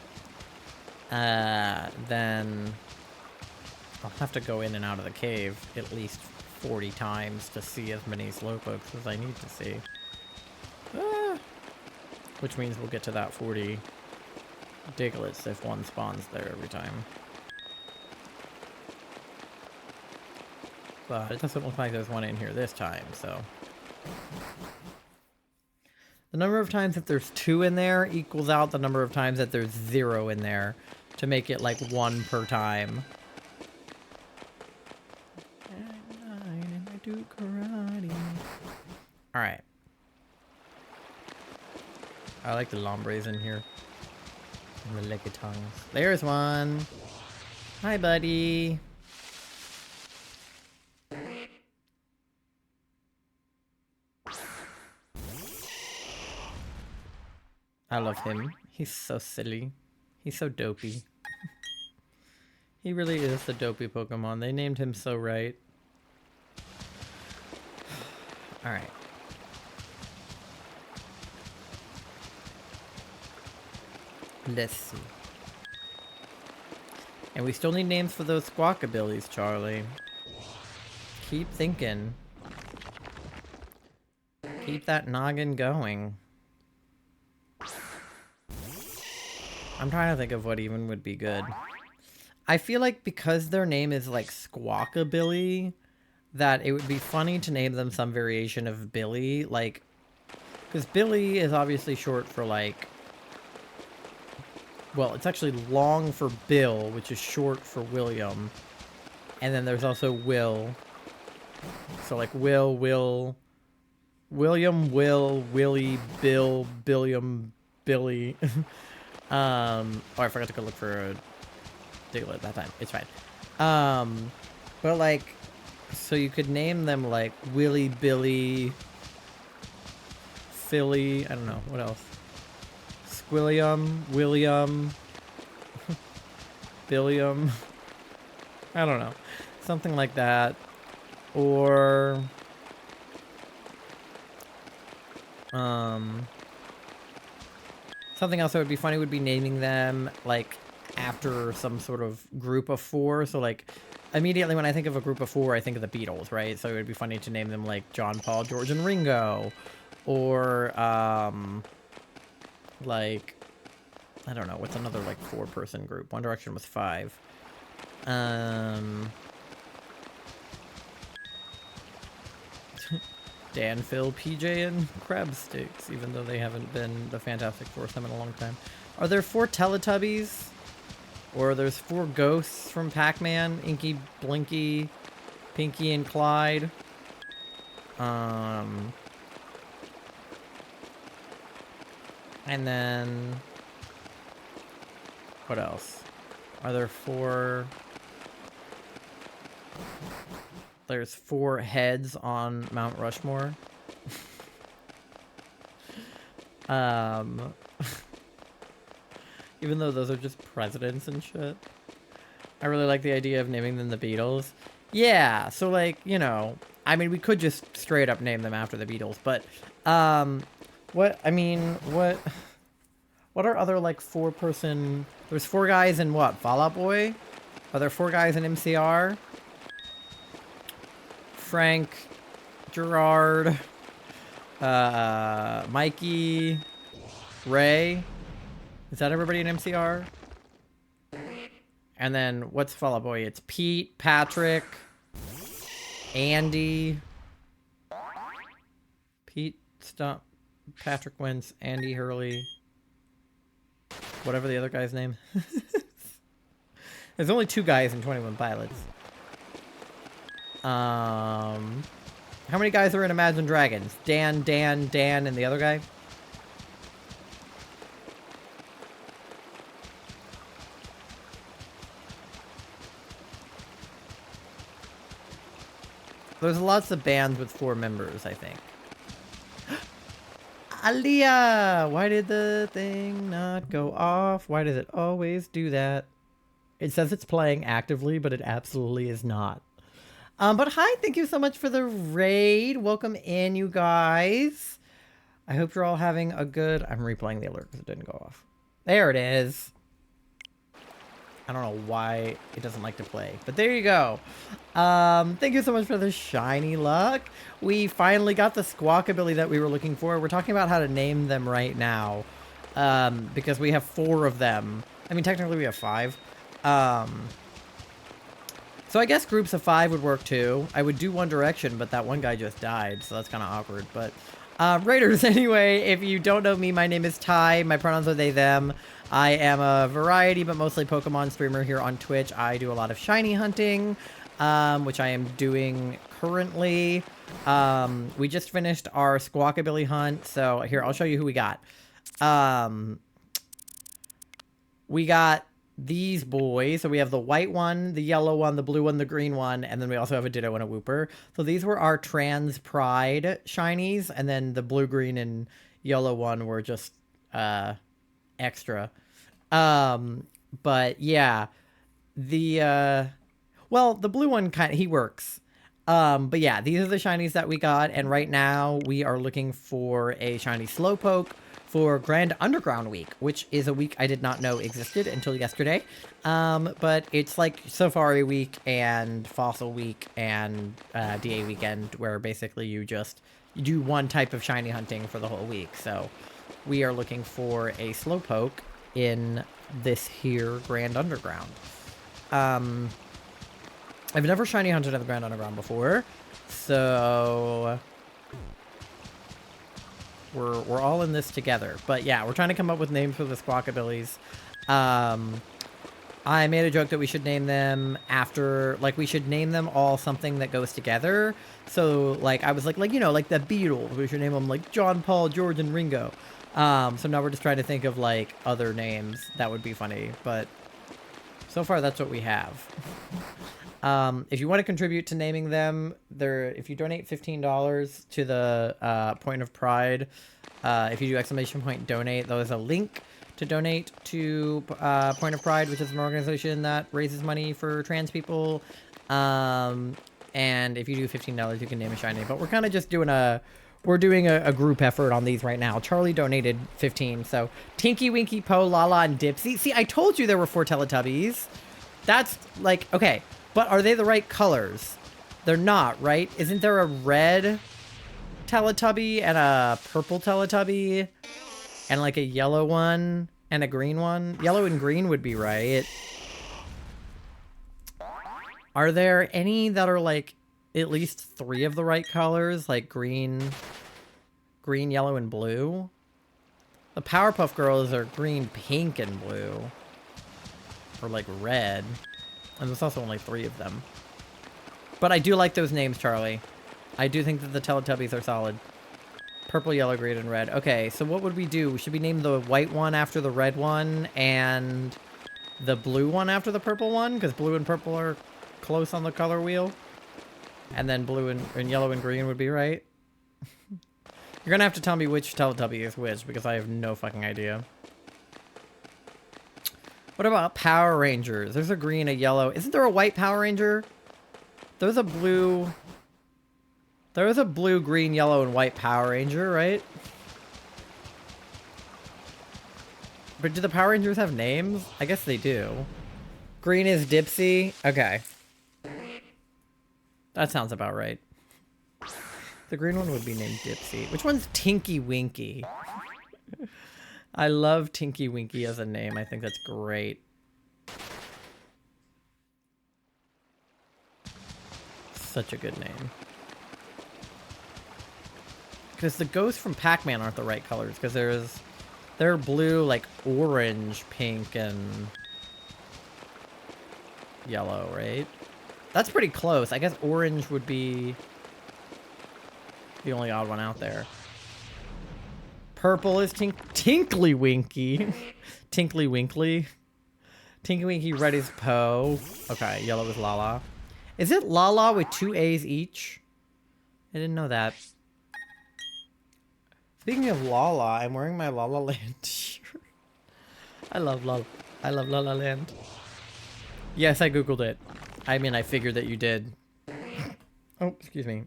then I'll have to go in and out of the cave at least 40 times to see as many Slowpokes as I need to see. Which means we'll get to that 40 Digletts if one spawns there every time. But it doesn't look like there's one in here this time, so... The number of times that there's 2 in there equals out the number of times that there's 0 in there to make it like 1 per time. Do karate. Alright. I like the Lombres in here. And the Lickitongs. There's one. Hi, buddy. I love him. He's so silly. He's so dopey. He really is the dopey Pokemon. They named him so right. Alright. Let's see. And we still need names for those Squawkabillies, Charlie. Keep thinking. Keep that noggin going. I'm trying to think of what even would be good. I feel like because their name is like Squawkabilly, that it would be funny to name them some variation of Billy, like, because Billy is obviously short for, like, well, it's actually long for Bill, which is short for William, and then there's also Will, so, like, William, Willie, Bill, Billiam, Billy, oh, I forgot to go look for a Diglett that time, it's fine, but, like, so you could name them like Willy, Billy, Philly, I don't know, what else? Squilliam, William, Billiam, I don't know. Something like that. Or, something else that would be funny would be naming them like after some sort of group of 4, so like immediately when I think of a group of 4, I think of the Beatles, right? So it would be funny to name them like John, Paul, George, and Ringo. Or, like, I don't know, what's another like 4-person group? One Direction was 5. Dan, Phil, PJ, and Crabsticks, even though they haven't been the Fantastic Four in a long time. Are there 4 Teletubbies? Or there's 4 ghosts from Pac-Man, Inky, Blinky, Pinky, and Clyde. And then... what else? Are there 4... There's 4 heads on Mount Rushmore. Even though those are just presidents and shit. I really like the idea of naming them the Beatles. Yeah, so like, you know, I mean, we could just straight up name them after the Beatles, but, what are other, like, 4-person... There's 4 guys in what? Fall Out Boy? Are there 4 guys in MCR? Frank, Gerard, Mikey, Ray. Is that everybody in MCR? And then what's Fall Out Boy? It's Pete, Patrick, Andy. Pete, Stump, Patrick Wentz, Andy Hurley. Whatever the other guy's name. There's only 2 guys in 21 Pilots. How many guys are in Imagine Dragons? Dan, and the other guy? There's lots of bands with 4 members, I think. Aliyah! Why did the thing not go off? Why does it always do that? It says it's playing actively, but it absolutely is not. But hi, thank you so much for the raid. Welcome in, you guys. I hope you're all having a good... I'm replaying the alert because it didn't go off. There it is. I don't know why it doesn't like to play, but there you go. Thank you so much for the shiny luck. We finally got the Squawkabilly that we were looking for. We're talking about how to name them right now, because we have 4 of them. I mean, technically we have 5. So I guess groups of 5 would work too. I would do One Direction, but that one guy just died, so that's kind of awkward. But Raiders, anyway, if you don't know me, my name is Ty. My pronouns are they, them. I am a variety, but mostly Pokemon streamer here on Twitch. I do a lot of shiny hunting, which I am doing currently. We just finished our Squawkabilly hunt, so here, I'll show you who we got. We got these boys. So we have the white one, the yellow one, the blue one, the green one, and then we also have a Ditto and a Wooper. So these were our Trans Pride shinies, and then the blue, green, and yellow one were just extra. But yeah, well, the blue one he works. But yeah, these are the shinies that we got, and right now we are looking for a shiny Slowpoke for Grand Underground Week, which is a week I did not know existed until yesterday. But it's like Safari Week and Fossil Week and DA Weekend, where basically you do one type of shiny hunting for the whole week. So we are looking for a Slowpoke in this here Grand Underground. I've never shiny hunted in the Grand Underground before, so we're all in this together. But yeah, we're trying to come up with names for the Squawkabillies. I made a joke that we should name them after, like, we should name them all something that goes together. So, like, I was like, you know, like the Beatles. We should name them, like, John, Paul, George, and Ringo. So now we're just trying to think of, like, other names that would be funny. But so far, that's what we have. If you want to contribute to naming them, if you donate $15 to the Point of Pride, if you do ! Donate, there's a link to donate to Point of Pride, which is an organization that raises money for trans people. And if you do $15, you can name a shiny. But we're kind of just doing we're doing a group effort on these right now. Charlie donated 15, so Tinky, Winky, Po, Lala, and Dipsy. See, I told you there were 4 Teletubbies. That's, like, okay. But are they the right colors? They're not, right? Isn't there a red Teletubby and a purple Teletubby? And, like, a yellow one and a green one? Yellow and green would be right. Are there any that are, like, at least 3 of the right colors? Like green, yellow, and blue? The Powerpuff Girls are green, pink, and blue. Or, like, red. And there's also only 3 of them. But I do like those names, Charlie. I do think that the Teletubbies are solid. Purple, yellow, green, and red. Okay, so what would we do? Should we name the white one after the red one and the blue one after the purple one? Because blue and purple are close on the color wheel. And then blue and yellow and green would be right. You're going to have to tell me which Teletubby is which, because I have no fucking idea. What about Power Rangers? There's a green, a yellow. Isn't there a white Power Ranger? There's a blue... There is a blue, green, yellow, and white Power Ranger, right? But do the Power Rangers have names? I guess they do. Green is Dipsy? Okay. That sounds about right. The green one would be named Dipsy. Which one's Tinky Winky? I love Tinky Winky as a name. I think that's great. Such a good name. Because the ghosts from Pac-Man aren't the right colors. Because they're blue, like orange, pink, and yellow, right? That's pretty close. I guess orange would be the only odd one out there. Purple is Tinkly Winky. Tinkly Winkly. Tinky Winky, red is Poe. Okay, yellow is Lala. Is it Lala with 2 A's each? I didn't know that. Speaking of Lala, I'm wearing my La La Land shirt. I love Lala. I love La La Land. Yes, I googled it. I mean, I figured that you did. Oh, excuse me.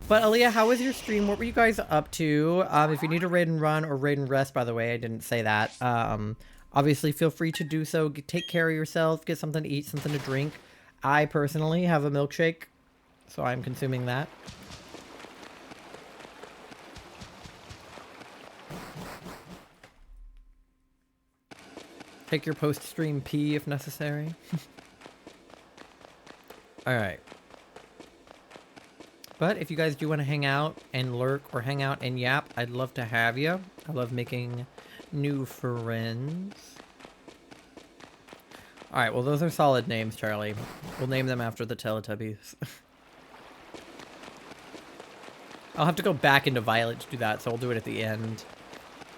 But Aaliyah, how was your stream? What were you guys up to? If you need to raid and run or raid and rest, by the way, I didn't say that. Obviously, feel free to do so. Take care of yourself. Get something to eat, something to drink. I personally have a milkshake, so I'm consuming that. Take your post-stream pee if necessary. Alright. But if you guys do want to hang out and lurk or hang out and yap, I'd love to have you. I love making new friends. Alright, well those are solid names, Charlie. We'll name them after the Teletubbies. I'll have to go back into Violet to do that, so I'll do it at the end.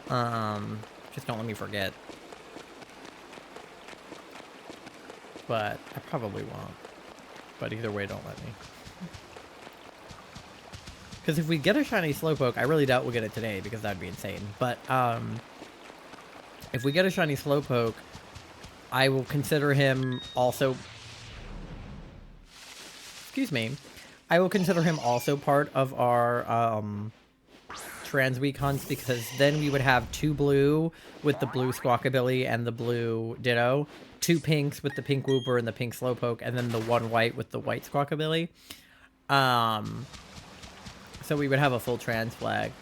Just don't let me forget. But I probably won't. But either way, don't let me. Because if we get a shiny Slowpoke, I really doubt we'll get it today, because that'd be insane. But, if we get a shiny Slowpoke, I will consider him also... Excuse me. I will consider him also part of our, Trans Week hunts, because then we would have 2 blue with the blue Squawkabilly and the blue Ditto, 2 pinks with the pink Wooper and the pink Slowpoke, and then the 1 white with the white Squawkabilly. So we would have a full trans flag.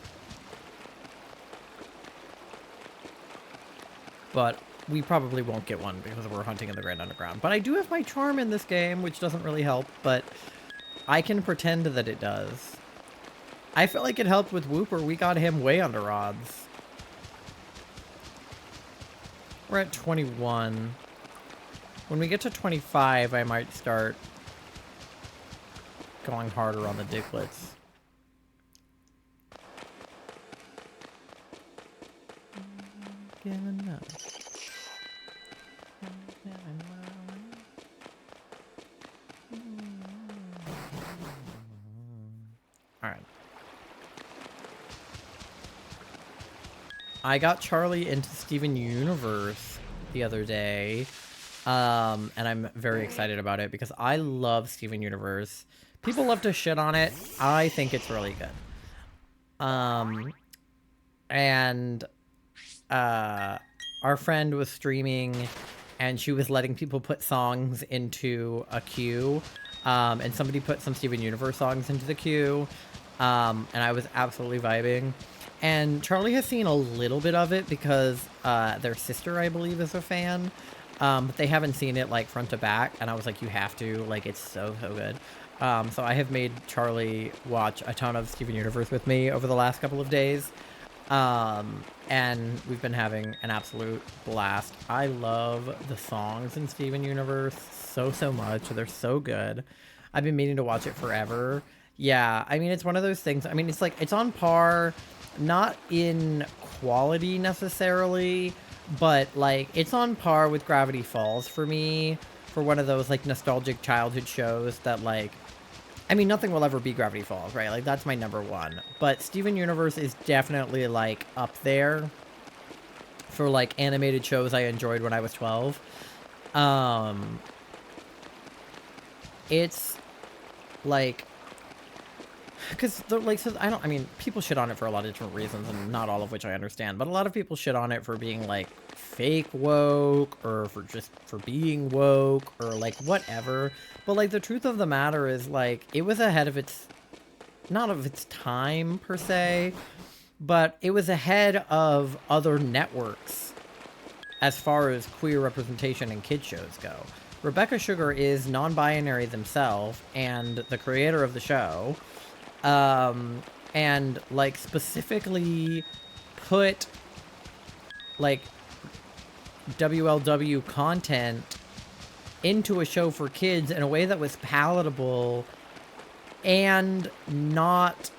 But we probably won't get one because we're hunting in the Grand Underground. But I do have my charm in this game, which doesn't really help, but I can pretend that it does. I feel like it helped with Wooper. We got him way under odds. We're at 21. When we get to 25, I might start going harder on the Digletts. Alright. I got Charlie into Steven Universe the other day, and I'm very excited about it because I love Steven Universe. People love to shit on it. I think it's really good. And our friend was streaming, and she was letting people put songs into a queue, and somebody put some Steven Universe songs into the queue, and I was absolutely vibing. And Charlie has seen a little bit of it because their sister, I believe, is a fan, but they haven't seen it like front to back, and I was like, you have to, like, it's so good. So I have made Charlie watch a ton of Steven Universe with me over the last couple of days, and we've been having an absolute blast. I love the songs in Steven Universe so much. They're so good. I've been meaning to watch it forever. Yeah, I mean, it's one of those things. I mean, it's like, it's on par, not in quality necessarily, but like, it's on par with Gravity Falls for me, for one of those like nostalgic childhood shows that, like, I mean, nothing will ever be Gravity Falls, right? Like, that's my #1. But Steven Universe is definitely, like, up there for, like, animated shows I enjoyed when I was 12. It's, like... Because, like, so I mean, people shit on it for a lot of different reasons, and not all of which I understand. But a lot of people shit on it for being, like, fake woke, or for being woke, or, like, whatever. But, like, the truth of the matter is, like, it was ahead of its... not of its time, per se. but it was ahead of other networks as far as queer representation in kid shows go. Rebecca Sugar is non-binary themselves and the creator of the show, and like specifically put like WLW content into a show for kids in a way that was palatable and not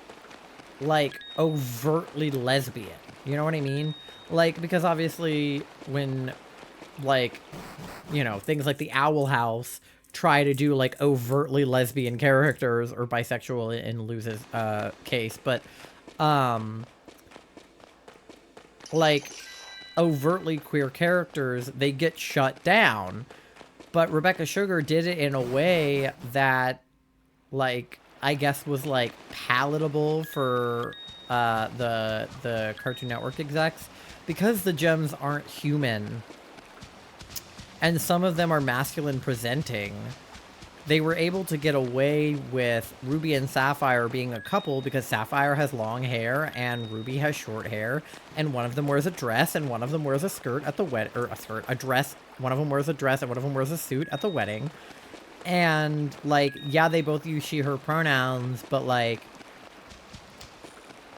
like overtly lesbian. You know what I mean? Like, because obviously when like, you know, things like the Owl House try to do like overtly lesbian characters, or bisexual in Luz's case, but like overtly queer characters, they get shut down. But Rebecca Sugar did it in a way that, like, I guess was like palatable for the Cartoon Network execs, because the gems aren't human and some of them are masculine presenting. They were able to get away with Ruby and Sapphire being a couple because Sapphire has long hair and Ruby has short hair, and one of them wears a dress and one of them wears a skirt at the a dress. One of them wears a dress and one of them wears a suit at the wedding. And like, yeah, they both use she, her pronouns, but like,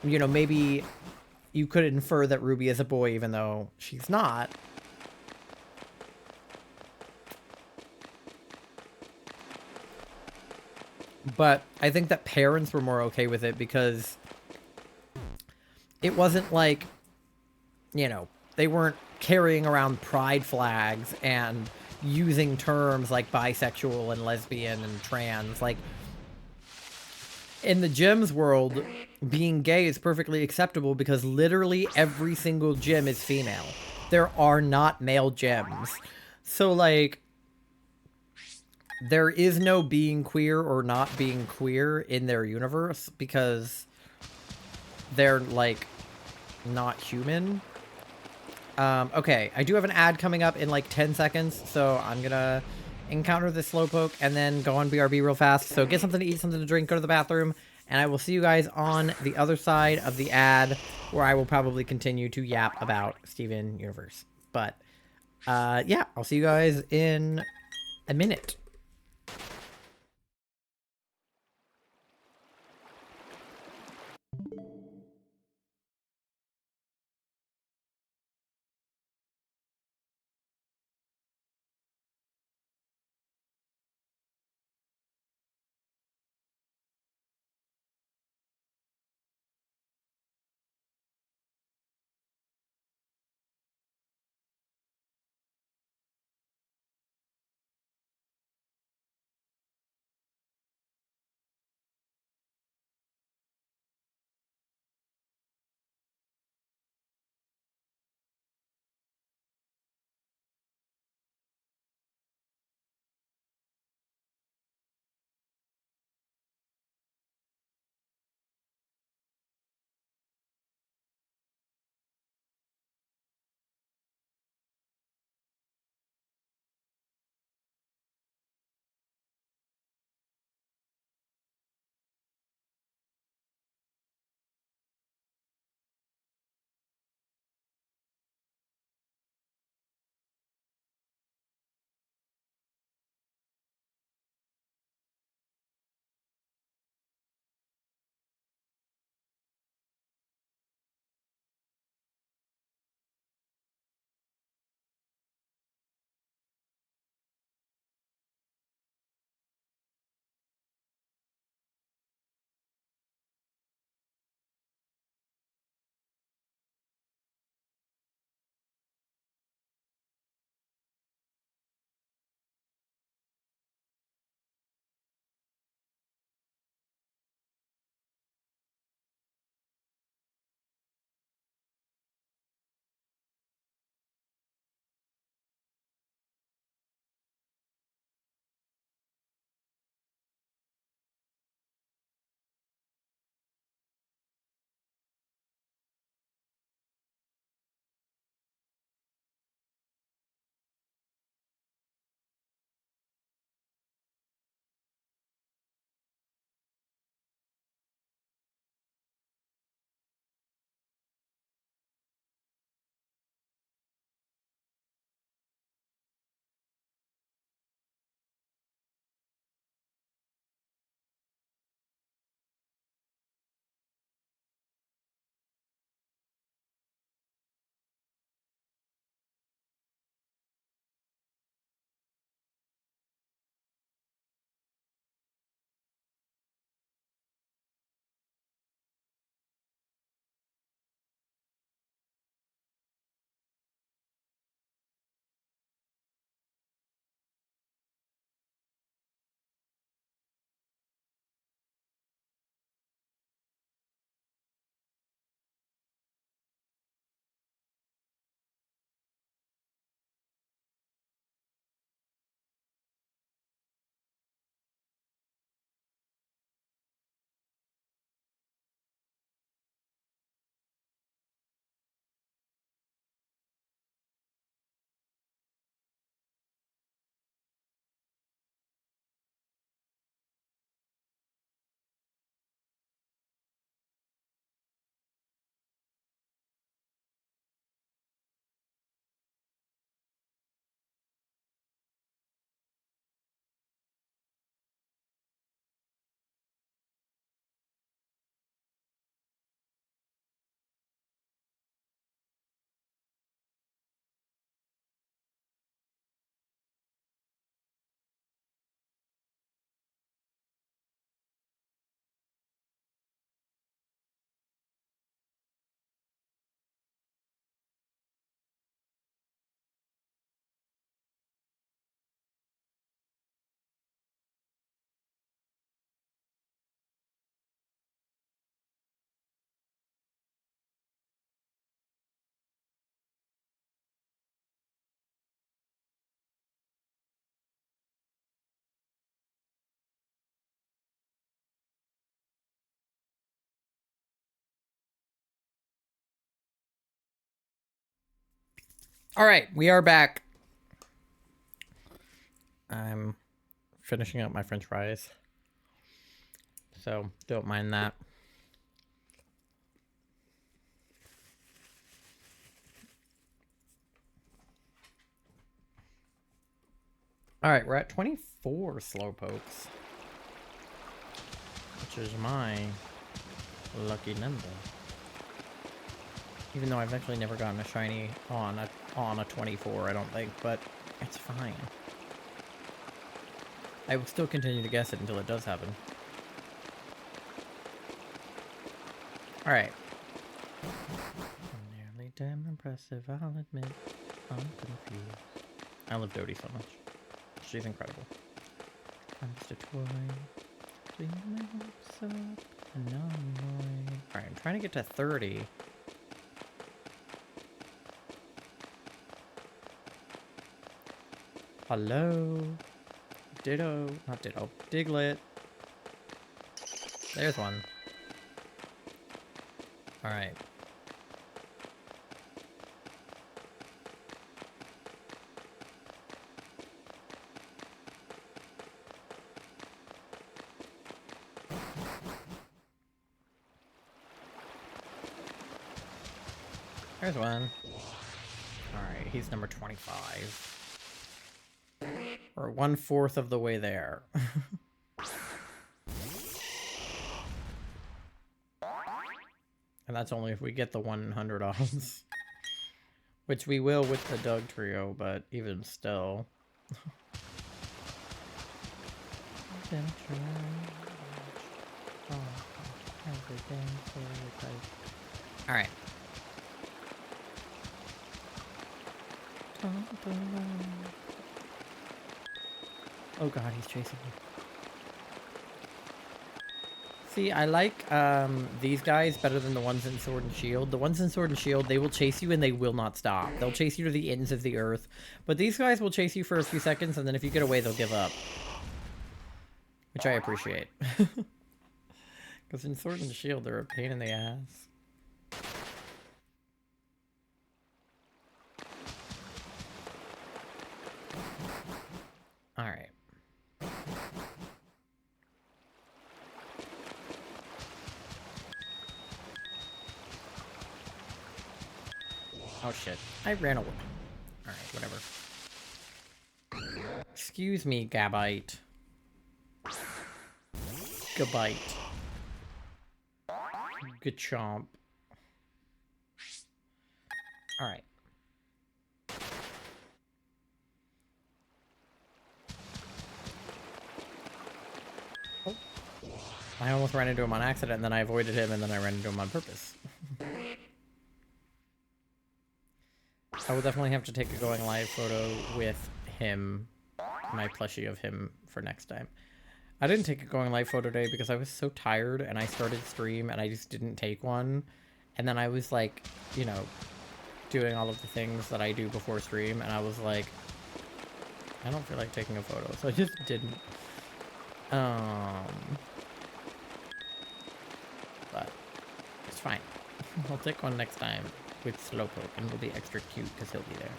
you know, maybe you could infer that Ruby is a boy even though she's not. But I think that parents were more okay with it because it wasn't like, you know, they weren't carrying around pride flags and using terms like bisexual and lesbian and trans. Like, in the Gems world, being gay is perfectly acceptable because literally every single gem is female. There are not male gems. So, like, there is no being queer or not being queer in their universe because they're, like, not human. Okay, I do have an ad coming up in, like, 10 seconds, so I'm gonna encounter this Slowpoke and then go on BRB real fast. So get something to eat, something to drink, go to the bathroom, and I will see you guys on the other side of the ad, where I will probably continue to yap about Steven Universe. But, yeah, I'll see you guys in a minute. All right, we are back. I'm finishing up my french fries. So, don't mind that. All right, we're at 24 slowpokes, which is my lucky number. Even though I've actually never gotten a shiny on a 24, I don't think, but it's fine. I will still continue to guess it until it does happen. Alright. Nearly damn impressive, I'll admit. I'm confused. I love Dodie so much. She's incredible. I'm just a toy. Doing my hopes up. Annoying. Alright, I'm trying to get to 30. Hello? Ditto. Not Ditto. Diglett. There's one. Alright. There's one. Alright, he's number 25. We're 1/4 of the way there. And that's only if we get the 100 odds. Which we will with the Doug trio, but even still. Alright. Oh god, he's chasing me. See, I like these guys better than the ones in Sword and Shield. The ones in Sword and Shield, they will chase you and they will not stop. They'll chase you to the ends of the earth. But these guys will chase you for a few seconds, and then if you get away, they'll give up. Which I appreciate. Because in Sword and Shield, they're a pain in the ass. Alright. Oh shit. I ran away. Alright, whatever. Excuse me, Gabite. Gabite. Gachomp. Alright. Oh. I almost ran into him on accident, and then I avoided him, and then I ran into him on purpose. I will definitely have to take a going live photo with him, my plushie of him, for next time. I didn't take a going live photo today because I was so tired and I started stream and I just didn't take one. And then I was like, you know, doing all of the things that I do before stream, and I was like, I don't feel like taking a photo, so I just didn't. But it's fine. I'll take one next time with Slowpoke, and it'll be extra cute because he'll be there.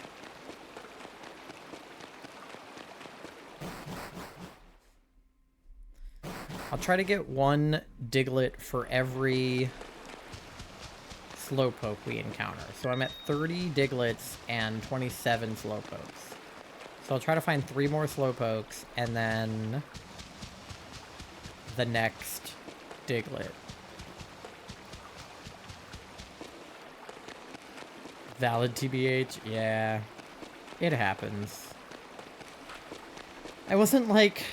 I'll try to get one Diglett for every Slowpoke we encounter. So I'm at 30 Digletts and 27 Slowpokes. So I'll try to find 3 more Slowpokes and then the next Diglett. Valid TBH? Yeah. It happens. I wasn't, like,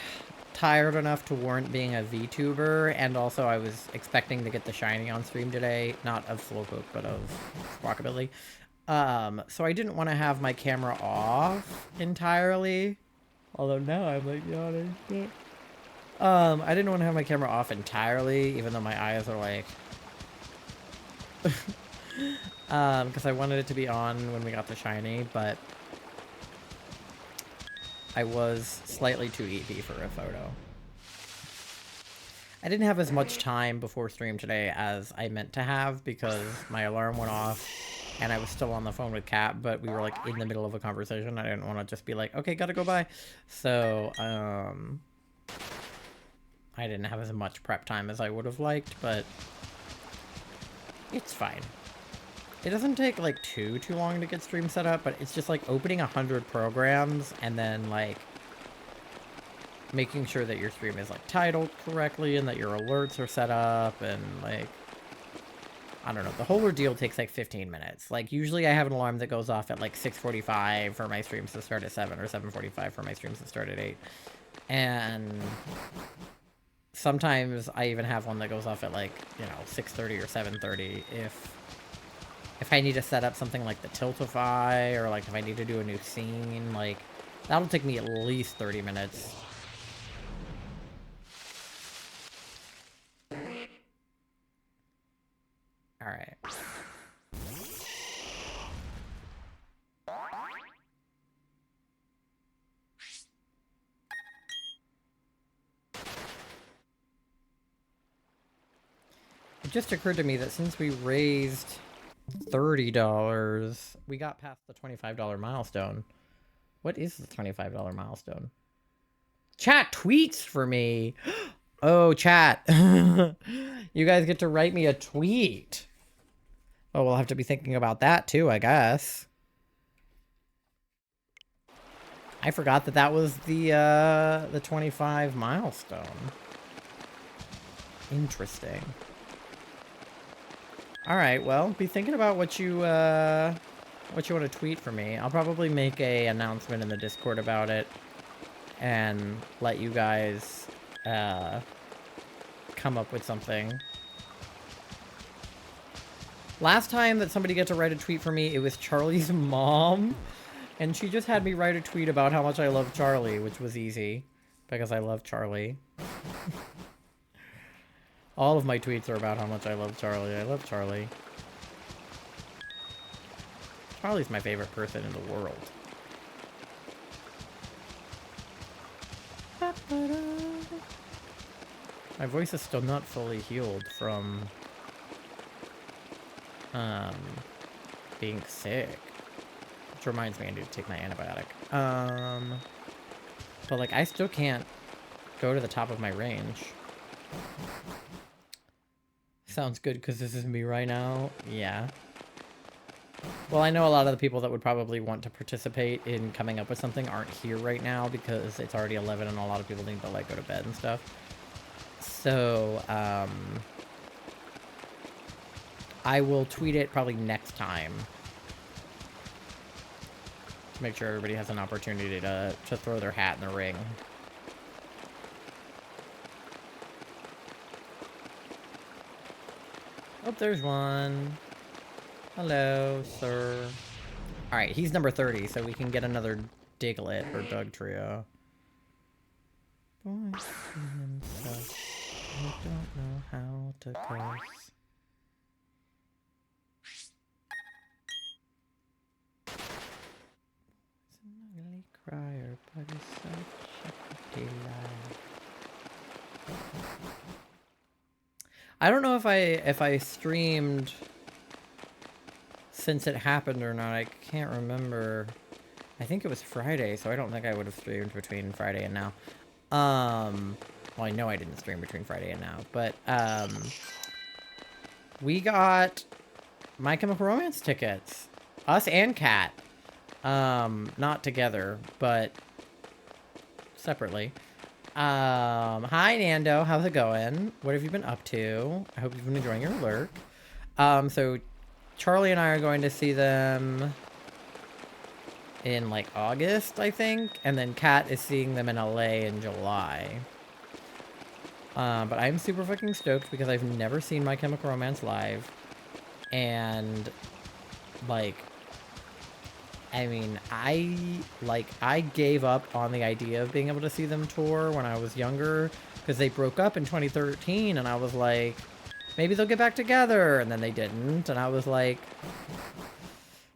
tired enough to warrant being a VTuber, and also I was expecting to get the shiny on stream today. Not of Slowpoke, but of Squawkabilly. So I didn't want to have my camera off entirely. Although now I'm, like, yawning. I didn't want to have my camera off entirely, even though my eyes are, like... because I wanted it to be on when we got the shiny, but I was slightly too EP for a photo. I didn't have as much time before stream today as I meant to have because my alarm went off and I was still on the phone with Kat, but we were like in the middle of a conversation. I didn't want to just be like, okay, gotta go by. So, I didn't have as much prep time as I would have liked, but it's fine. It doesn't take like too long to get stream set up, but it's just like opening 100 programs and then like making sure that your stream is like titled correctly and that your alerts are set up and like, I don't know, the whole ordeal takes like 15 minutes. Like usually I have an alarm that goes off at like 6:45 for my streams to start at 7 or 7:45 for my streams to start at 8. And sometimes I even have one that goes off at like, you know, 6:30 or 7:30 if I need to set up something like the Tiltify or like if I need to do a new scene, like that'll take me at least 30 minutes. All right. It just occurred to me that since we raised $30, we got past the $25 milestone. What is the $25 milestone? Chat tweets for me. Oh, chat. You guys get to write me a tweet. Oh, we'll have to be thinking about that too, I guess. I forgot that that was the 25 milestone. Interesting. All right, well, be thinking about what you want to tweet for me. I'll probably make a announcement in the Discord about it and let you guys come up with something. Last time that somebody got to write a tweet for me, it was Charlie's mom, and she just had me write a tweet about how much I love Charlie, which was easy because I love Charlie. All of my tweets are about how much I love Charlie. I love Charlie. Charlie's my favorite person in the world. My voice is still not fully healed from being sick. Which reminds me I need to take my antibiotic. But like I still can't go to the top of my range. Sounds good because this is me right now. Yeah. Well, I know a lot of the people that would probably want to participate in coming up with something aren't here right now because it's already 11 and a lot of people need to like go to bed and stuff. So, I will tweet it probably next time to make sure everybody has an opportunity to throw their hat in the ring. Oh, there's one. Hello, sir. Alright, he's number 30, so we can get another Diglett or Doug trio. Boy, himself, I don't know how to curse. He's an ugly crier, but he's such a delight. I don't know if I streamed since it happened or not. I can't remember. I think it was Friday, so I don't think I would have streamed between Friday and now. Well, I know I didn't stream between Friday and now, but we got My Chemical Romance tickets. Us and Kat. Not together, but separately. Hi Nando, how's it going? What have you been up to? I hope you've been enjoying your lurk. So Charlie and I are going to see them in like August, I think, and then Kat is seeing them in LA in July. But I'm super fucking stoked because I've never seen My Chemical Romance live, and like, I mean, I gave up on the idea of being able to see them tour when I was younger because they broke up in 2013, and I was like, maybe they'll get back together, and then they didn't, and I was like,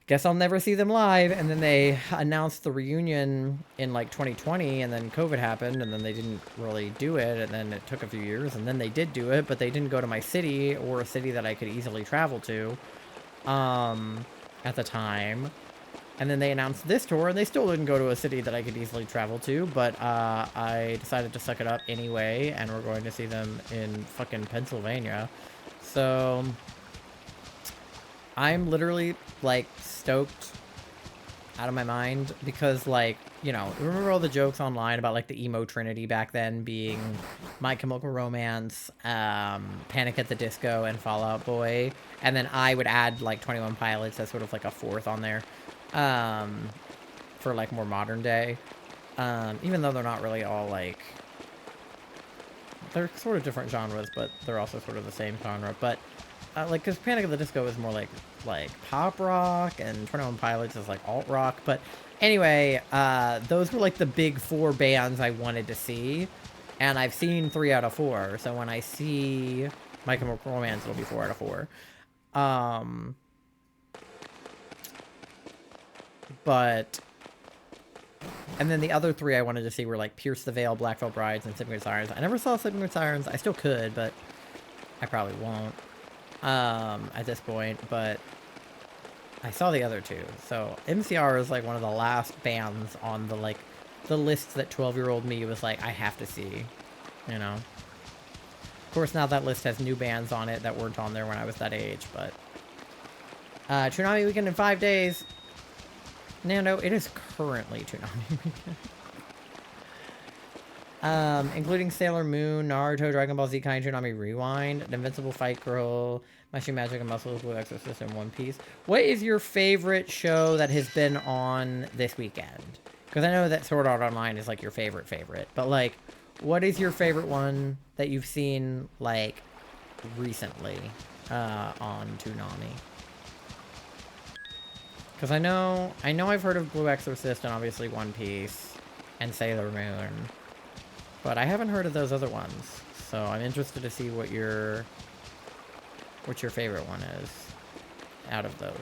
guess I'll never see them live. And then they announced the reunion in like 2020, and then COVID happened, and then they didn't really do it, and then it took a few years, and then they did do it, but they didn't go to my city or a city that I could easily travel to. at the time. And then they announced this tour, and they still didn't go to a city that I could easily travel to, but I decided to suck it up anyway, and we're going to see them in fucking Pennsylvania. So I'm literally, like, stoked out of my mind because, like, you know, remember all the jokes online about, like, the emo trinity back then being My Chemical Romance, Panic at the Disco, and Fall Out Boy, and then I would add, like, 21 Pilots as sort of, like, a fourth on there, for, like, more modern day, even though they're not really all, like, they're sort of different genres, but they're also sort of the same genre, but, like, because Panic at the Disco is more like pop rock, and 21 Pilots is like alt rock. But anyway, those were like the big 4 bands I wanted to see, and I've seen 3 out of 4. So when I see My Chemical Romance, it'll be 4 out of 4. But and then the other 3 I wanted to see were like Pierce the Veil, Black Veil Brides, and Sleeping with Sirens. I never saw Sleeping with Sirens. I still could, but I probably won't at this point, but I saw the other 2. So MCR is like one of the last bands on the like the list that 12-year-old me was like, I have to see, you know. Of course, now that list has new bands on it that weren't on there when I was that age, but Toonami Weekend in 5 days. No, it is currently Toonami Weekend. Including Sailor Moon, Naruto, Dragon Ball Z Kai, Toonami Rewind, The Invincible Fight Girl, Mushroom Magic and Muscle, Blue Exorcist, and One Piece. What is your favorite show that has been on this weekend? Because I know that Sword Art Online is like your favorite, but like, what is your favorite one that you've seen like recently on Toonami? Because I know I've heard of Blue Exorcist and obviously One Piece and Sailor Moon, but I haven't heard of those other ones, so I'm interested to see what your favorite one is out of those.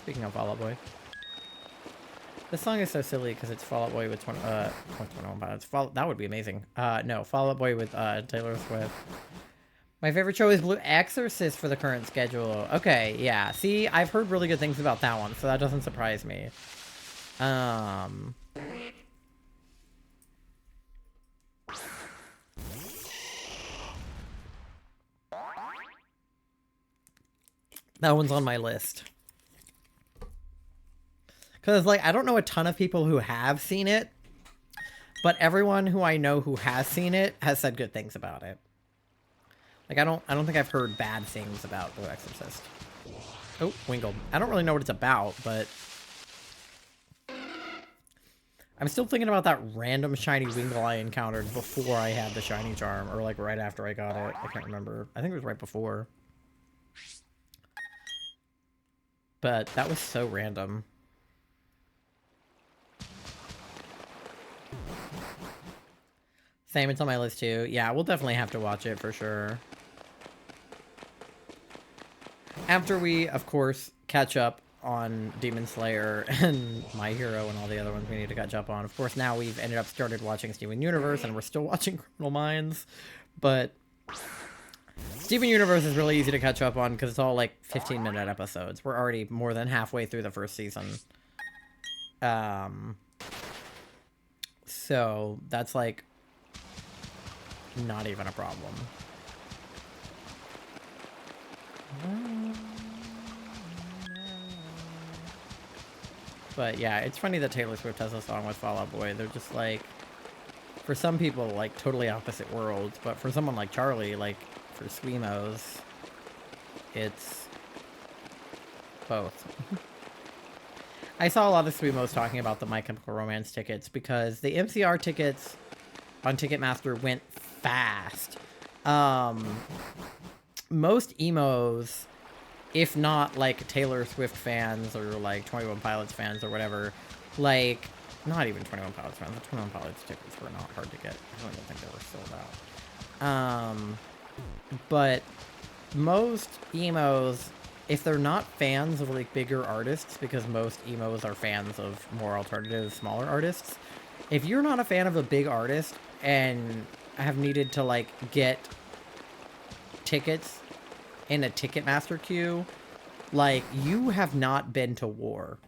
Speaking of Fall Out Boy, this song is so silly because it's Fall Out Boy with 21 Pilots. That would be amazing. No, Fall Out Boy with Taylor Swift. My favorite show is Blue Exorcist for the current schedule. Okay, yeah. See, I've heard really good things about that one, so that doesn't surprise me. That one's on my list. Because, like, I don't know a ton of people who have seen it, but everyone who I know who has seen it has said good things about it. Like, I don't think I've heard bad things about Blue Exorcist. Oh, Wingle. I don't really know what it's about, but I'm still thinking about that random shiny Wingle I encountered before I had the shiny charm, or like right after I got it. I can't remember. I think it was right before. But that was so random. Same, it's on my list too. Yeah, we'll definitely have to watch it for sure. After we, of course, catch up on Demon Slayer and My Hero and all the other ones we need to catch up on. Of course, now we've ended up started watching Steven Universe and we're still watching Criminal Minds. But Steven Universe is really easy to catch up on because it's all like 15-minute episodes. We're already more than halfway through the first season. So that's like not even a problem. But yeah, it's funny that Taylor Swift has a song with Fall Out Boy. They're just like, for some people, like totally opposite worlds, but for someone like Charlie, like for Sweemos, it's both. I saw a lot of Sweemos talking about the My Chemical Romance tickets because the MCR tickets on Ticketmaster went fast. Most emos, if not like Taylor Swift fans or like 21 Pilots fans or whatever, like not even 21 Pilots fans, the 21 Pilots tickets were not hard to get. I don't even think they were sold out. But most emos, if they're not fans of like bigger artists, because most emos are fans of more alternative, smaller artists, if you're not a fan of a big artist and have needed to, like, get tickets in a Ticketmaster queue, like, you have not been to war.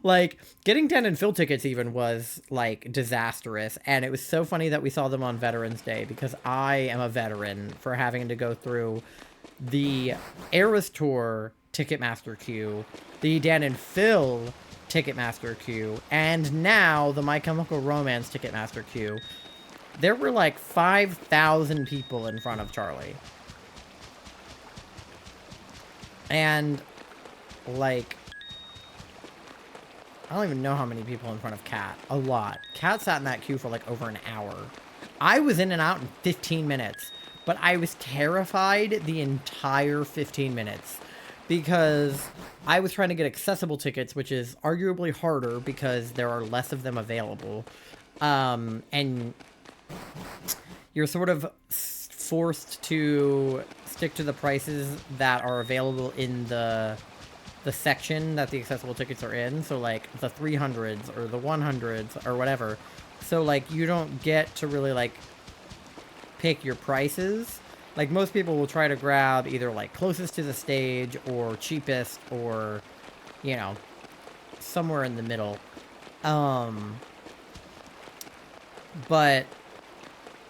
Like, getting Dan and Phil tickets even was, like, disastrous, and it was so funny that we saw them on Veterans Day, because I am a veteran for having to go through the Eras Tour Ticketmaster queue, the Dan and Phil Ticketmaster queue, and now the My Chemical Romance Ticketmaster queue. There were like 5,000 people in front of Charlie. And, like, I don't even know how many people in front of Kat. A lot. Kat sat in that queue for like over an hour. I was in and out in 15 minutes, but I was terrified the entire 15 minutes because I was trying to get accessible tickets, which is arguably harder because there are less of them available. And you're sort of forced to stick to the prices that are available in the section that the accessible tickets are in. So like the 300s or the 100s or whatever. So like you don't get to really like pick your prices. Like most people will try to grab either like closest to the stage or cheapest or, you know, somewhere in the middle. But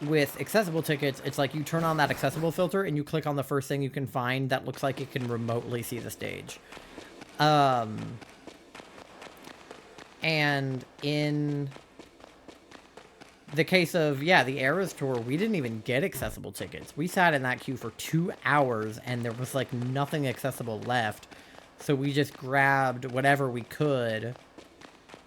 with accessible tickets, it's like you turn on that accessible filter and you click on the first thing you can find that looks like it can remotely see the stage. And in the case of, yeah, the Eras Tour, we didn't even get accessible tickets. We sat in that queue for 2 hours and there was like nothing accessible left. So we just grabbed whatever we could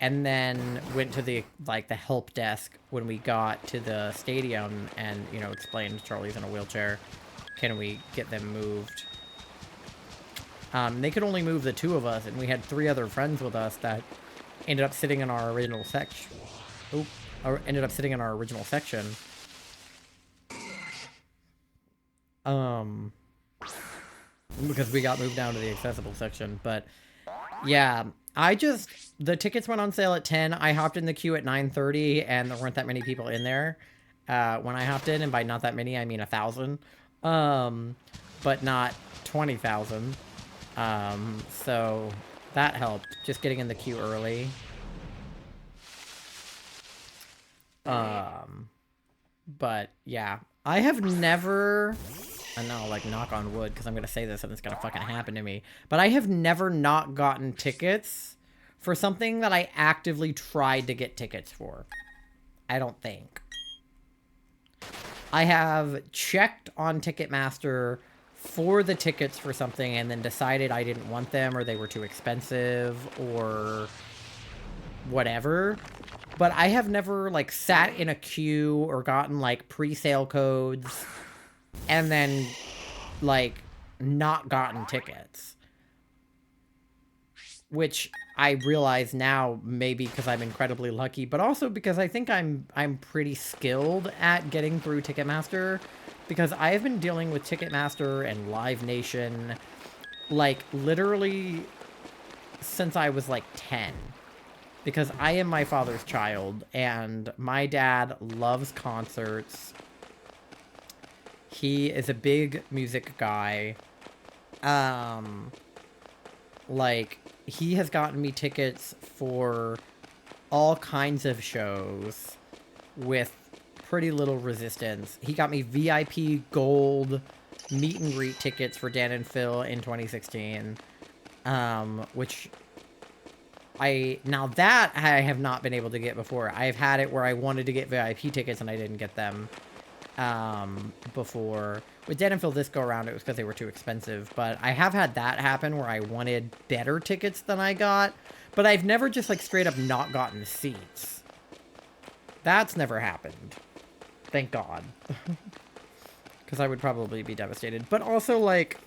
and then went to the, like, the help desk when we got to the stadium and, you know, explained Charlie's in a wheelchair. Can we get them moved? They could only move the 2 of us, and we had 3 other friends with us that ended up sitting in our original section. Ended up sitting in our original section. Because we got moved down to the accessible section. But, yeah, the tickets went on sale at 10. I hopped in the queue at 9:30, and there weren't that many people in there when I hopped in. And by not that many, I mean 1,000. But not 20,000. So that helped, just getting in the queue early. But yeah, I have never, I know, like, knock on wood, because I'm gonna say this and it's gonna fucking happen to me, but I have never not gotten tickets for something that I actively tried to get tickets for. I don't think. I have checked on Ticketmaster for the tickets for something and then decided I didn't want them or they were too expensive or whatever. But I have never, like, sat in a queue or gotten, like, pre-sale codes and then, like, not gotten tickets. Which I realize now maybe because I'm incredibly lucky, but also because I think I'm pretty skilled at getting through Ticketmaster. Because I have been dealing with Ticketmaster and Live Nation, like, literally since I was, like, 10. Because I am my father's child, and my dad loves concerts. He is a big music guy. Like, he has gotten me tickets for all kinds of shows with pretty little resistance. He got me VIP gold meet and greet tickets for Dan and Phil in 2016, which now that I have not been able to get before. I've had it where I wanted to get VIP tickets and I didn't get them before. With Dan and Phil this go around, it was because they were too expensive, but I have had that happen where I wanted better tickets than I got, but I've never just, like, straight up not gotten seats. That's never happened. Thank God. Because I would probably be devastated. But also, like,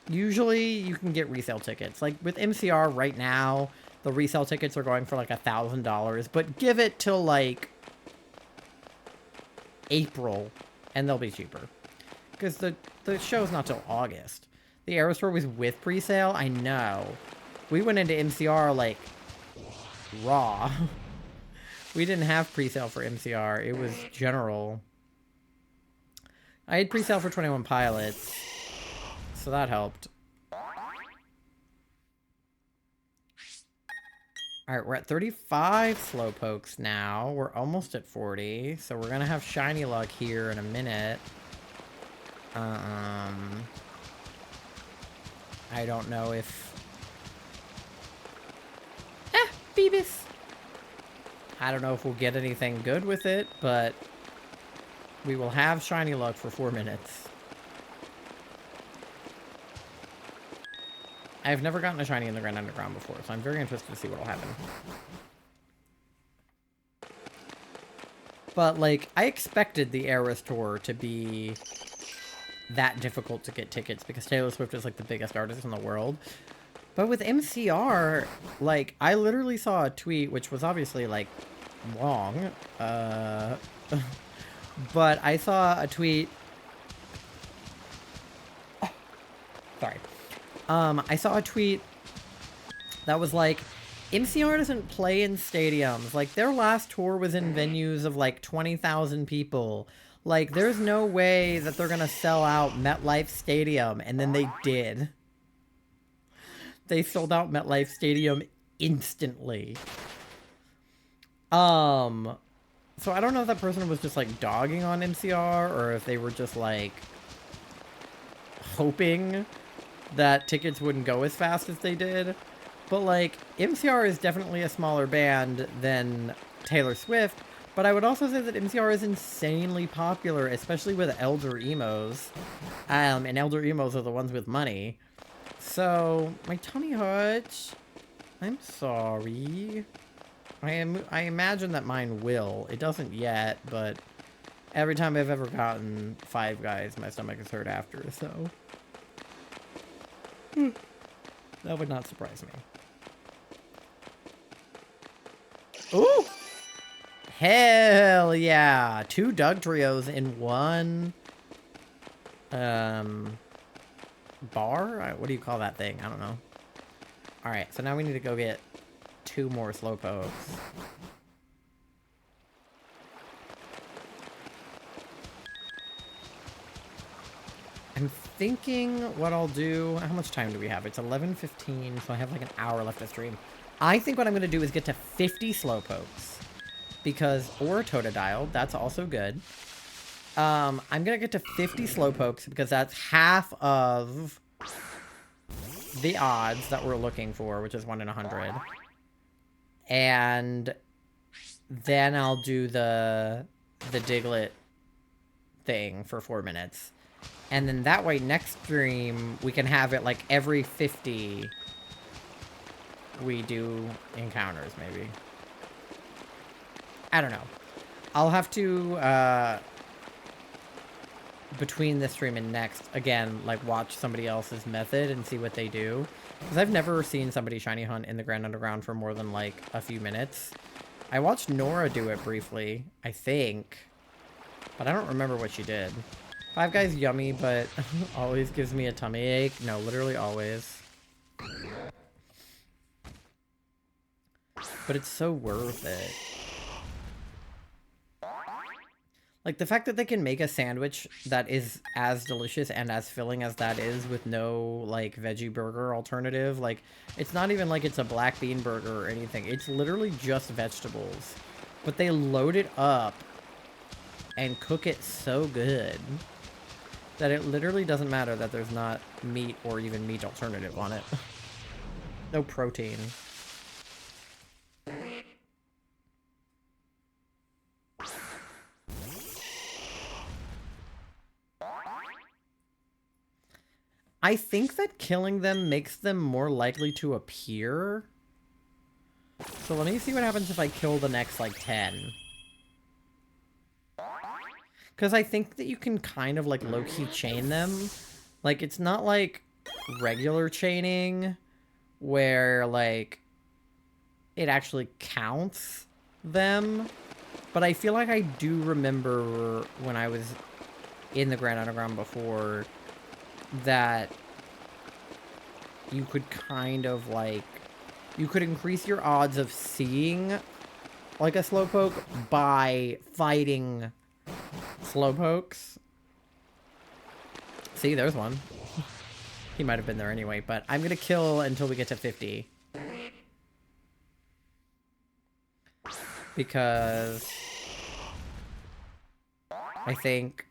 usually you can get resale tickets. Like, with MCR right now, the resale tickets are going for, like, $1,000. But give it till, like, April, and they'll be cheaper. Because the show's not till August. The Eras Tour was with pre-sale? I know. We went into MCR, like, raw. We didn't have pre-sale for MCR. It was general. I had pre-sale for 21 Pilots, so that helped. Alright, we're at 35 Slowpokes now. We're almost at 40, so we're gonna have Shiny Luck here in a minute. I don't know if... Phoebus! I don't know if we'll get anything good with it, but we will have Shiny Luck for 4 minutes. I've never gotten a Shiny in the Grand Underground before, so I'm very interested to see what will happen. But, like, I expected the Eras Tour to be that difficult to get tickets because Taylor Swift is, like, the biggest artist in the world. But with MCR, like, I literally saw a tweet, which was obviously, like, wrong. But I saw a tweet... Oh, sorry. I saw a tweet that was like, MCR doesn't play in stadiums. Like, their last tour was in venues of, like, 20,000 people. Like, there's no way that they're gonna sell out MetLife Stadium, and then they did. They sold out MetLife Stadium instantly. So I don't know if that person was just, like, dogging on MCR, or if they were just, like, hoping that tickets wouldn't go as fast as they did. But, like, MCR is definitely a smaller band than Taylor Swift, but I would also say that MCR is insanely popular, especially with elder emos. And elder emos are the ones with money. So, my tummy hurts. I'm sorry. I imagine that mine will. It doesn't yet, but every time I've ever gotten Five Guys, my stomach has hurt after, so... That would not surprise me. Ooh! Hell yeah! 2 Dugtrios in one... bar? What do you call that thing? I don't know. Alright, so now we need to go get 2 more Slowpokes. I'm thinking what I'll do... How much time do we have? It's 11:15, so I have like an hour left to stream. I think what I'm going to do is get to 50 Slowpokes. Because... Or Totodile. That's also good. I'm going to get to 50 Slowpokes because that's half of the odds that we're looking for, which is 1 in 100. And then I'll do the Diglett thing for 4 minutes. And then that way, next stream, we can have it like every 50 we do encounters, maybe. I don't know. I'll have to, between this stream and next, again, like, watch somebody else's method and see what they do. Because I've never seen somebody shiny hunt in the Grand Underground for more than, like, a few minutes. I watched Nora do it briefly, I think. But I don't remember what she did. Five Guys yummy, but always gives me a tummy ache. No, literally always. But it's so worth it. Like, the fact that they can make a sandwich that is as delicious and as filling as that is with no, like, veggie burger alternative. Like, it's not even like it's a black bean burger or anything. It's literally just vegetables. But they load it up and cook it so good that it literally doesn't matter that there's not meat or even meat alternative on it. No protein. I think that killing them makes them more likely to appear. So let me see what happens if I kill the next, like, 10. Because I think that you can kind of, like, low-key chain them. Like, it's not like regular chaining where, like, it actually counts them. But I feel like I do remember when I was in the Grand Underground before that you could kind of, like, you could increase your odds of seeing like a slowpoke by fighting slowpokes. See, there's one. He might have been there anyway, but I'm gonna kill until we get to 50. Because I think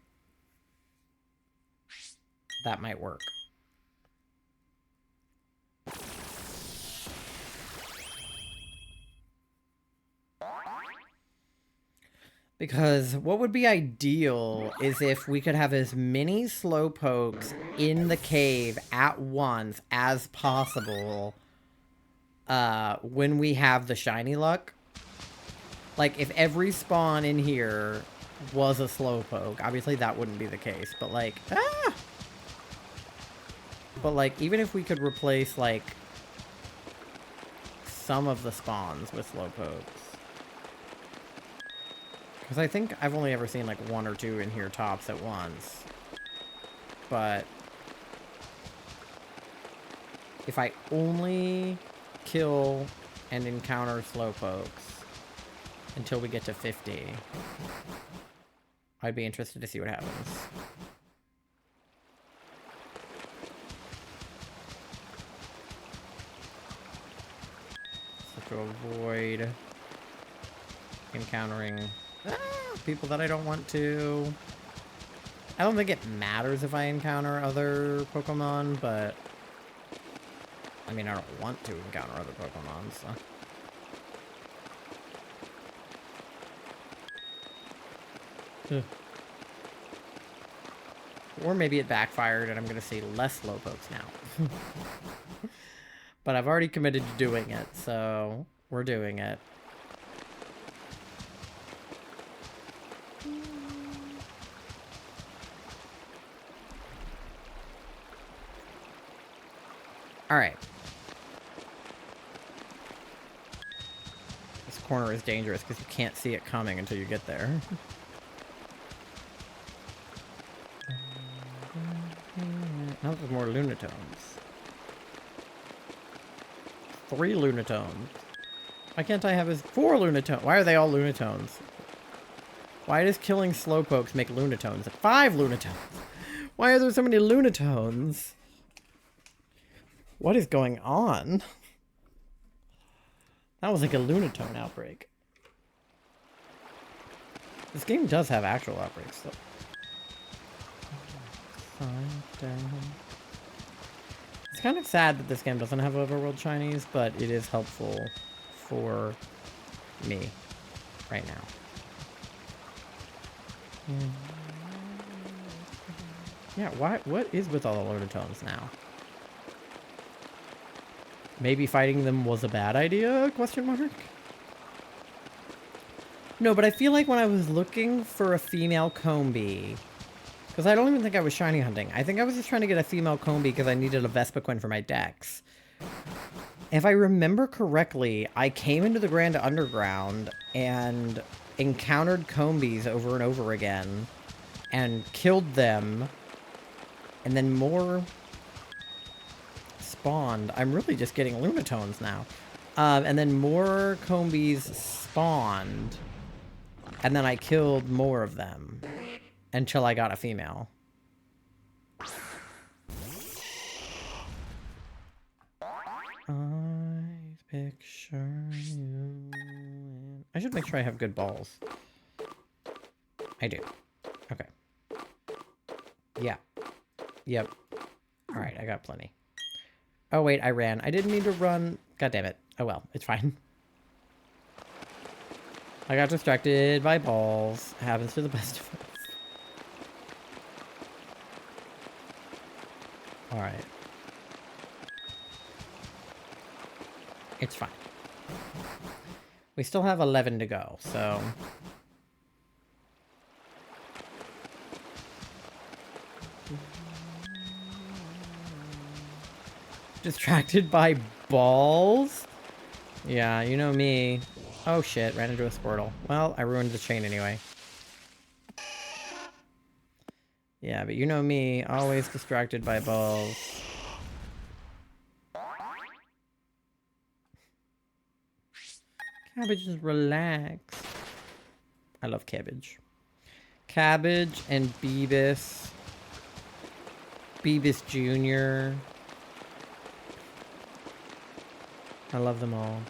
that might work. Because what would be ideal is if we could have as many slowpokes in the cave at once as possible when we have the shiny luck. Like, if every spawn in here was a slowpoke, obviously that wouldn't be the case, but like, But like, even if we could replace like some of the spawns with slowpokes. Because I think I've only ever seen like 1 or 2 in here tops at once. But if I only kill and encounter slowpokes until we get to 50, I'd be interested to see what happens. So to avoid encountering people that I don't want to. I don't think it matters if I encounter other Pokemon, but I mean, I don't want to encounter other Pokemon, so. Or maybe it backfired and I'm going to see less Slowpokes now. But I've already committed to doing it, so we're doing it. Alright. This corner is dangerous because you can't see it coming until you get there. Now there's more Lunatones. 3 Lunatones. Why can't I have his 4 Lunatones? Why are they all Lunatones? Why does killing Slowpokes make Lunatones? 5 Lunatones. Why are there so many Lunatones? What is going on? That was like a Lunatone outbreak. This game does have actual outbreaks, though. It's kind of sad that this game doesn't have overworld shinies, but it is helpful for me right now. Yeah, what is with all the Lunatones now? Maybe fighting them was a bad idea? Question mark? No, but I feel like when I was looking for a female Combee, because I don't even think I was shiny hunting. I think I was just trying to get a female Combee because I needed a Vespiquen for my Dex. If I remember correctly, I came into the Grand Underground and encountered Combees over and over again and killed them, and then more spawned. I'm really just getting Lunatones now. And then more Combees spawned, and then I killed more of them until I got a female. I picture you. I should make sure I have good balls. I do. Okay. Yeah. Yep. Alright, I got plenty. Oh wait, I ran. I didn't mean to run. God damn it. Oh well, it's fine. I got distracted by balls. It happens to the best of us. Alright. It's fine. We still have 11 to go, so... Distracted by balls? Yeah, you know me. Oh shit, ran into a Squirtle. Well, I ruined the chain anyway. Yeah, but you know me, always distracted by balls. Cabbage is relaxed. I love cabbage. Cabbage and Beavis. Beavis Jr. I love them all.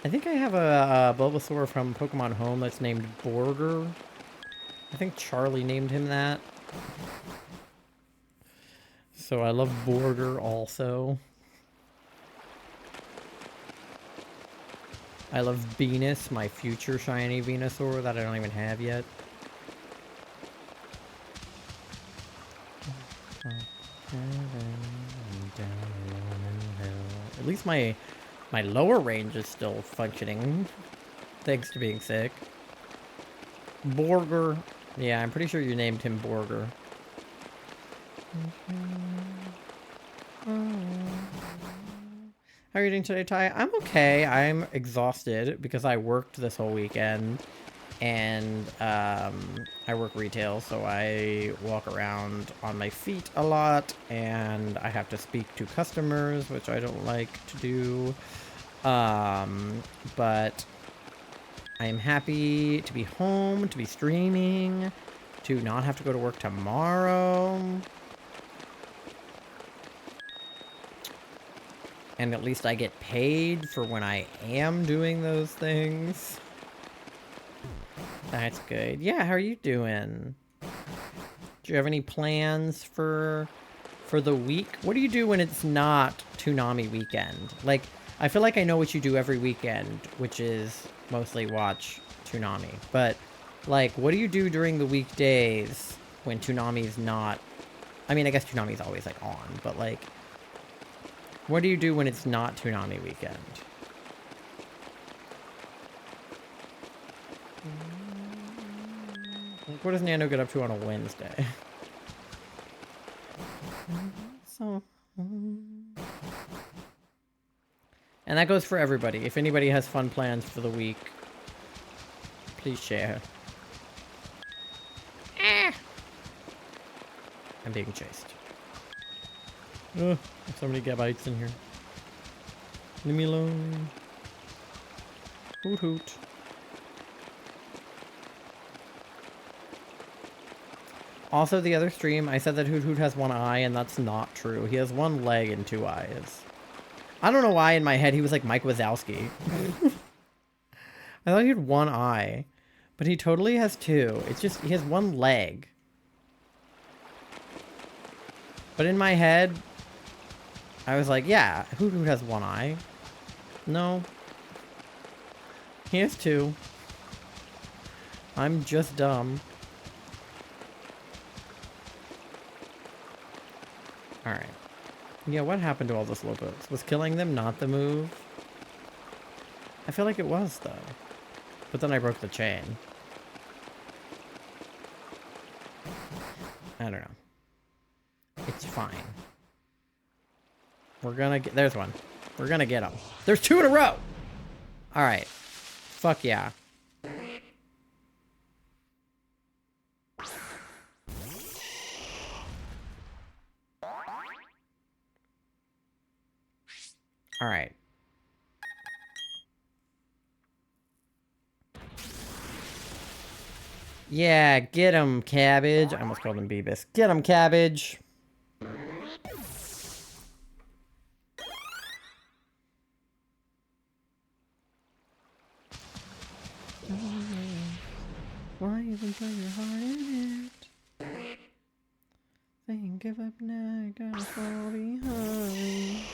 I think I have a Bulbasaur from Pokemon Home that's named Borger. I think Charlie named him that. So I love Borger also. I love Venus, my future shiny Venusaur that I don't even have yet. At least my lower range is still functioning, thanks to being sick. Borger. Yeah, I'm pretty sure you named him Borger. How are you doing today, Ty? I'm okay. I'm exhausted because I worked this whole weekend. And I work retail, so I walk around on my feet a lot. And I have to speak to customers, which I don't like to do. But I'm happy to be home, to be streaming, to not have to go to work tomorrow. And at least I get paid for when I am doing those things. That's good. Yeah, how are you doing? Do you have any plans for the week? What do you do when it's not Toonami weekend? Like, I feel like I know what you do every weekend, which is mostly watch Toonami. But, like, what do you do during the weekdays when Toonami's not... I mean, I guess Toonami's always, like, on, but, like... What do you do when it's not Toonami weekend? Like, what does Nando get up to on a Wednesday? So... And that goes for everybody. If anybody has fun plans for the week, please share. Ah! I'm being chased. Ugh, there's so many gabites in here. Leave me alone. Hoot hoot. Also, the other stream, I said that Hoot Hoot has one eye, and that's not true. He has one leg and two eyes. I don't know why in my head he was like Mike Wazowski. I thought he had one eye, but he totally has two. It's just, he has one leg. But in my head... I was like, yeah, Hoot Hoot has one eye. No. He has two. I'm just dumb. Alright. Yeah, what happened to all the Slowpokes? Was killing them not the move? I feel like it was, though. But then I broke the chain. I don't know. It's fine. We're gonna get... There's one. We're gonna get him. There's two in a row! Alright. Fuck yeah. Alright. Yeah, get him, Cabbage. I almost called him Beavis. Get him, Cabbage. Why even put your heart in it? Think give up now, gotta fall behind.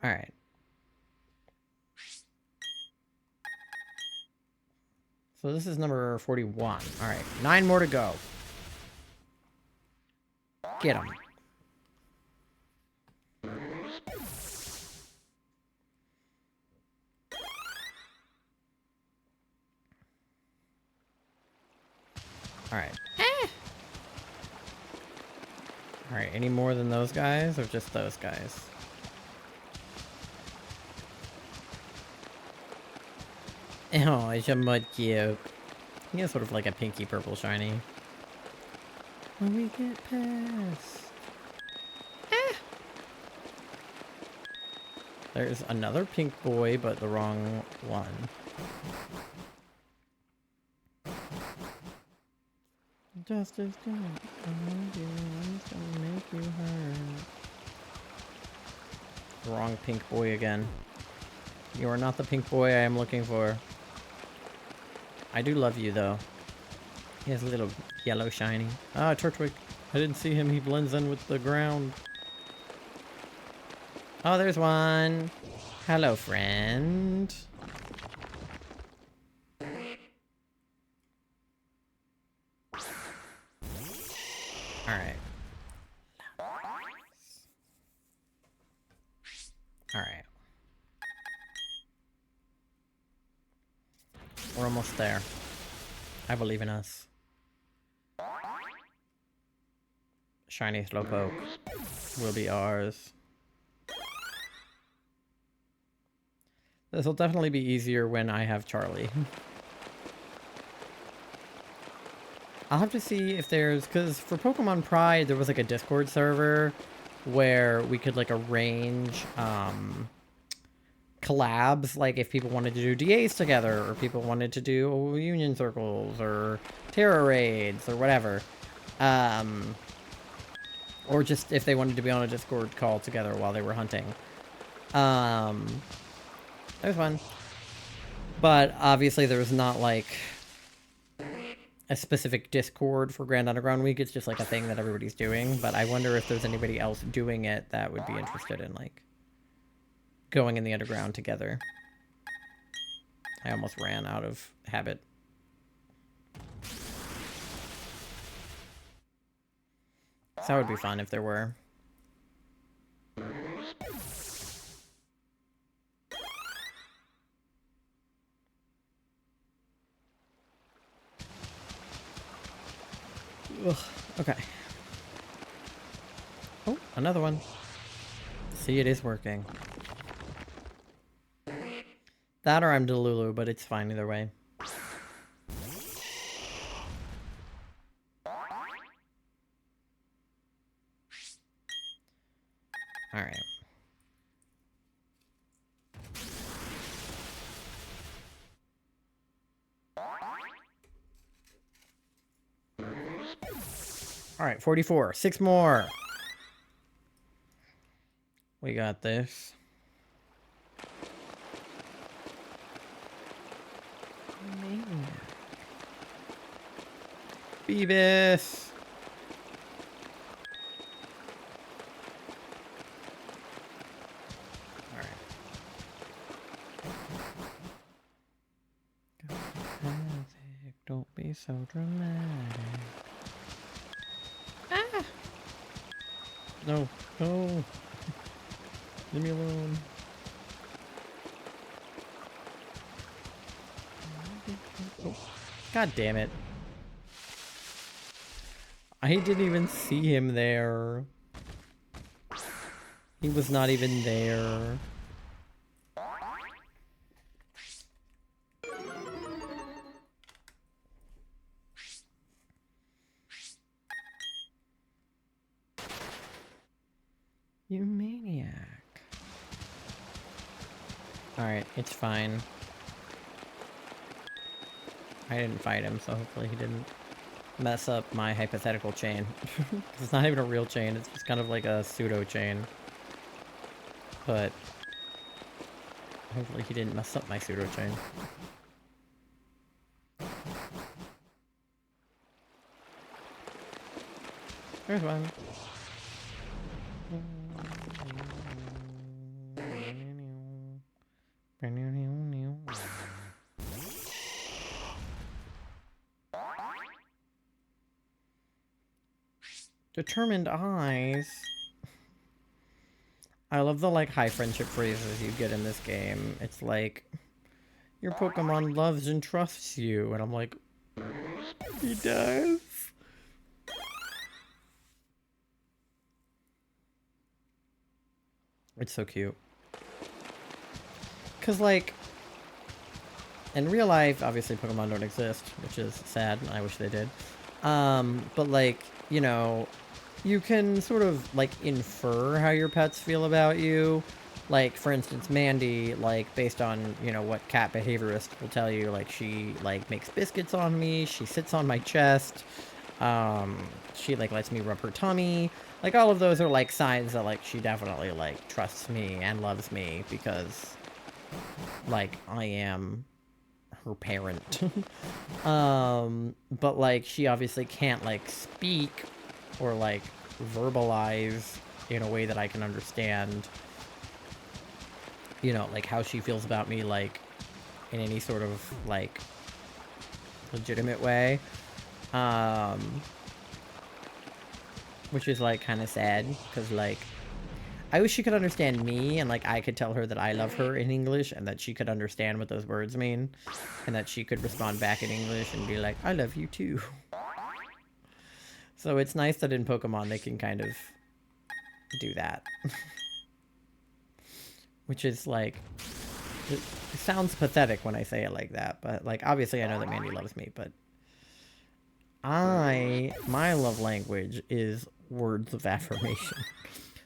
Alright. So this is number 41. Alright, 9 more to go. Get him. Alright. Alright, any more than those guys, or just those guys? Oh, it's a Mudkip. He has sort of like a pinky purple shiny. When we get past... There's another pink boy, but the wrong one. Justice gonna find you, it's gonna make you hurt. Wrong pink boy again. You are not the pink boy I am looking for. I do love you, though. He has a little yellow shiny. Ah, Turtwig. I didn't see him. He blends in with the ground. Oh, there's one. Hello, friend. Alright. Alright. We're almost there. I believe in us. Shiny Slowpoke will be ours. This will definitely be easier when I have Charlie. I'll have to see if there's... Because for Pokemon Pride, there was like a Discord server where we could like arrange collabs, like if people wanted to do DAs together, or people wanted to do Union Circles, or Terra Raids, or whatever. Or just if they wanted to be on a Discord call together while they were hunting. There's one. But obviously there's not like a specific Discord for Grand Underground Week. It's just like a thing that everybody's doing. But I wonder if there's anybody else doing it that would be interested in like going in the underground together. I almost ran out of habit. So that would be fun if there were. Ugh, okay. Oh, another one. See, it is working. That or I'm Delulu, but it's fine either way. Alright. Alright, 44. 6 more. We got this. Beavis! Alright. Don't be so dramatic. Ah! No, no. Leave me alone. Oh. God damn it. I didn't even see him there. He was not even there. You maniac. Alright, it's fine. I didn't fight him, so hopefully he didn't mess up my hypothetical chain. It's not even a real chain, it's just kind of like a pseudo chain. But hopefully he didn't mess up my pseudo chain. There's one. Determined eyes. I love the like high friendship phrases you get in this game. It's like, your Pokemon loves and trusts you, and I'm like, he does. It's so cute. Cause like, in real life, obviously Pokemon don't exist, which is sad. I wish they did. But like, you know, you can sort of like infer how your pets feel about you Like, for instance, Mandy, like, based on, you know, what cat behaviorist will tell you, like, she, like, makes biscuits on me, she sits on my chest, she, like, lets me rub her tummy. Like, all of those are, like, signs that, like, she definitely, like, trusts me and loves me because, like, I am her parent. But, like, she obviously can't, like, speak or, like, verbalize in a way that I can understand, you know, like, how she feels about me, like, in any sort of, like, legitimate way. Which is, like, kind of sad, because, like, I wish she could understand me, and, like, I could tell her that I love her in English, and that she could understand what those words mean, and that she could respond back in English and be like, I love you too. So it's nice that in Pokemon they can kind of do that. Which is, like, it sounds pathetic when I say it like that, but, like, obviously I know that Mandy loves me, but my love language is words of affirmation.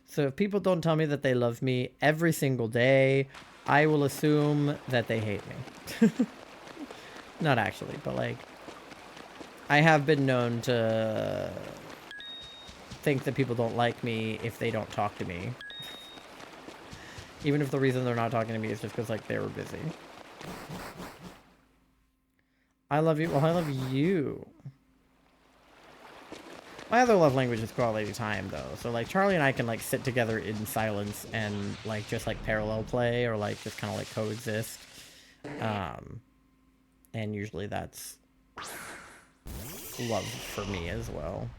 So if people don't tell me that they love me every single day, I will assume that they hate me. Not actually, but, like, I have been known to think that people don't like me if they don't talk to me. Even if the reason they're not talking to me is just because, like, they were busy. I love you. Well, I love you. My other love language is quality time, though. So, like, Charlie and I can, like, sit together in silence and, like, just, like, parallel play or, like, just kind of, like, coexist. And usually that's love for me as well.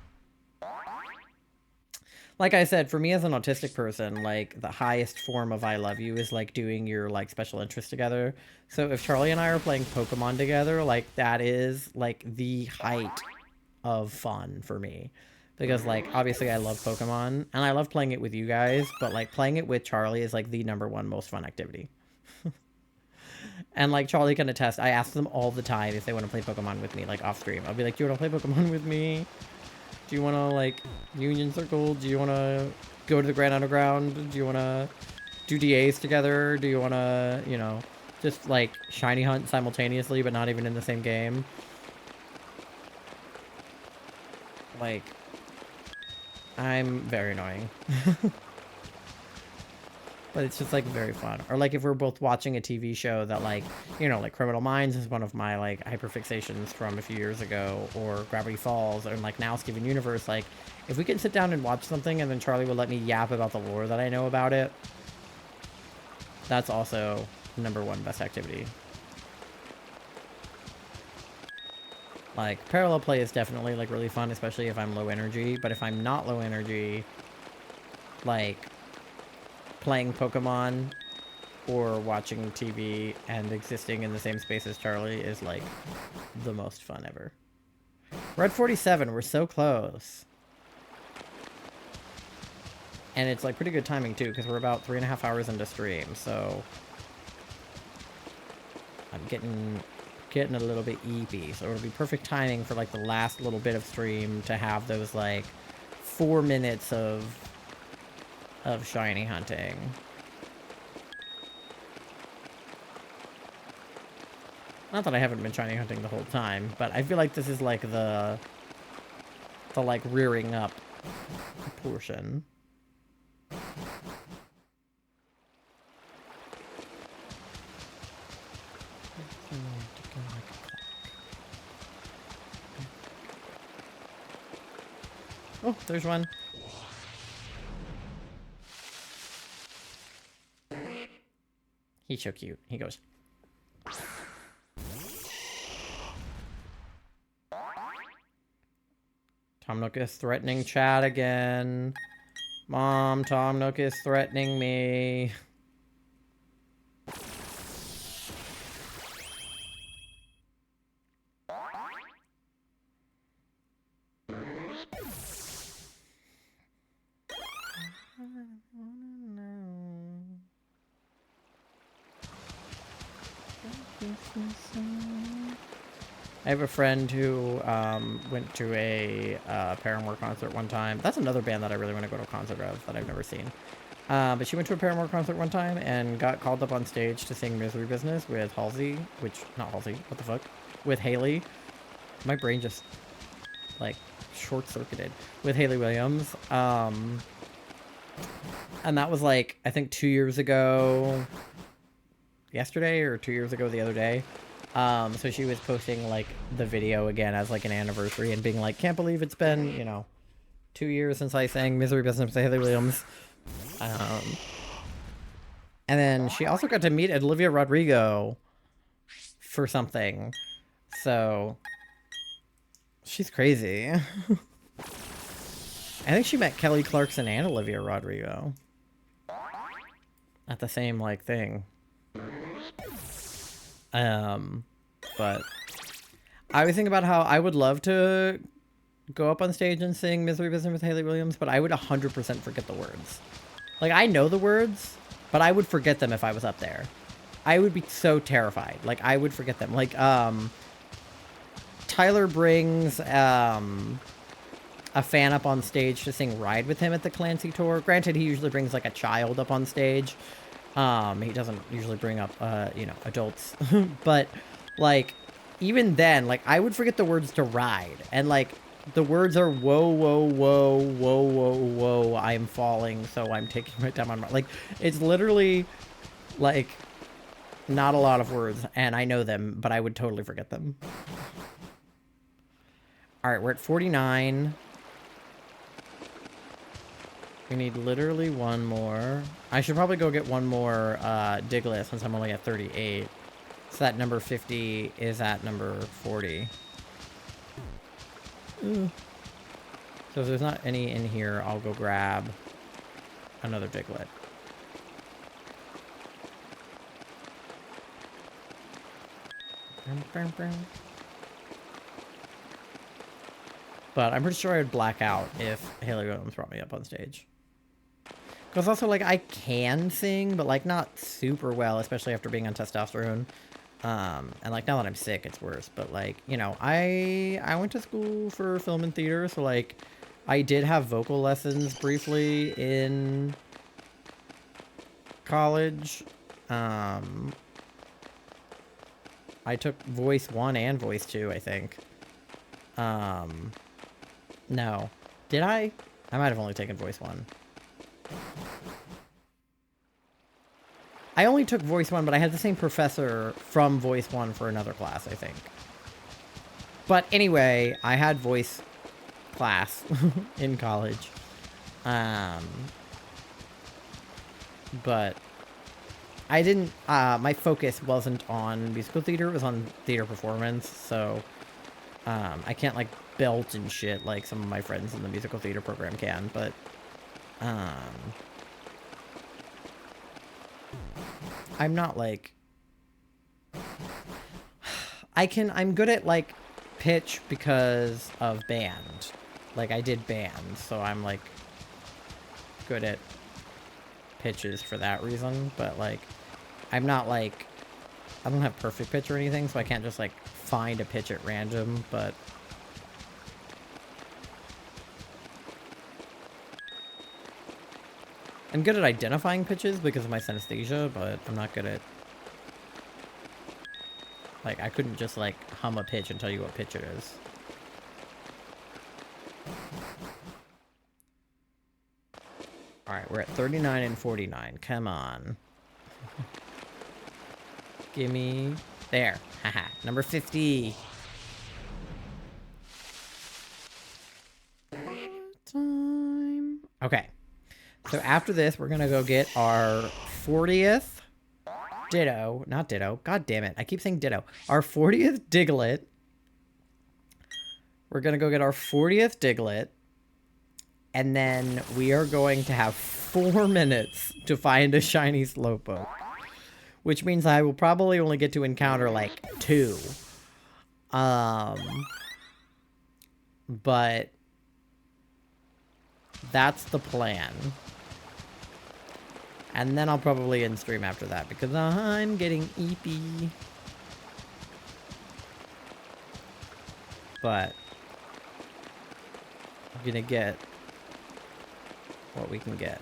Like I said, for me as an autistic person, like, the highest form of I love you is, like, doing your, like, special interests together. So if Charlie and I are playing Pokemon together, like, that is, like, the height of fun for me. Because, like, obviously I love Pokemon, and I love playing it with you guys, but, like, playing it with Charlie is, like, the #1 most fun activity. And, like, Charlie can attest, I ask them all the time if they want to play Pokemon with me, like, off stream. I'll be like, do you want to play Pokemon with me? Do you want to, like, Union Circle? Do you want to go to the Grand Underground? Do you want to do DAs together? Do you want to, you know, just, like, shiny hunt simultaneously, but not even in the same game? Like, I'm very annoying. But it's just, like, very fun. Or, like, if we're both watching a TV show that, like, you know, like, Criminal Minds is one of my, like, hyperfixations from a few years ago, or Gravity Falls, and, like, now Steven Universe, like, if we can sit down and watch something and then Charlie will let me yap about the lore that I know about it, that's also #1 best activity. Like, parallel play is definitely, like, really fun, especially if I'm low energy, but if I'm not low energy, like, playing Pokemon or watching TV and existing in the same space as Charlie is, like, the most fun ever. We're at 47. We're so close. And it's, like, pretty good timing, too, because we're about 3.5 hours into stream, so I'm getting a little bit eepy. So it'll be perfect timing for, like, the last little bit of stream to have those, like, 4 minutes of shiny hunting. Not that I haven't been shiny hunting the whole time, but I feel like this is, like, the like, rearing up portion. Oh, there's one. He's so cute. He goes. Tom Nook is threatening Chad again. Mom, Tom Nook is threatening me. I have a friend who went to a Paramore concert one time. That's another band that I really want to go to a concert of that I've never seen. But she went to a Paramore concert one time and got called up on stage to sing Misery Business with Halsey, not Halsey, what the fuck? With Haley. My brain just, like, short-circuited. With Haley Williams. And that was, like, I think 2 years ago, yesterday, or 2 years ago the other day. So she was posting, like, the video again as, like, an anniversary and being like, can't believe it's been, you know, 2 years since I sang Misery Business with Haley Williams. And then she also got to meet Olivia Rodrigo for something. So she's crazy. I think she met Kelly Clarkson and Olivia Rodrigo at the same, like, thing. But I was thinking about how I would love to go up on stage and sing Misery Business with Haley Williams, but I would 100% forget the words. Like, I know the words, but I would forget them if I was up there. I would be so terrified. Like, I would forget them. Like, Tyler brings, a fan up on stage to sing Ride with him at the Clancy tour. Granted, he usually brings, like, a child up on stage. He doesn't usually bring up, you know, adults. But, like, even then, like, I would forget the words to Ride. And, like, the words are, whoa, whoa, whoa, whoa, whoa, whoa, I'm falling, so I'm taking my time on my... Like, it's literally, like, not a lot of words, and I know them, but I would totally forget them. Alright, we're at 49. We need literally one more. I should probably go get one more Diglett since I'm only at 38. So that number 50 is at number 40. So if there's not any in here, I'll go grab another Diglett. But I'm pretty sure I would black out if Haley Williams brought me up on stage. Because also, like, I can sing, but, like, not super well, especially after being on testosterone. And, like, now that I'm sick, it's worse. But, like, you know, I went to school for film and theater, so, like, I did have vocal lessons briefly in college. I took voice 1 and voice 2, I think. No. Did I? I might have only taken voice 1. I only took voice 1, but I had the same professor from voice 1 for another class, I think. But anyway, I had voice class in college. But I didn't, my focus wasn't on musical theater, it was on theater performance, so I can't, like, belt and shit like some of my friends in the musical theater program can, but I'm not, like, I'm good at, like, pitch because of band. Like, I did band, so I'm, like, good at pitches for that reason, but, like, I'm not, like, I don't have perfect pitch or anything, so I can't just, like, find a pitch at random, but I'm good at identifying pitches because of my synesthesia, but I'm not good at... Like, I couldn't just, like, hum a pitch and tell you what pitch it is. Alright, we're at 39 and 49. Come on. Gimme... There. Haha. Number 50. Time. Okay. So after this, we're gonna go get our 40th Ditto. Not Ditto. God damn it. I keep saying Ditto. Our 40th Diglett. We're gonna go get our 40th Diglett. And then we are going to have 4 minutes to find a shiny Slowpoke. Which means I will probably only get to encounter, like, 2. But that's the plan. And then I'll probably end stream after that, because I'm getting eepy. But I'm gonna get what we can get.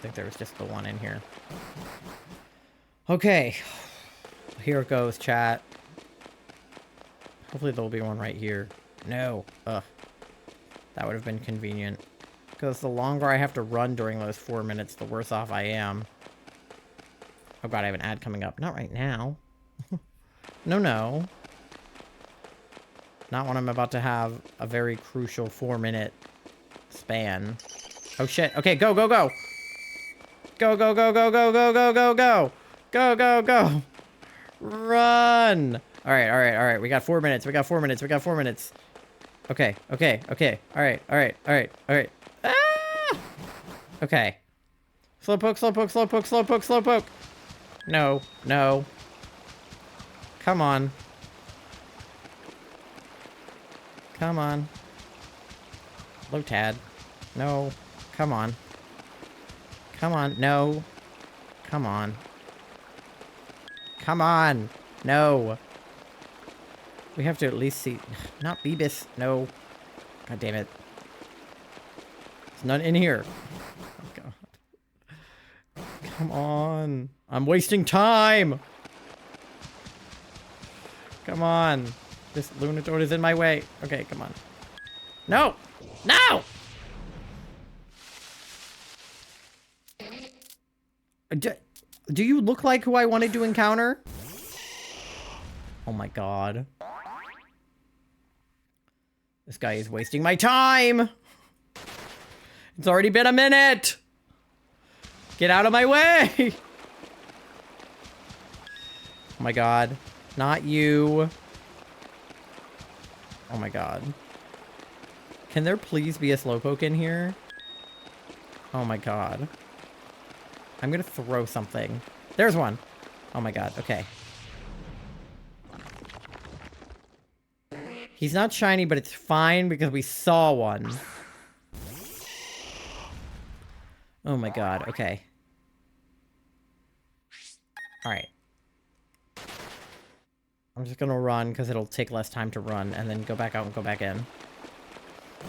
I think there was just the one in here. Okay. Here it goes, chat. Hopefully there'll be one right here. No. Ugh. That would have been convenient. Because the longer I have to run during those 4 minutes, the worse off I am. Oh god, I have an ad coming up. Not right now. No, no. Not when I'm about to have a very crucial 4-minute span. Oh shit. Okay, go, go, go! Go, go, go, go, go, go, go, go, go! Go, go, go! Run! Alright, alright, alright. We got 4 minutes. We got 4 minutes. We got 4 minutes. Okay, okay, okay. Alright, alright, alright, alright. Ah! Okay. Slowpoke, slowpoke, slowpoke, slowpoke, slowpoke! No, no. Come on. Come on. Lotad. No. Come on. Come on. No. Come on. Come on. No. We have to at least see... Not Beebus. No. God damn it. There's none in here. Oh, God. Come on. I'm wasting time. Come on. This Lunatord is in my way. Okay, come on. No! No! Do you look like who I wanted to encounter? Oh my god. This guy is wasting my time! It's already been a minute! Get out of my way! Oh my god. Not you. Oh my god. Can there please be a Slowpoke in here? Oh my god. I'm gonna throw something. There's one. Oh my god, okay. He's not shiny, but it's fine because we saw one. Oh my god, okay. Alright. I'm just gonna run because it'll take less time to run and then go back out and go back in.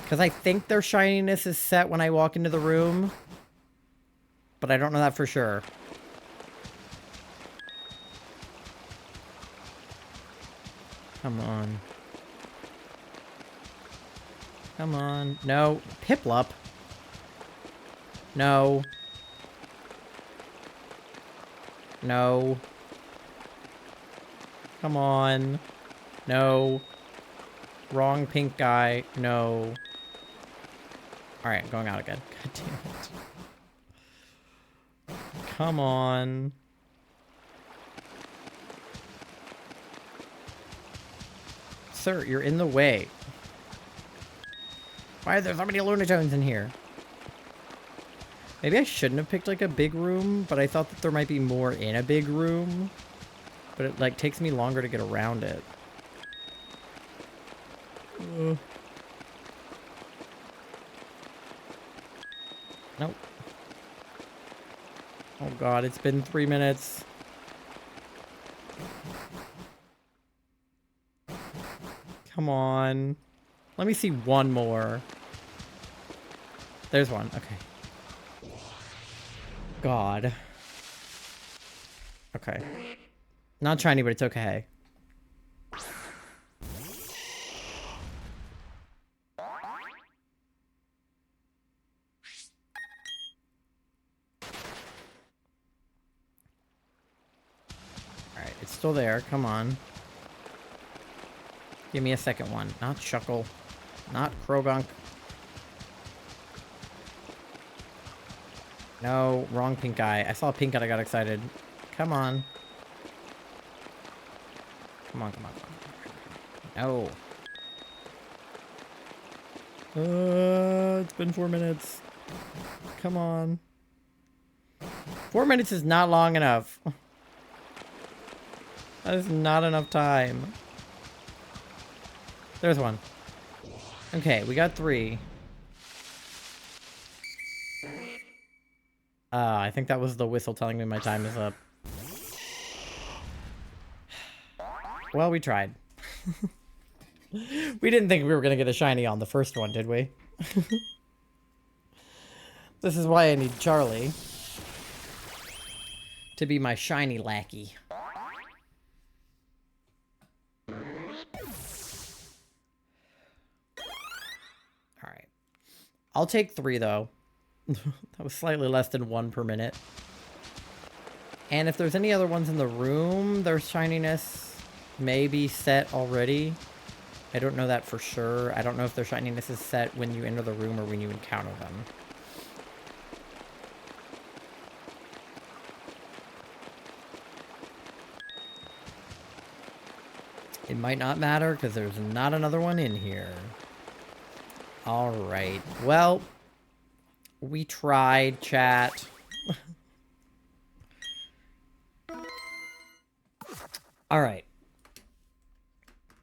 Because I think their shininess is set when I walk into the room. But I don't know that for sure. Come on. Come on. No. Piplup. No. No. Come on. No. Wrong pink guy. No. Alright, going out again. God damn it. Come on. Sir, you're in the way. Why are there so many Lunatones in here? Maybe I shouldn't have picked, like, a big room, but I thought that there might be more in a big room. But it, like, takes me longer to get around it. Nope. Oh god, it's been 3 minutes. Come on. Let me see one more. There's one. Okay. God. Okay. Not shiny, but it's okay. Alright, it's still there. Come on. Give me a second one. Not Shuckle. Not Krogunk. No, wrong pink eye. I saw a pink eye, I got excited. Come on. Come on, come on, come on. No. It's been 4 minutes. Come on. 4 minutes is not long enough. That is not enough time. There's one. Okay, we got 3. I think that was the whistle telling me my time is up. Well, we tried. We didn't think we were gonna get a shiny on the first one, did we? This is why I need Charlie. to be my shiny lackey. Alright. I'll take 3, though. That was slightly less than 1 per minute. And if there's any other ones in the room, their shininess may be set already. I don't know that for sure. I don't know if their shininess is set when you enter the room or when you encounter them. It might not matter because there's not another one in here. Alright. Well, we tried, chat. Alright.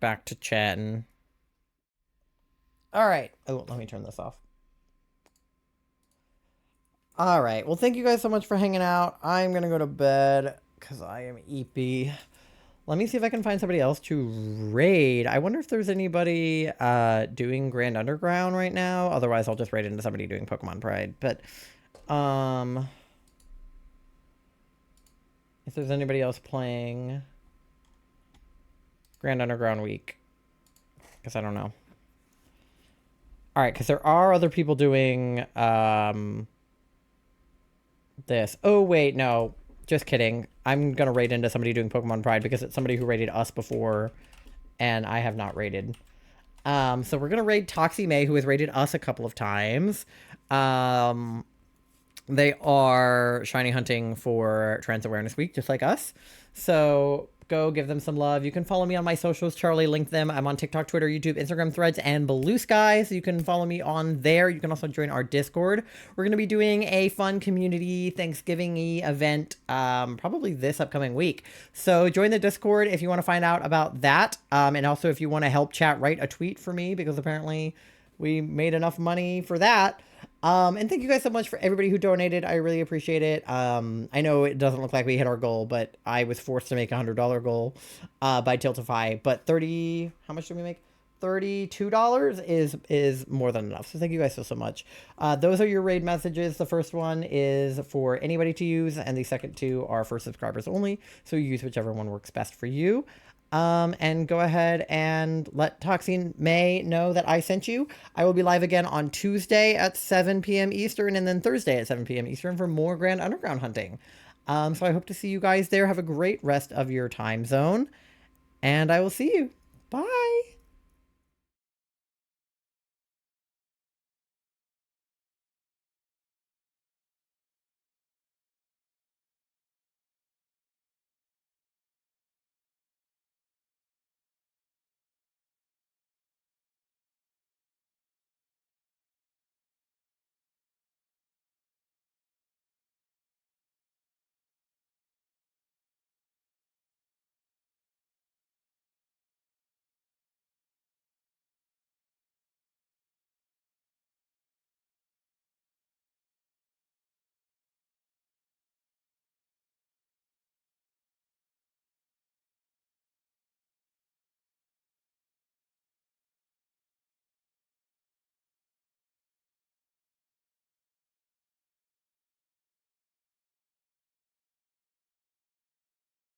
Back to chatting. Alright. Oh, let me turn this off. Alright. Well, thank you guys so much for hanging out. I'm gonna go to bed because I am eepy. Let me see if I can find somebody else to raid. I wonder if there's anybody doing Grand Underground right now. Otherwise, I'll just raid into somebody doing Pokemon Pride. But, if there's anybody else playing Grand Underground Week. Because I don't know. Alright, because there are other people doing, this. Oh, wait, no. Just kidding. I'm gonna raid into somebody doing Pokemon Pride because it's somebody who raided us before, and I have not raided. So we're gonna raid Toxie May, who has raided us a couple of times. They are shiny hunting for Trans Awareness Week, just like us. So go give them some love. You can follow me on my socials. Charlie linked them. I'm on TikTok, Twitter, YouTube, Instagram, Threads, and Blue Sky. So you can follow me on there. You can also join our Discord. We're going to be doing a fun community Thanksgiving-y event probably this upcoming week. So join the Discord if you want to find out about that. And also if you want to help chat write a tweet for me, because apparently we made enough money for that. And thank you guys so much for everybody who donated. I really appreciate it. I know it doesn't look like we hit our goal, but I was forced to make a $100 goal by Tiltify. But how much did we make? $32 is more than enough. So thank you guys so much. Those are your raid messages. The first one is for anybody to use, and the second 2 are for subscribers only. So you use whichever one works best for you. And go ahead and let Toxie May know that I sent you. I will be live again on Tuesday at 7 p.m. Eastern and then Thursday at 7 p.m. Eastern for more Grand Underground hunting. So I hope to see you guys there. Have a great rest of your time zone, and I will see you. Bye.